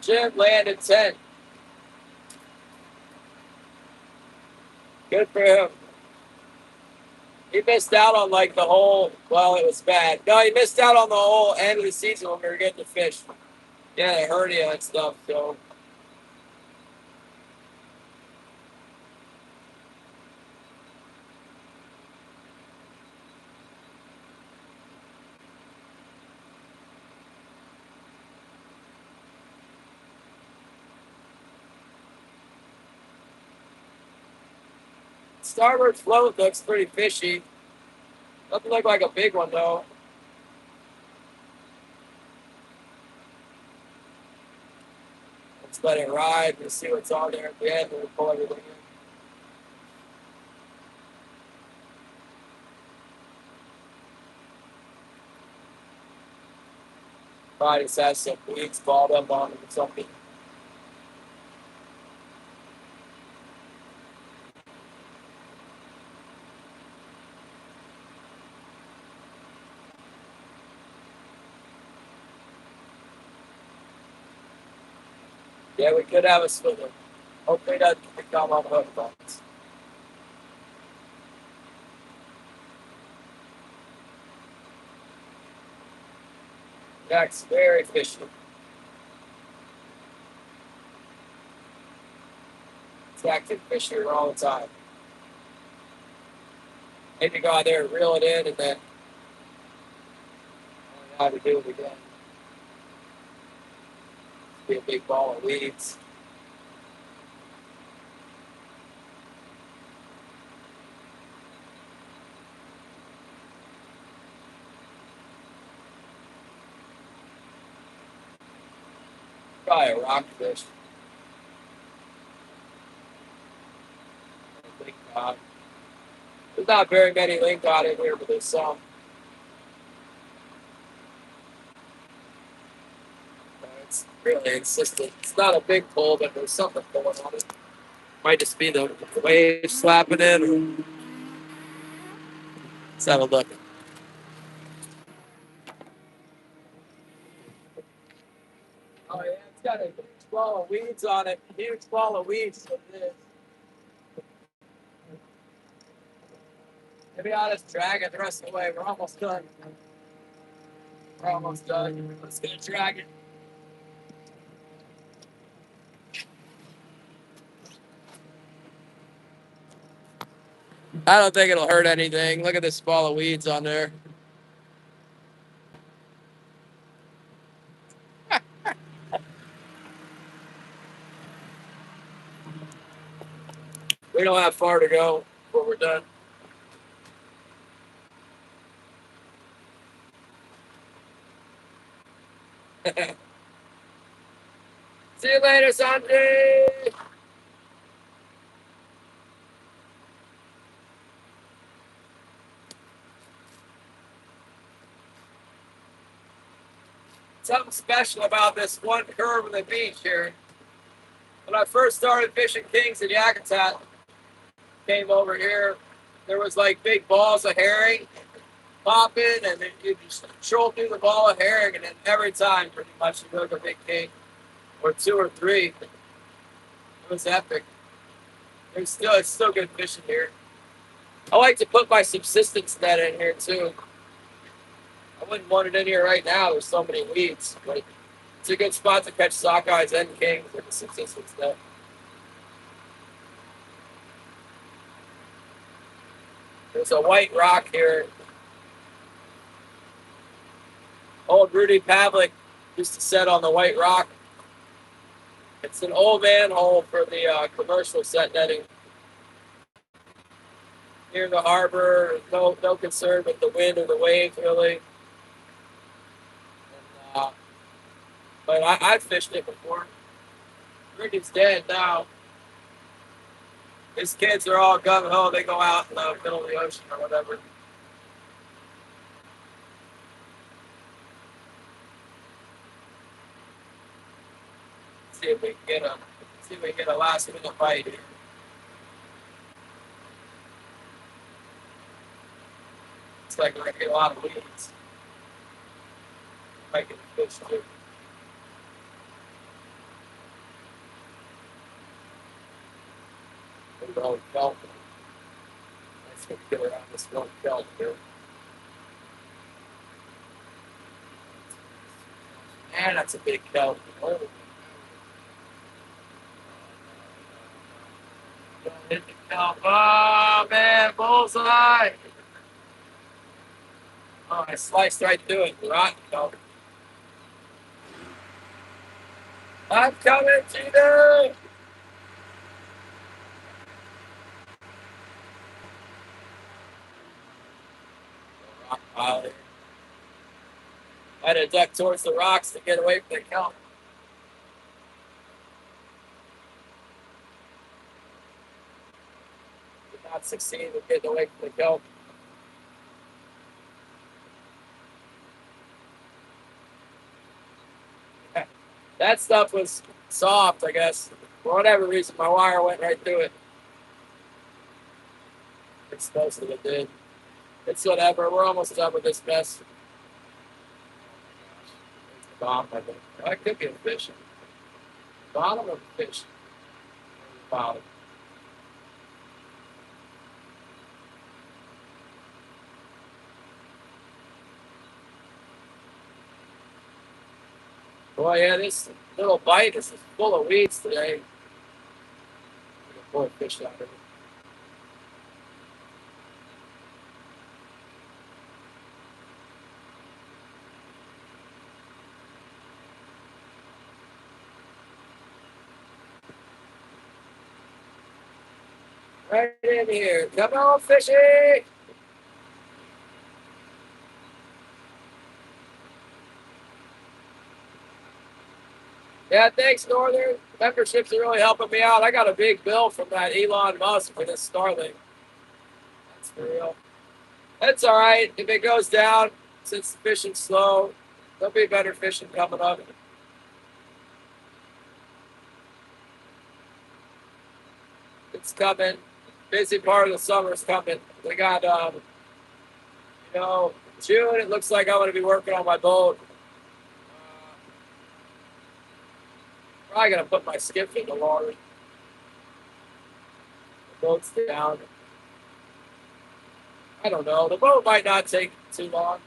Jim landed 10. Good for him. He missed out on like the whole, well, it was bad. No, he missed out on the whole end of the season when we were getting to fish. Yeah, the hernia and stuff, so. Starboard float looks pretty fishy. Doesn't look like a big one, though. Let's let it ride and see what's on there at the end and we'll pull everything in. Probably just has some weeds balled up on it or something. Yeah, we could have a swimmer. Hopefully it doesn't become on hook box. Jack's very fishy. attracting fish here all the time. Maybe go out there and reel it in and then I don't know how to do it again. Be a big ball of weeds. Probably a rockfish. Lingcod. There's not very many lingcod in here, but there's some. It's really insistent. It's not a big pull, but there's something going on it. Might just be the wave slapping it. Or... Let's have a look. Oh yeah, it's got a huge ball of weeds on it. Huge ball of weeds. Maybe I'll just drag it the rest of the way. We're almost done. We're almost done. Let's go drag it. I don't think it'll hurt anything. Look at this ball of weeds on there. We don't have far to go before we're done. See you later, Sanjay. Something special about this one curve of the beach here. When I first started fishing kings in Yakutat, came over here, there was like big balls of herring popping, and then you just troll through the ball of herring, and then every time, pretty much, you hook a big king, or two or three. It was epic. It's still good fishing here. I like to put my subsistence net in here too. I wouldn't want it in here right now. There's so many weeds, but it's a good spot to catch sockeyes and kings with the subsistence net. There's a white rock here. Old Rudy Pavlik used to set on the white rock. It's an old manhole for the commercial set netting. Near the harbor, no concern with the wind or the waves really. And, but I've fished it before. Rudy's dead now. His kids are all gung ho. They go out in the middle of the ocean or whatever. See if we can get a last minute bite here. It's like we're gonna get a lot of weeds. Might get a fish too. Maybe all kelp. Let's get around this one kelp here. Man, that's a big kelp. Oh. Hit the kelp. Oh man, bullseye! Oh, I sliced right through it. Rotten kelp. I'm coming, Gina! Rock pile here. I had to duck towards the rocks to get away from the kelp. Did not succeed in getting away from the kelp. That stuff was soft, I guess. For whatever reason, my wire went right through it. It's supposed to, it did. It's whatever. We're almost done with this mess. It's the bottom, I think. That could be a fish. Bottom of the fish. Bottom. Boy, yeah, this little bite is full of weeds today. More fish out of it. Right in here. Come on, fishy! Yeah, thanks, Northern. Memberships are really helping me out. I got a big bill from that Elon Musk for this Starlink. That's for real. That's all right. If it goes down, since the fishing's slow, there'll be better fishing coming up. It's coming. Busy part of the summer's coming. We got, June. It looks like I'm going to be working on my boat. Probably going to put my skiff in the water. The boat's down. I don't know. The boat might not take too long.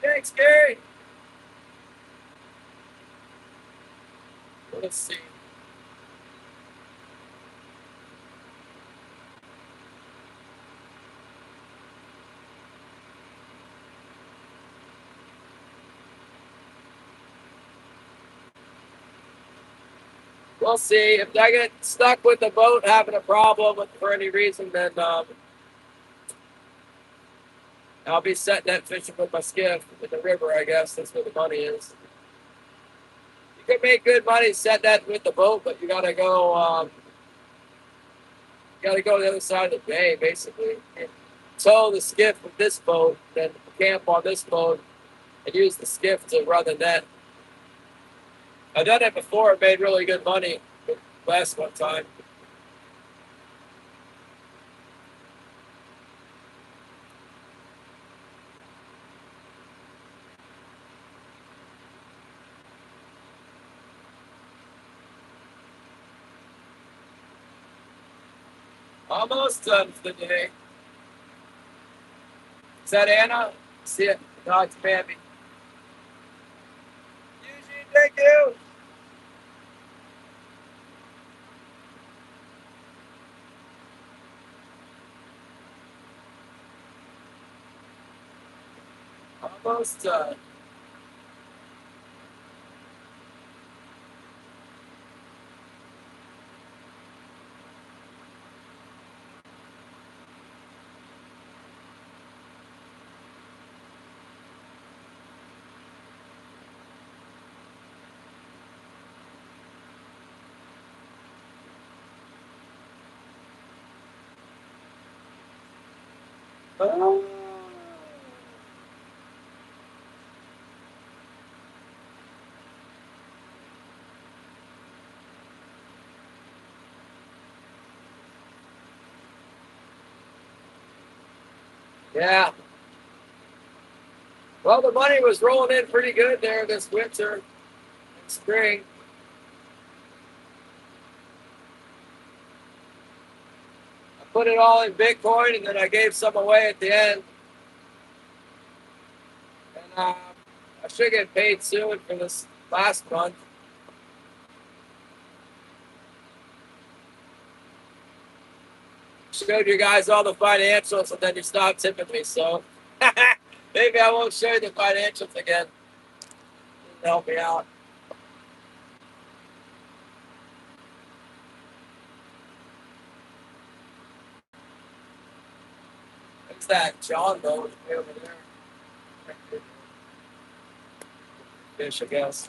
Thanks, Gary. Let's see. We'll see. If I get stuck with the boat having a problem for any reason, then I'll be set net fishing with my skiff in the river, I guess. That's where the money is. You can make good money set net with the boat, but you gotta go to the other side of the bay, basically. And tow the skiff with this boat, then camp on this boat, and use the skiff to run the net. I've done it before. It made really good money last one time. Almost done for the day. Is that Anna? See it? No, it's Bambi. Eugene, thank you. Almost done. Oh. Yeah. Well, the money was rolling in pretty good there this winter and spring. I put it all in Bitcoin, and then I gave some away at the end. And I should get paid soon for this last month. Showed you guys all the financials, and then you stopped tipping me. So maybe I won't show you the financials again. Help me out. What's that? John boat over there. Fish, I guess.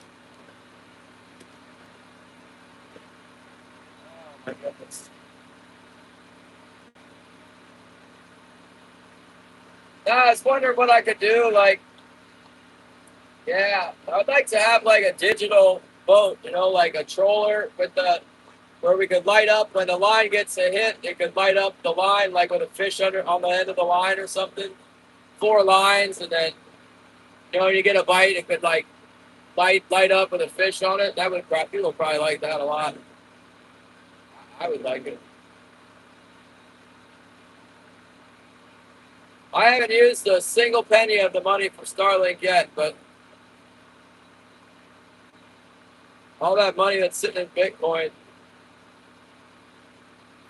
Oh my goodness. I was wondering what I could do. Like, yeah, I'd like to have like a digital boat, like a troller with the where we could light up when the line gets a hit. It could light up the line like with a fish under on the end of the line or something. 4 lines, and then you get a bite. It could like light up with a fish on it. That would people probably like that a lot. I would like it. I haven't used a single penny of the money for Starlink yet, but all that money that's sitting in Bitcoin.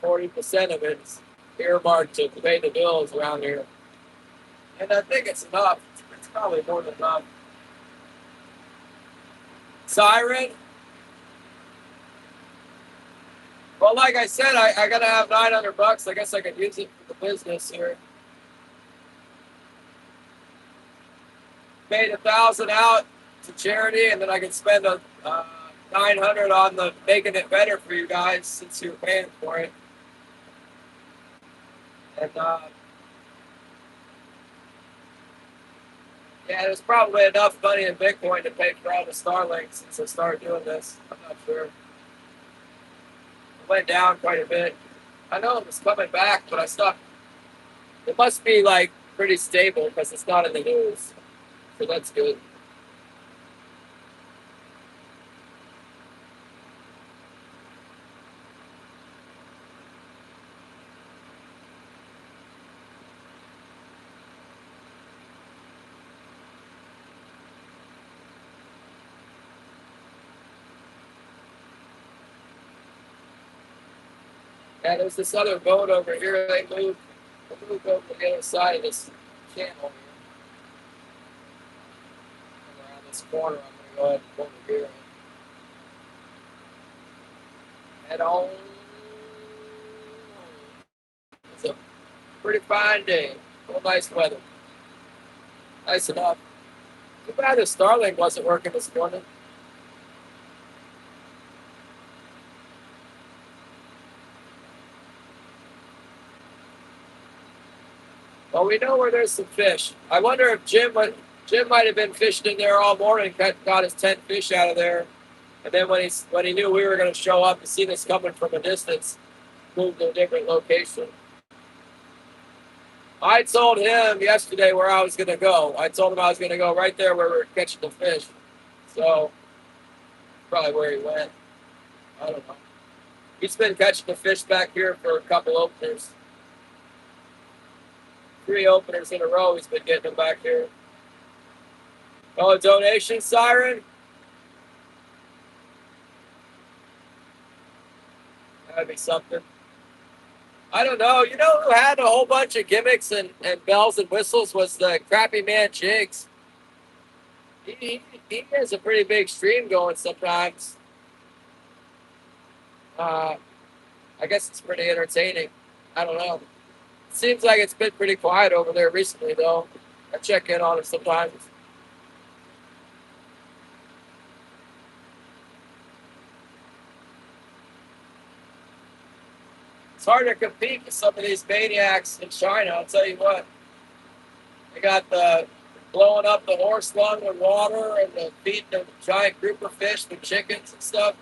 40% of it's earmarked to pay the bills around here. And I think it's enough. It's probably more than enough. Siren? Well, like I said, I gotta have $900. I guess I could use it for the business here. Paid 1,000 out to charity, and then I can spend a 900 on the making it better for you guys since you're paying for it. And yeah, there's probably enough money in Bitcoin to pay for all the Starlink since I started doing this. I'm not sure. It went down quite a bit. I know it was coming back, but I stopped. It must be like pretty stable because it's not in the news. So that's good. Yeah, there's this other boat over here. They moved over to the other side of this channel here. And around this corner, I'm going to go ahead and go over here. Head on. It's a pretty fine day. Real nice weather. Nice enough. Too bad the Starlink wasn't working this morning. Well, we know where there's some fish. I wonder if Jim might have been fishing in there all morning, got his 10 fish out of there, and then when he knew we were going to show up and see this coming from a distance, moved to a different location. I told him yesterday where I was going to go. I told him I was going to go right there where we were catching the fish. So, probably where he went. I don't know. He's been catching the fish back here for a couple openers. 3 openers in a row he's been getting them back here. Oh, a donation siren? That'd be something. I don't know. You know who had a whole bunch of gimmicks and bells and whistles was the Crappy Man Jigs. He has a pretty big stream going sometimes. I guess it's pretty entertaining. I don't know. Seems like it's been pretty quiet over there recently, though. I check in on it sometimes. It's hard to compete with some of these maniacs in China, I'll tell you what. They got the blowing up the horse lung with water and the feeding a giant group of fish with chickens and stuff.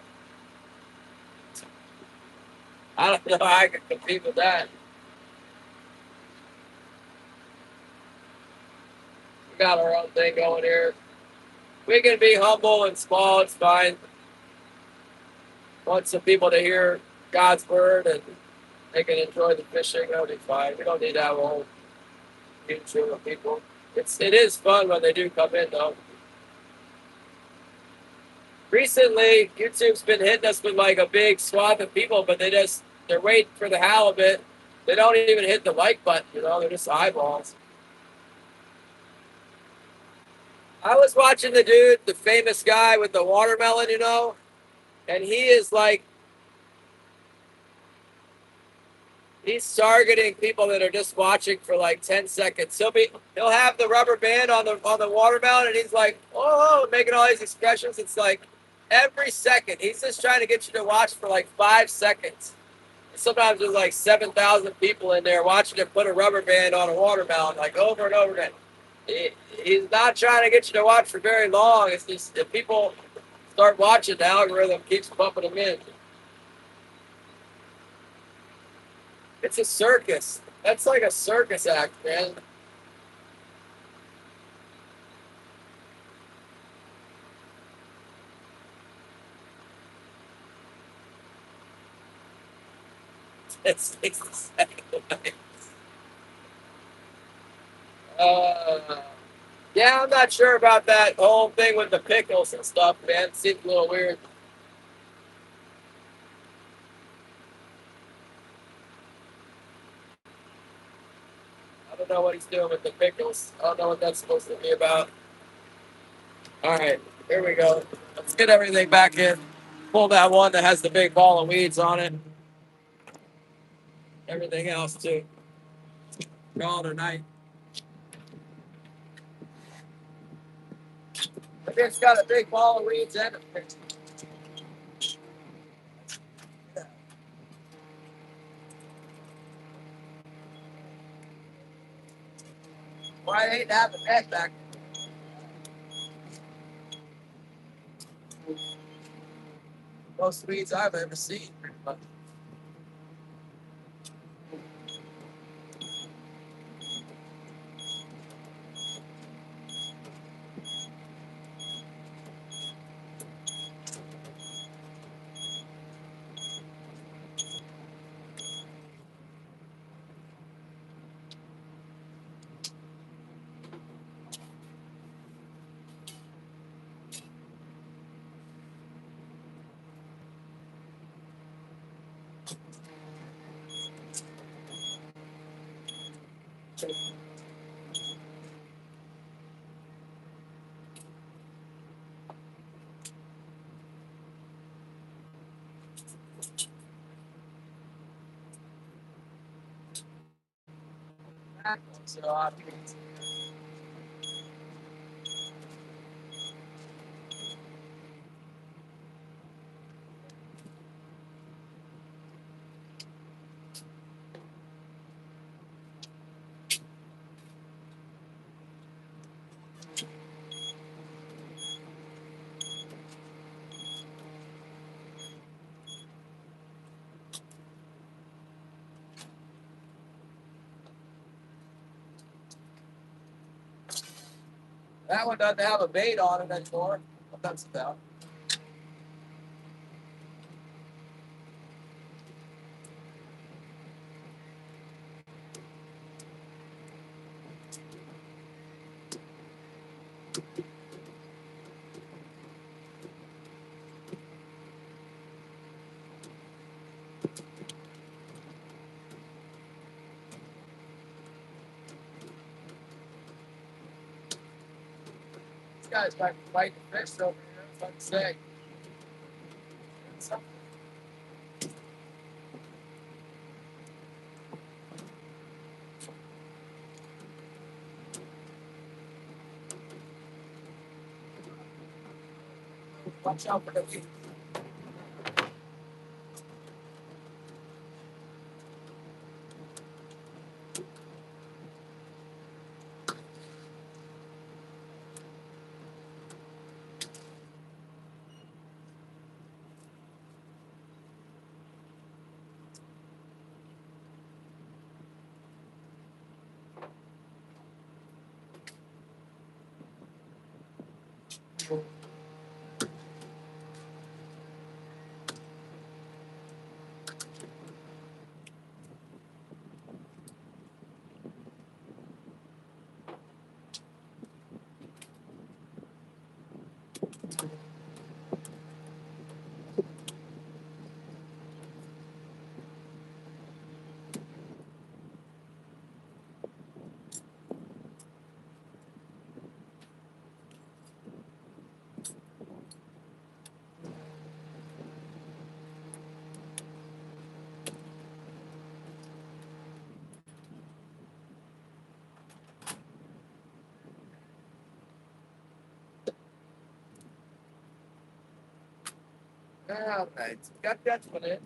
I don't know how I can compete with that. We got our own thing going here. We can be humble and small, it's fine. Want some people to hear God's word and they can enjoy the fishing, that'll be fine. We don't need to have a whole huge group of people. It is fun when they do come in, though. Recently, YouTube's been hitting us with like a big swath of people, but they're waiting for the halibut. They don't even hit the like button, they're just eyeballs. I was watching the dude, the famous guy with the watermelon, and he is like, he's targeting people that are just watching for like 10 seconds. He'll have the rubber band on the watermelon, and he's like, oh, making all these expressions. It's like every second. He's just trying to get you to watch for like 5 seconds. And sometimes there's like 7,000 people in there watching him put a rubber band on a watermelon, like over and over again. He's not trying to get you to watch for very long. It's just if people start watching, the algorithm keeps bumping them in. It's a circus. That's like a circus act, man. It's 60 seconds. Yeah, I'm not sure about that whole thing with the pickles and stuff, man. It seems a little weird. don't know what he's doing with the pickles. I don't know what that's supposed to be about. All right, here we go. Let's get everything back in. Pull that one that has the big ball of weeds on it. Everything else too. Call it a night. But it's got a big ball of weeds in it. Why ain't having that back? Most weeds I've ever seen. Pretty much. So that one doesn't have a bait on it anymore. What that's about. This guy's like fighting fish over here. Let's say. Watch out for the weeds. All right, got that one in.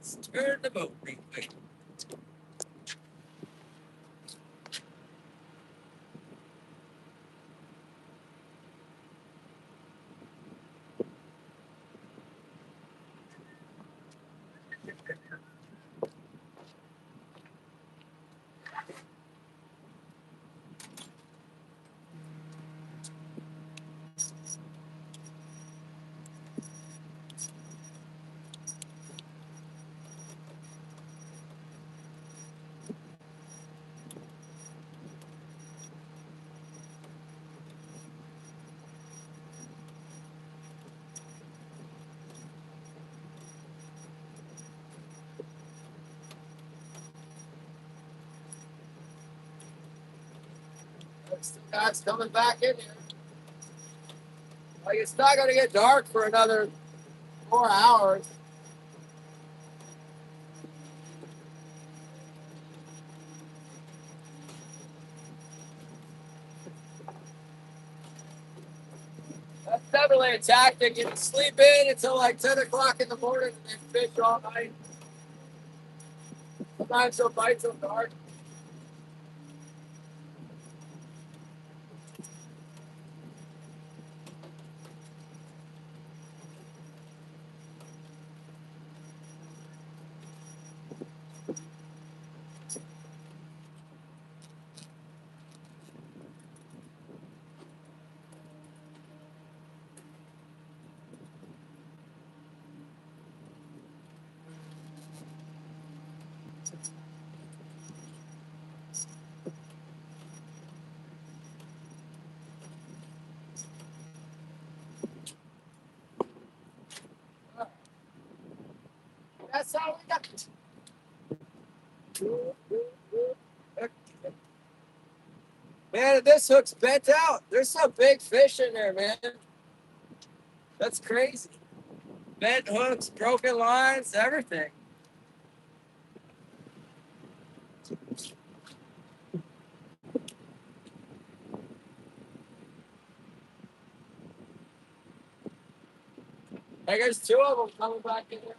Let's turn the boat real quick. Still guys coming back in here. Like it's not going to get dark for another 4 hours. That's definitely a tactic. You can sleep in until like 10 o'clock in the morning and then fish all night. Sometimes they'll bite till dark. That's how we got it. Man, this hook's bent out. There's some big fish in there, man. That's crazy. Bent hooks, broken lines, everything. Like there's two of them coming back in there.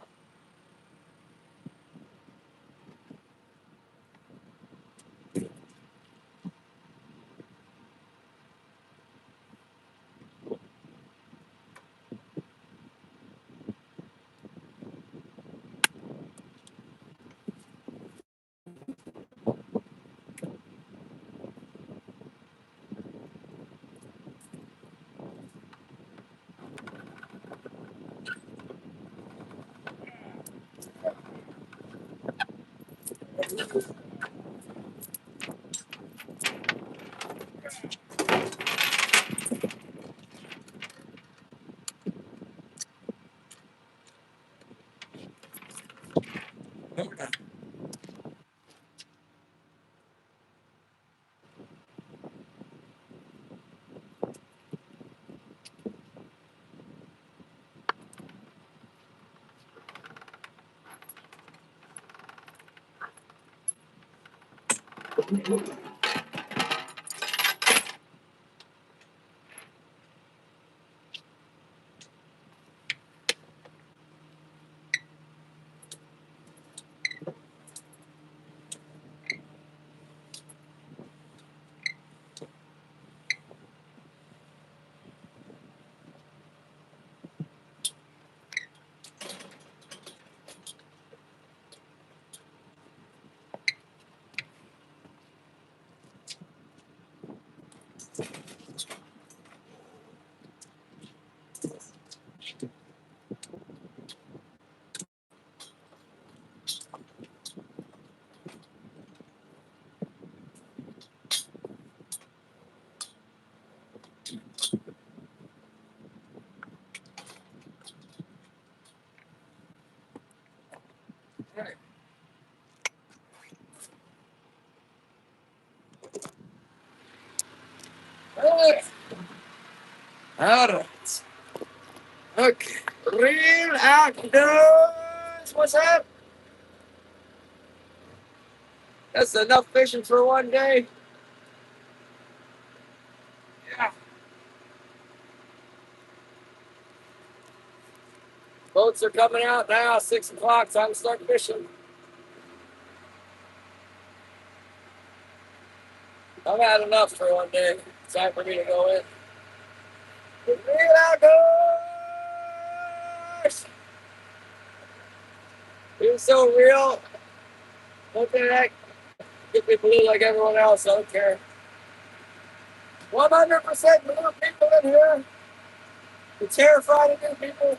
Hey. All right. Okay. Real outdoors. What's up? That's enough fishing for one day. Yeah. Boats are coming out now, 6 o'clock, time to start fishing. I've had enough for one day. It's time for me to go in. The real outdoors! You're so real. What the heck? Get me blue like everyone else. I don't care. 100% blue people in here. You're terrified of new people.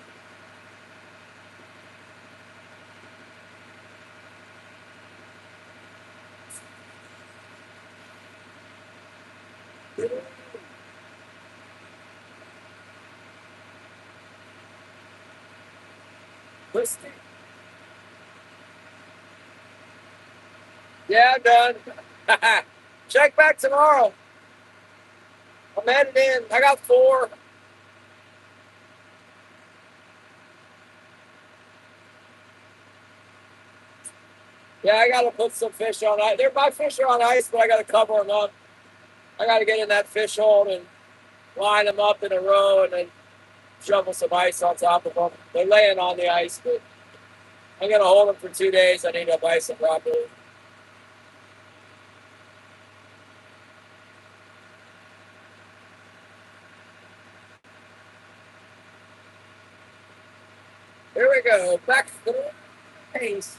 Whiskey. Yeah, I'm done. Check back tomorrow. I'm headed in. I got 4. Yeah, I got to put some fish on ice. My fish are on ice, but I got to cover them up. I got to get in that fish hole and line them up in a row and then shovel some ice on top of them. They're laying on the ice, but I'm going to hold them for 2 days. I need to ice them properly. Here we go. Back to the race.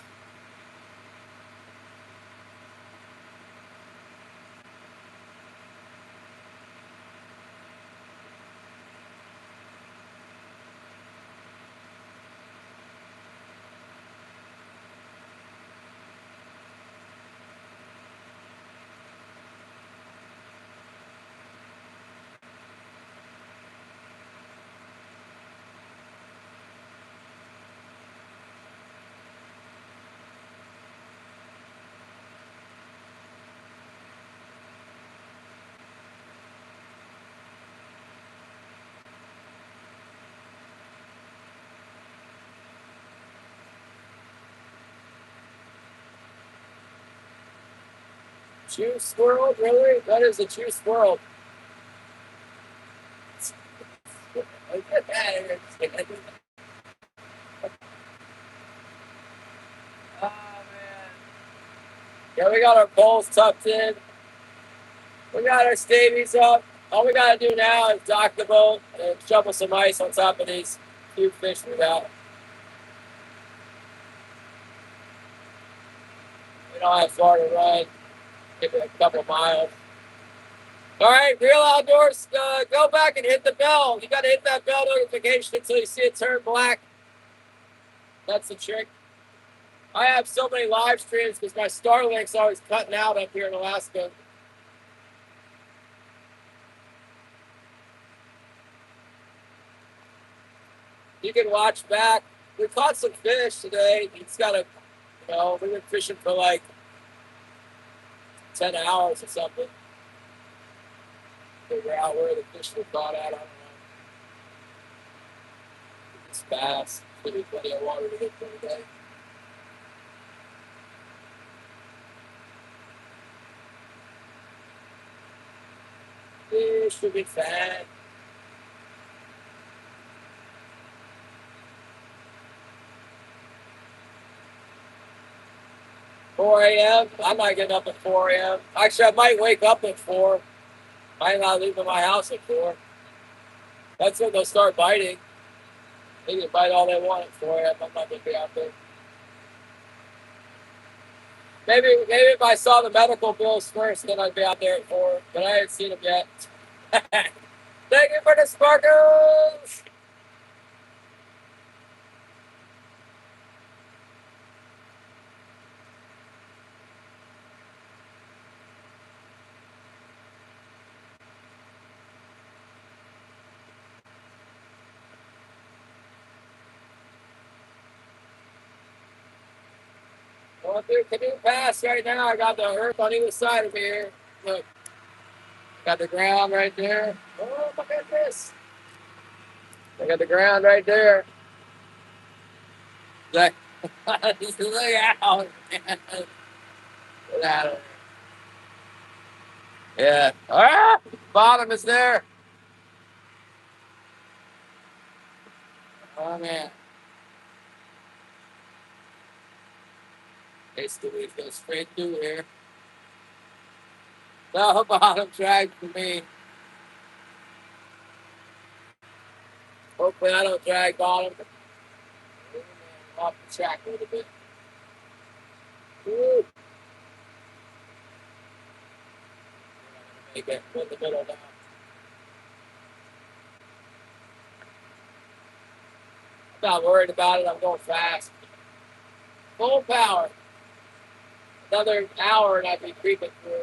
Juice World? Really? What is a Juice World? Oh, man. Yeah, we got our poles tucked in. We got our stavies up. All we got to do now is dock the boat and shovel some ice on top of these few fish we got. We don't have far to run. Maybe a couple miles. All right, Real Outdoors, go back and hit the bell. You got to hit that bell notification until you see it turn black. That's the trick. I have so many live streams because my Starlink's always cutting out up here in Alaska. You can watch back. We caught some fish today. It's got a, we've been fishing for like 10 hours or something. Figure out where the fish were caught at. I don't know. It's fast. There'll be plenty of water to get through today. Fish will be fat. $4 a.m. I might get up at 4 a.m. Actually, I might wake up at 4. I might not leave my house at 4. That's when they'll start biting. They can bite all they want at 4 a.m. I'm not going to be out there. Maybe if I saw the medical bills first, then I'd be out there at 4. But I haven't seen them yet. Thank you for the sparkles! Going through Canoe Pass right now. I got the earth on either side of me here. Look. Got the ground right there. Oh, look at this. I got the ground right there. Look, look out. Get out of there. Yeah. Ah, bottom is there. Oh, man. Basically, it goes straight through here. No bottom drag for me. Hopefully, I don't drag bottom. Off the track a little bit. Woo. Make it in the middle now. I'm not worried about it. I'm going fast. Full power. Another hour and I'd be creeping through.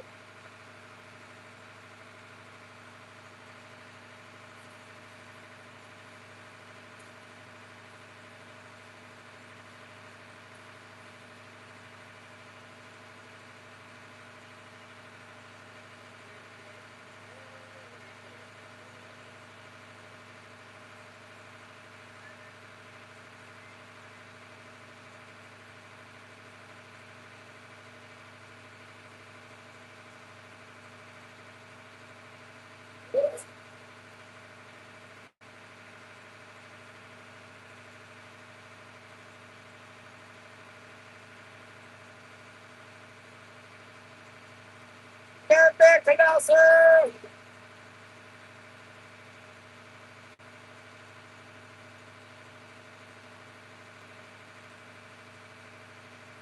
Get back to Nelson!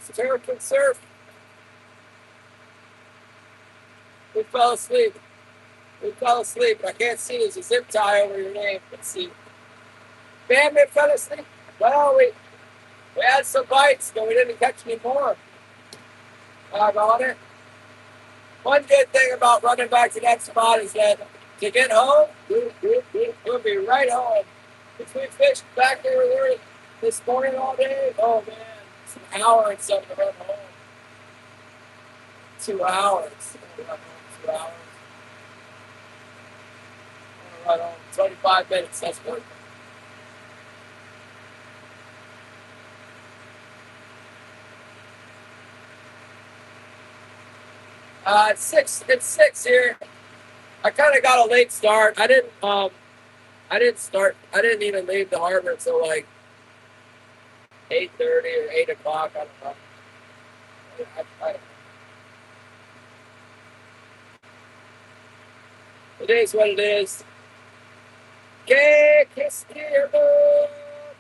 Surf and surf. We fell asleep. We fell asleep. I can't see. There's a zip tie over your name. Let's see. Bandit fell asleep. Well, we had some bites, but we didn't catch any more. On it. One good thing about running back to that spot is that to get home, we'll be right home. If we fished back there this morning all day, oh man, it's an hour and something to run home. 2 hours. Run home 2 hours. Run home 25 minutes. That's good. It's six here. I kind of got a late start. I didn't even leave the harbor until like 8:30 or 8 o'clock. I don't know. I don't know. It is what it is. Okay, kiss here,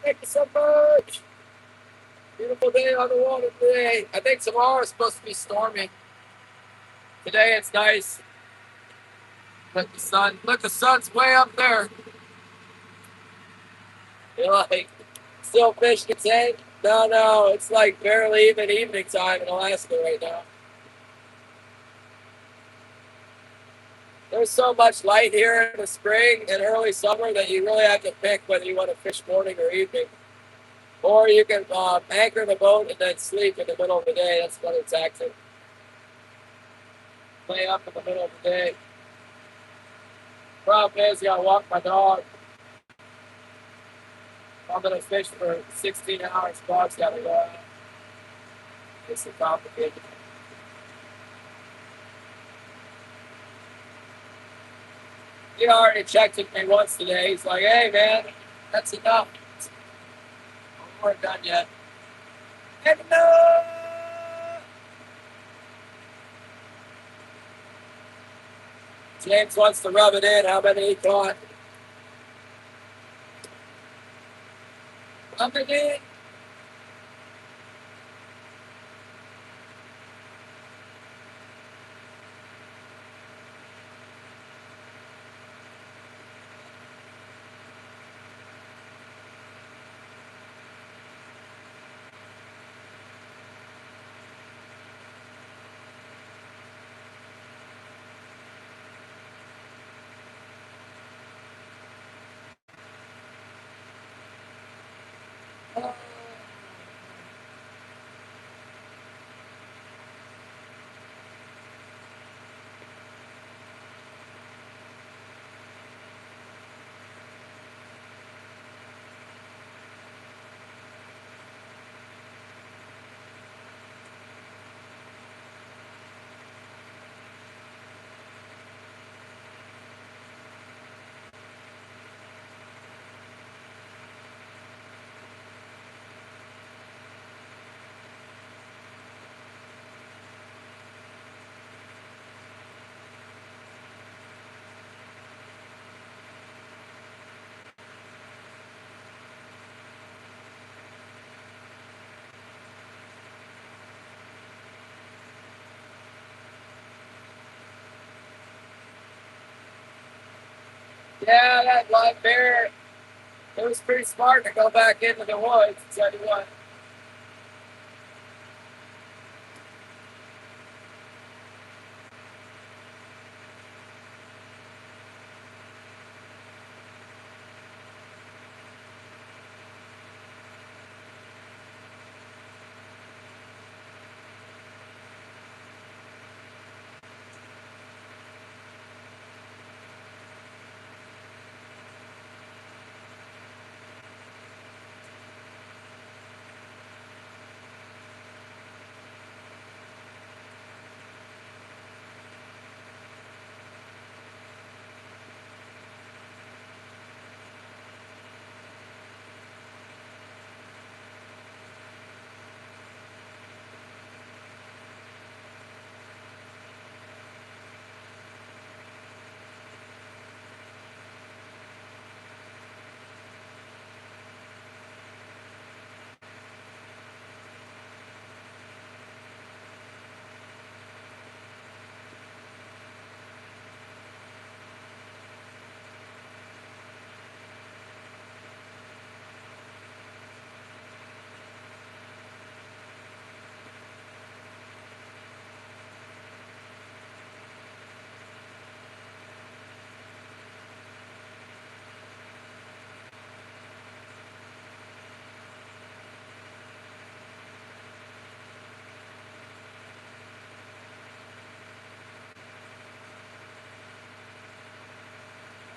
thank you so much. Beautiful day on the water today. I think tomorrow is supposed to be stormy. Today it's nice. Look, the sun's way up there. You're like, still fishing today? No, it's like barely even evening time in Alaska right now. There's so much light here in the spring and early summer that you really have to pick whether you want to fish morning or evening. Or you can anchor the boat and then sleep in the middle of the day. That's another tactic. Lay up in the middle of the day. Problem is, you gotta walk my dog. I'm gonna fish for 16 hours. Dog's gotta go out. It's complicated. He already checked with me once today. He's like, hey, man, that's enough. We weren't done yet. And no! James wants to rub it in. How many he caught? Rub it in. Yeah, that black bear, it was pretty smart to go back into the woods, tell you what.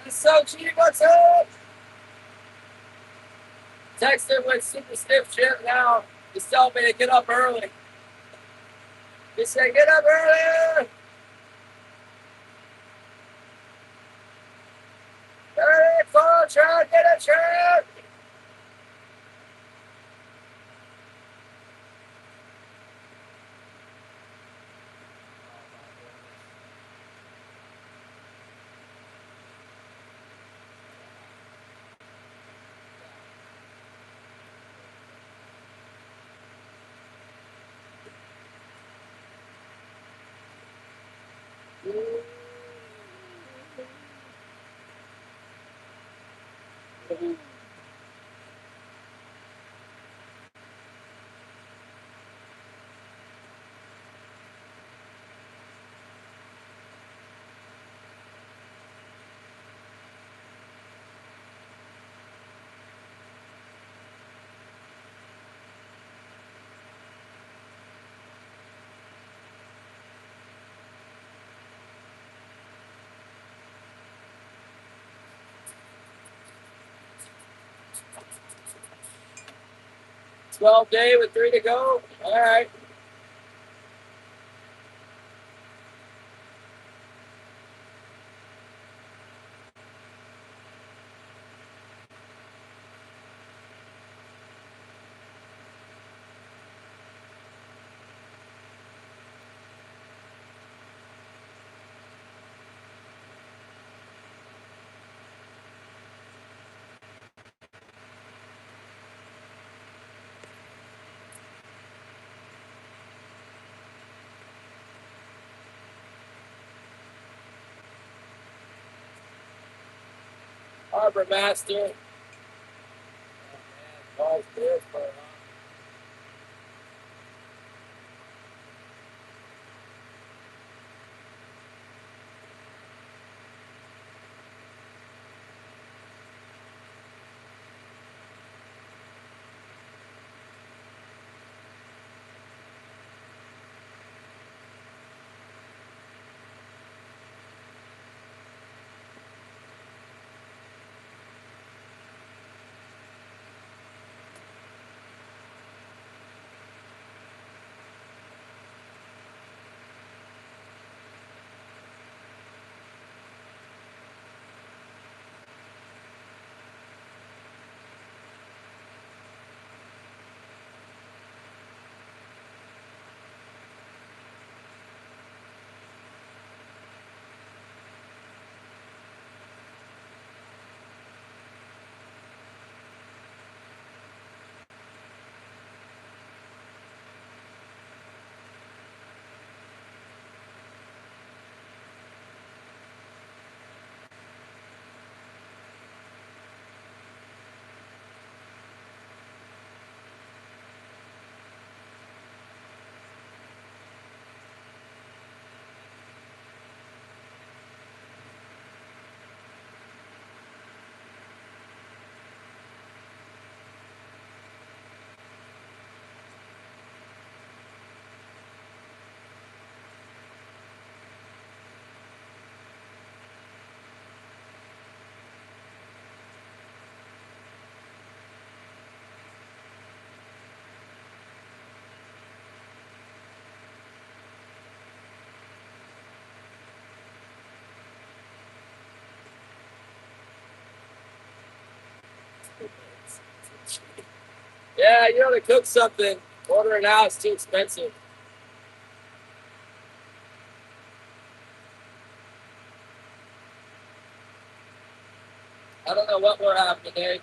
So, G, what's up? Texted with super stiff shit now. He's telling me to get up early. He said, get up early! Early, fall truck, get a truck! Twelve day with 3 to go. All right. Harbor Master. Oh, man. Yeah, you know, to cook something, order it out, it's too expensive. I don't know what we're having today.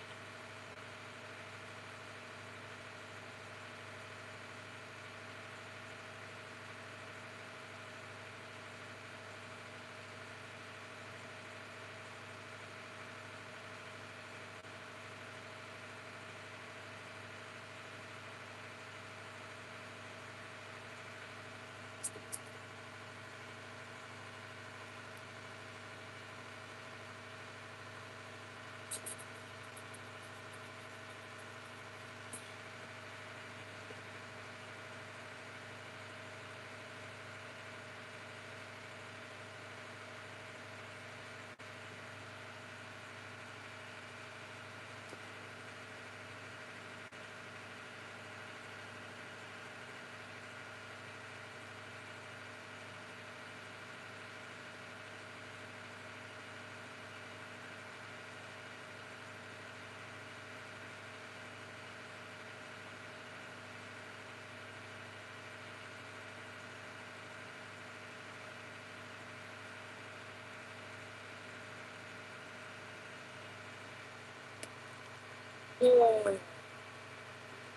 Oh,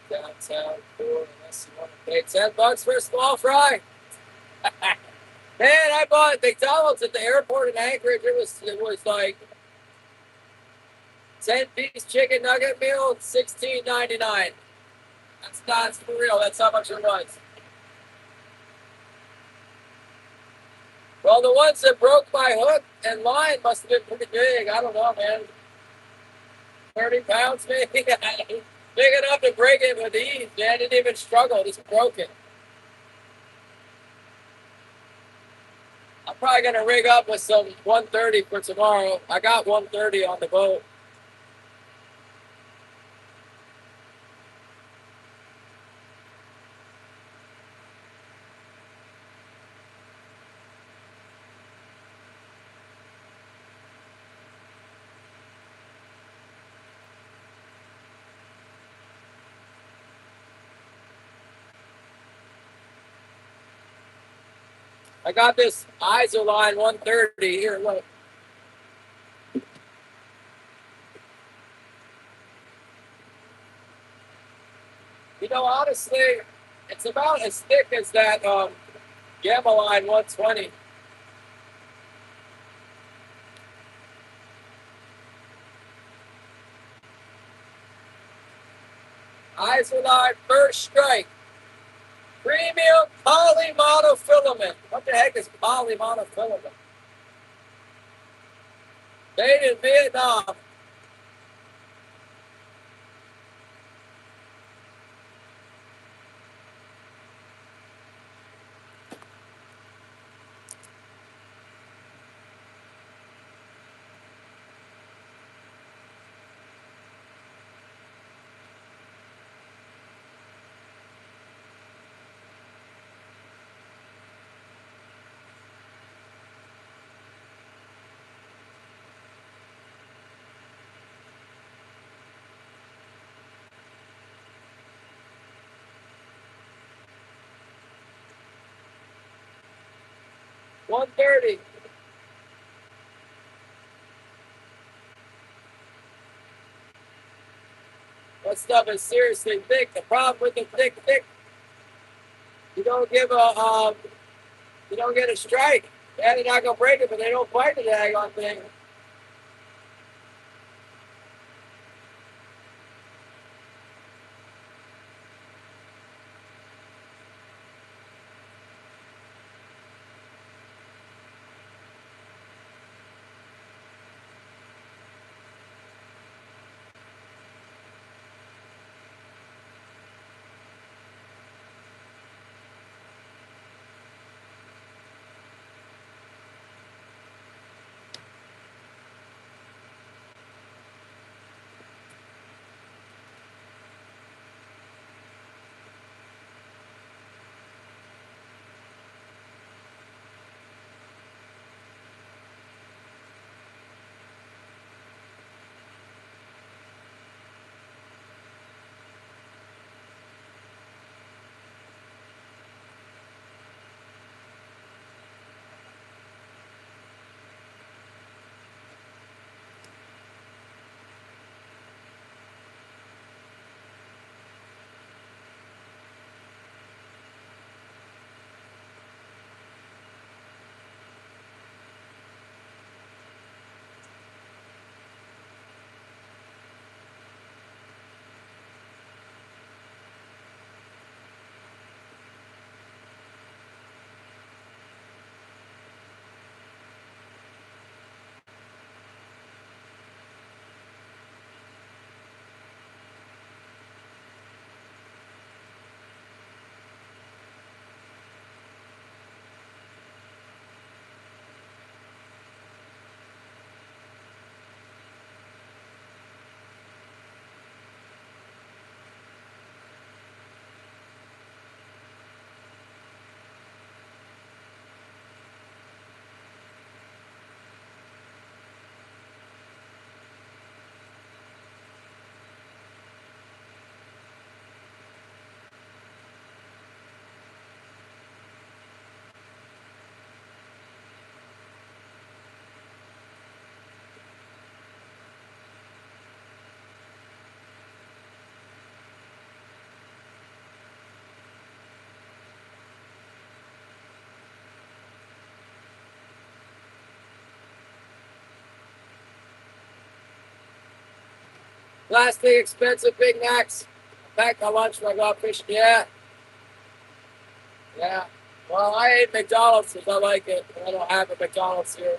downtown, cool. Unless you want to pay $10 for a small fry. Man, I bought McDonald's at the airport in Anchorage. It was like 10-piece chicken nugget meal, $16.99. That's for real. That's how much it was. Well, the ones that broke my hook and line must have been pretty big. I don't know, man. 30 pounds, maybe. Big enough to break it with ease, man. Didn't even struggle. Just broke it. I'm probably going to rig up with some 130 for tomorrow. I got 130 on the boat. I got this Isoline 130 here. Look. You know, honestly, it's about as thick as that Gamma Line 120. Isoline First Strike. Premium poly monofilament. What the heck is poly monofilament? Made in Vietnam. $130. That stuff is seriously thick. The problem with the thick, you don't give you don't get a strike. Yeah, they're not gonna break it, but they don't bite the daggone thing. Plastic expensive Big Macs. Packed my lunch when I got fishing. Yeah. Yeah. Well, I ate McDonald's because I like it. I don't have a McDonald's here.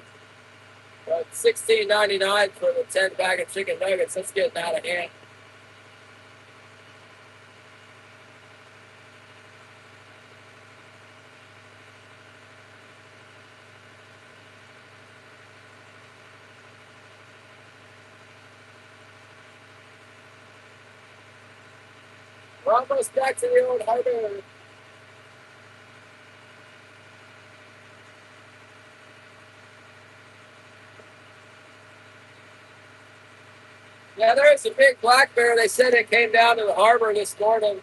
But $16.99 for the 10 bag of chicken nuggets. That's getting out of hand. We're almost back to the old harbor. Yeah, there's a big black bear. They said it came down to the harbor this morning.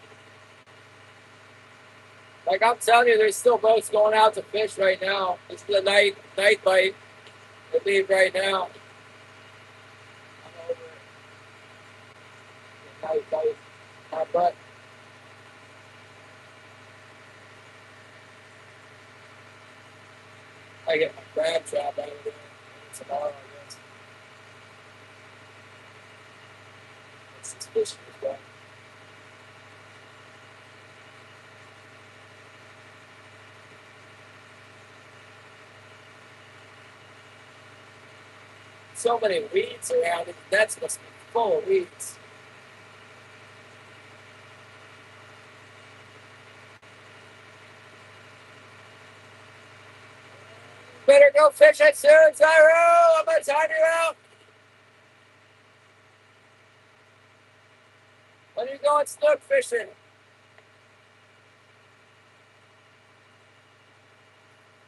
Like I'm telling you, there's still boats going out to fish right now. It's the night bite. They leave right now. I'm over it. The night bite. My butt. I get my crab trap out of there tomorrow, I guess. It's suspicious, but so many weeds around it. The nets must be full of weeds. Better go fish it soon, Zyro. I'm gonna time you out. When are you going snook fishing?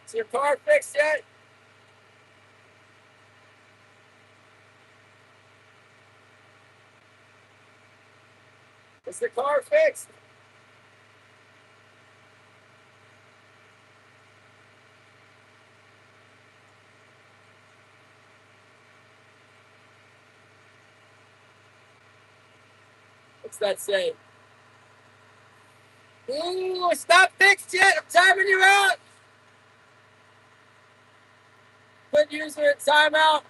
Is your car fixed yet? Is the car fixed? What's that say? Ooh, it's not fixed yet. I'm timing you out. Put user in timeout.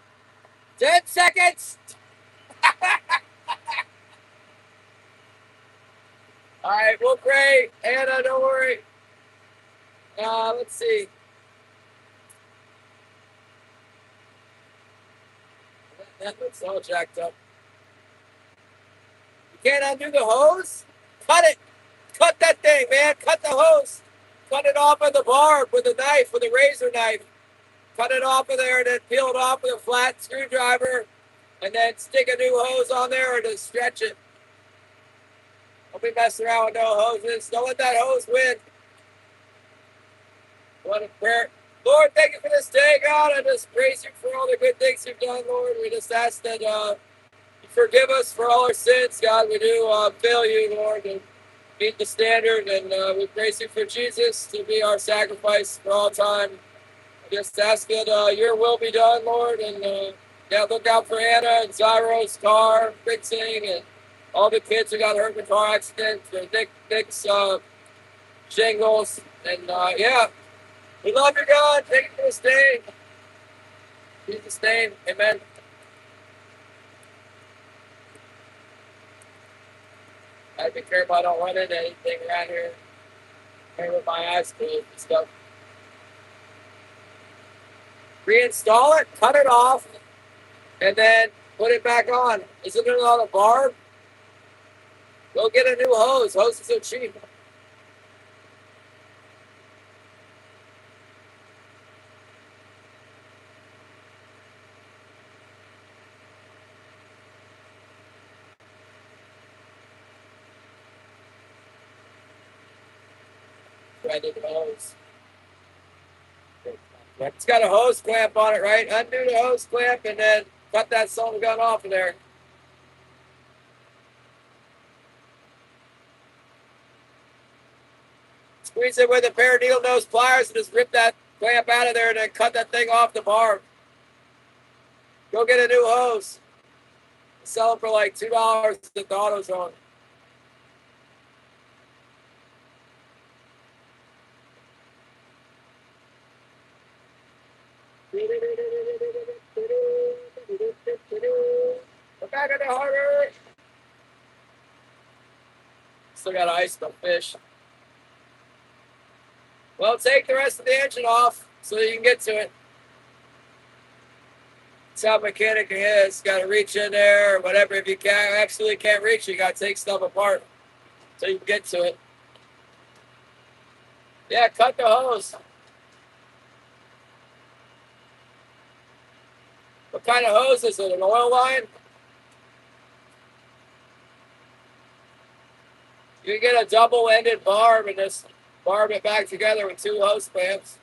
10 seconds. All right, well, great. Anna, don't worry. Let's see. That looks all jacked up. You can't undo the hose? Cut it. Cut that thing, man. Cut the hose. Cut it off of the barb with a knife, with a razor knife. Cut it off of there and then peel it off with a flat screwdriver and then stick a new hose on there or just stretch it. Don't be messing around with no hoses. Don't let that hose win. What a prayer. Lord, thank you for this day, God. I just praise you for all the good things you've done, Lord. We just ask that you forgive us for all our sins, God. We do fail you, Lord, and meet the standard. And we praise you for Jesus to be our sacrifice for all time. I just ask that your will be done, Lord. And yeah, look out for Anna and Zyro's car fixing and all the kids who got hurt in the car accident, for Nick's shingles. And yeah, we love you, God. Thank you for this day. In Jesus' name, amen. I have to be careful I don't run into anything around here. Here with my eyes closed and stuff. Reinstall it, cut it off, and then put it back on. Isn't it on a barb? Go get a new hose. Hoses are cheap. Branded hose. It's got a hose clamp on it, right? Undo the hose clamp and then cut that son of a gun off of there. Squeeze it with a pair of needle nose pliers and just rip that clamp out of there and then cut that thing off the barb. Go get a new hose. Sell them for like $2 at the AutoZone. We're back at the harbor. still got to ice the fish. Well, take the rest of the engine off so you can get to it. That's how mechanic is. Got to reach in there or whatever. If you absolutely can't reach it, you got to take stuff apart so you can get to it. Yeah, cut the hose. What kind of hose is it? An oil line? You can get a double-ended barb and just barb it back together with 2 hose clamps.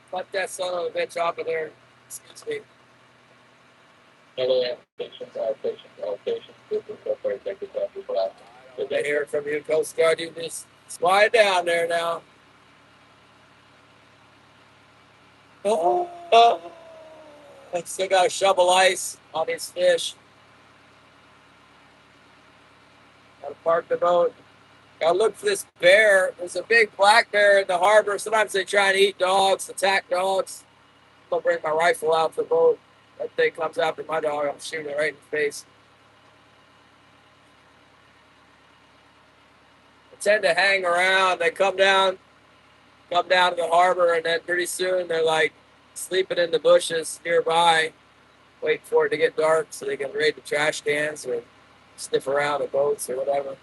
Cut that son of a bitch off of there. Excuse me. Did they hear it from you, Coast Guard? You just slide down there now. Oh, I still got to shovel ice on these fish. Got to park the boat. Got to look for this bear. There's a big black bear in the harbor. Sometimes they try and eat dogs, attack dogs. I'm going to bring my rifle out the boat. That thing comes after my dog, I'm shooting it right in the face. They tend to hang around. They come down to the harbor, and then pretty soon they're like sleeping in the bushes nearby, waiting for it to get dark so they can raid the trash cans or sniff around the boats or whatever.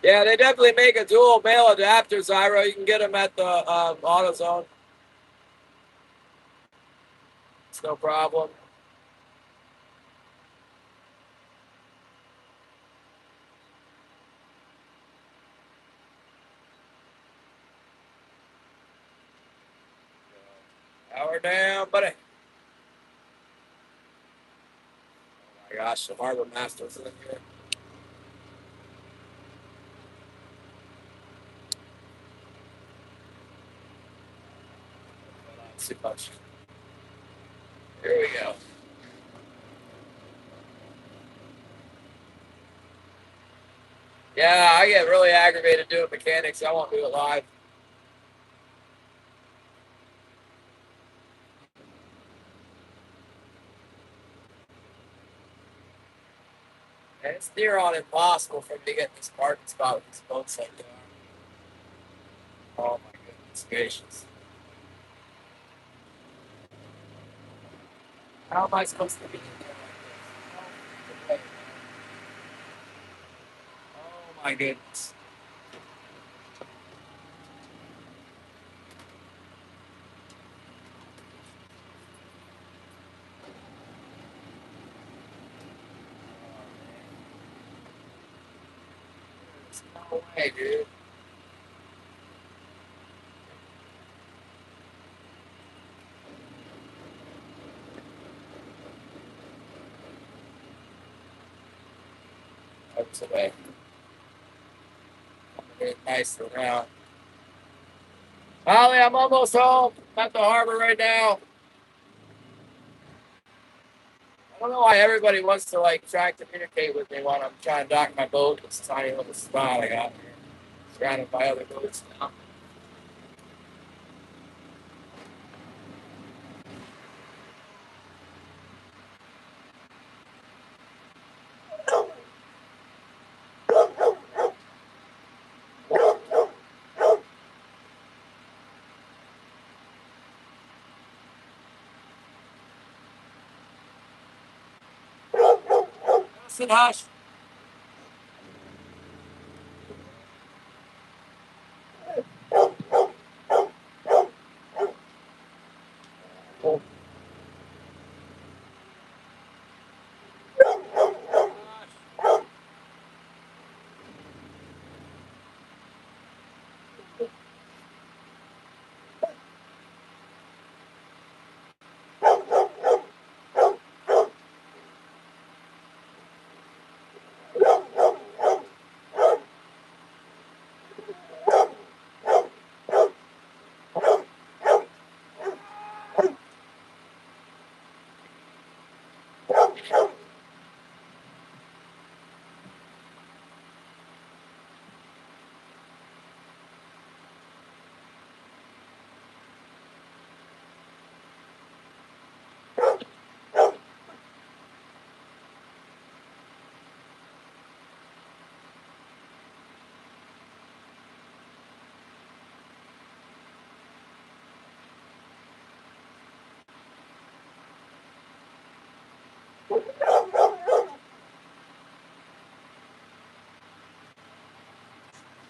Yeah, they definitely make a dual male adapter, Zyro. You can get them at the AutoZone. It's no problem. Power down, buddy. Oh my gosh, the harbor master's in here. Not too much. Here we go. Yeah, I get really aggravated doing mechanics. I won't do it live. And it's near on impossible for me to get this parking spot with these boats like they are. Oh my goodness gracious. How am I supposed to be in there like this? Oh my goodness. There's no way, dude. That's away. Coming in nice around. Holly, I'm almost home. I'm at the harbor right now. I don't know why everybody wants to like try and communicate with me while I'm trying to dock my boat. This tiny little spot I got here, surrounded by other boats now. Listen, hush.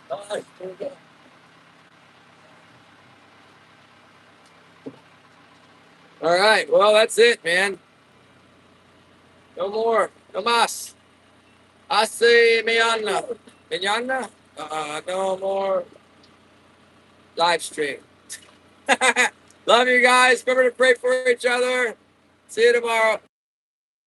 Bye. All right. Well, that's it, man. No more. No más. Hace mañana. Mañana? No more live stream. Love you guys. Remember to pray for each other. See you tomorrow.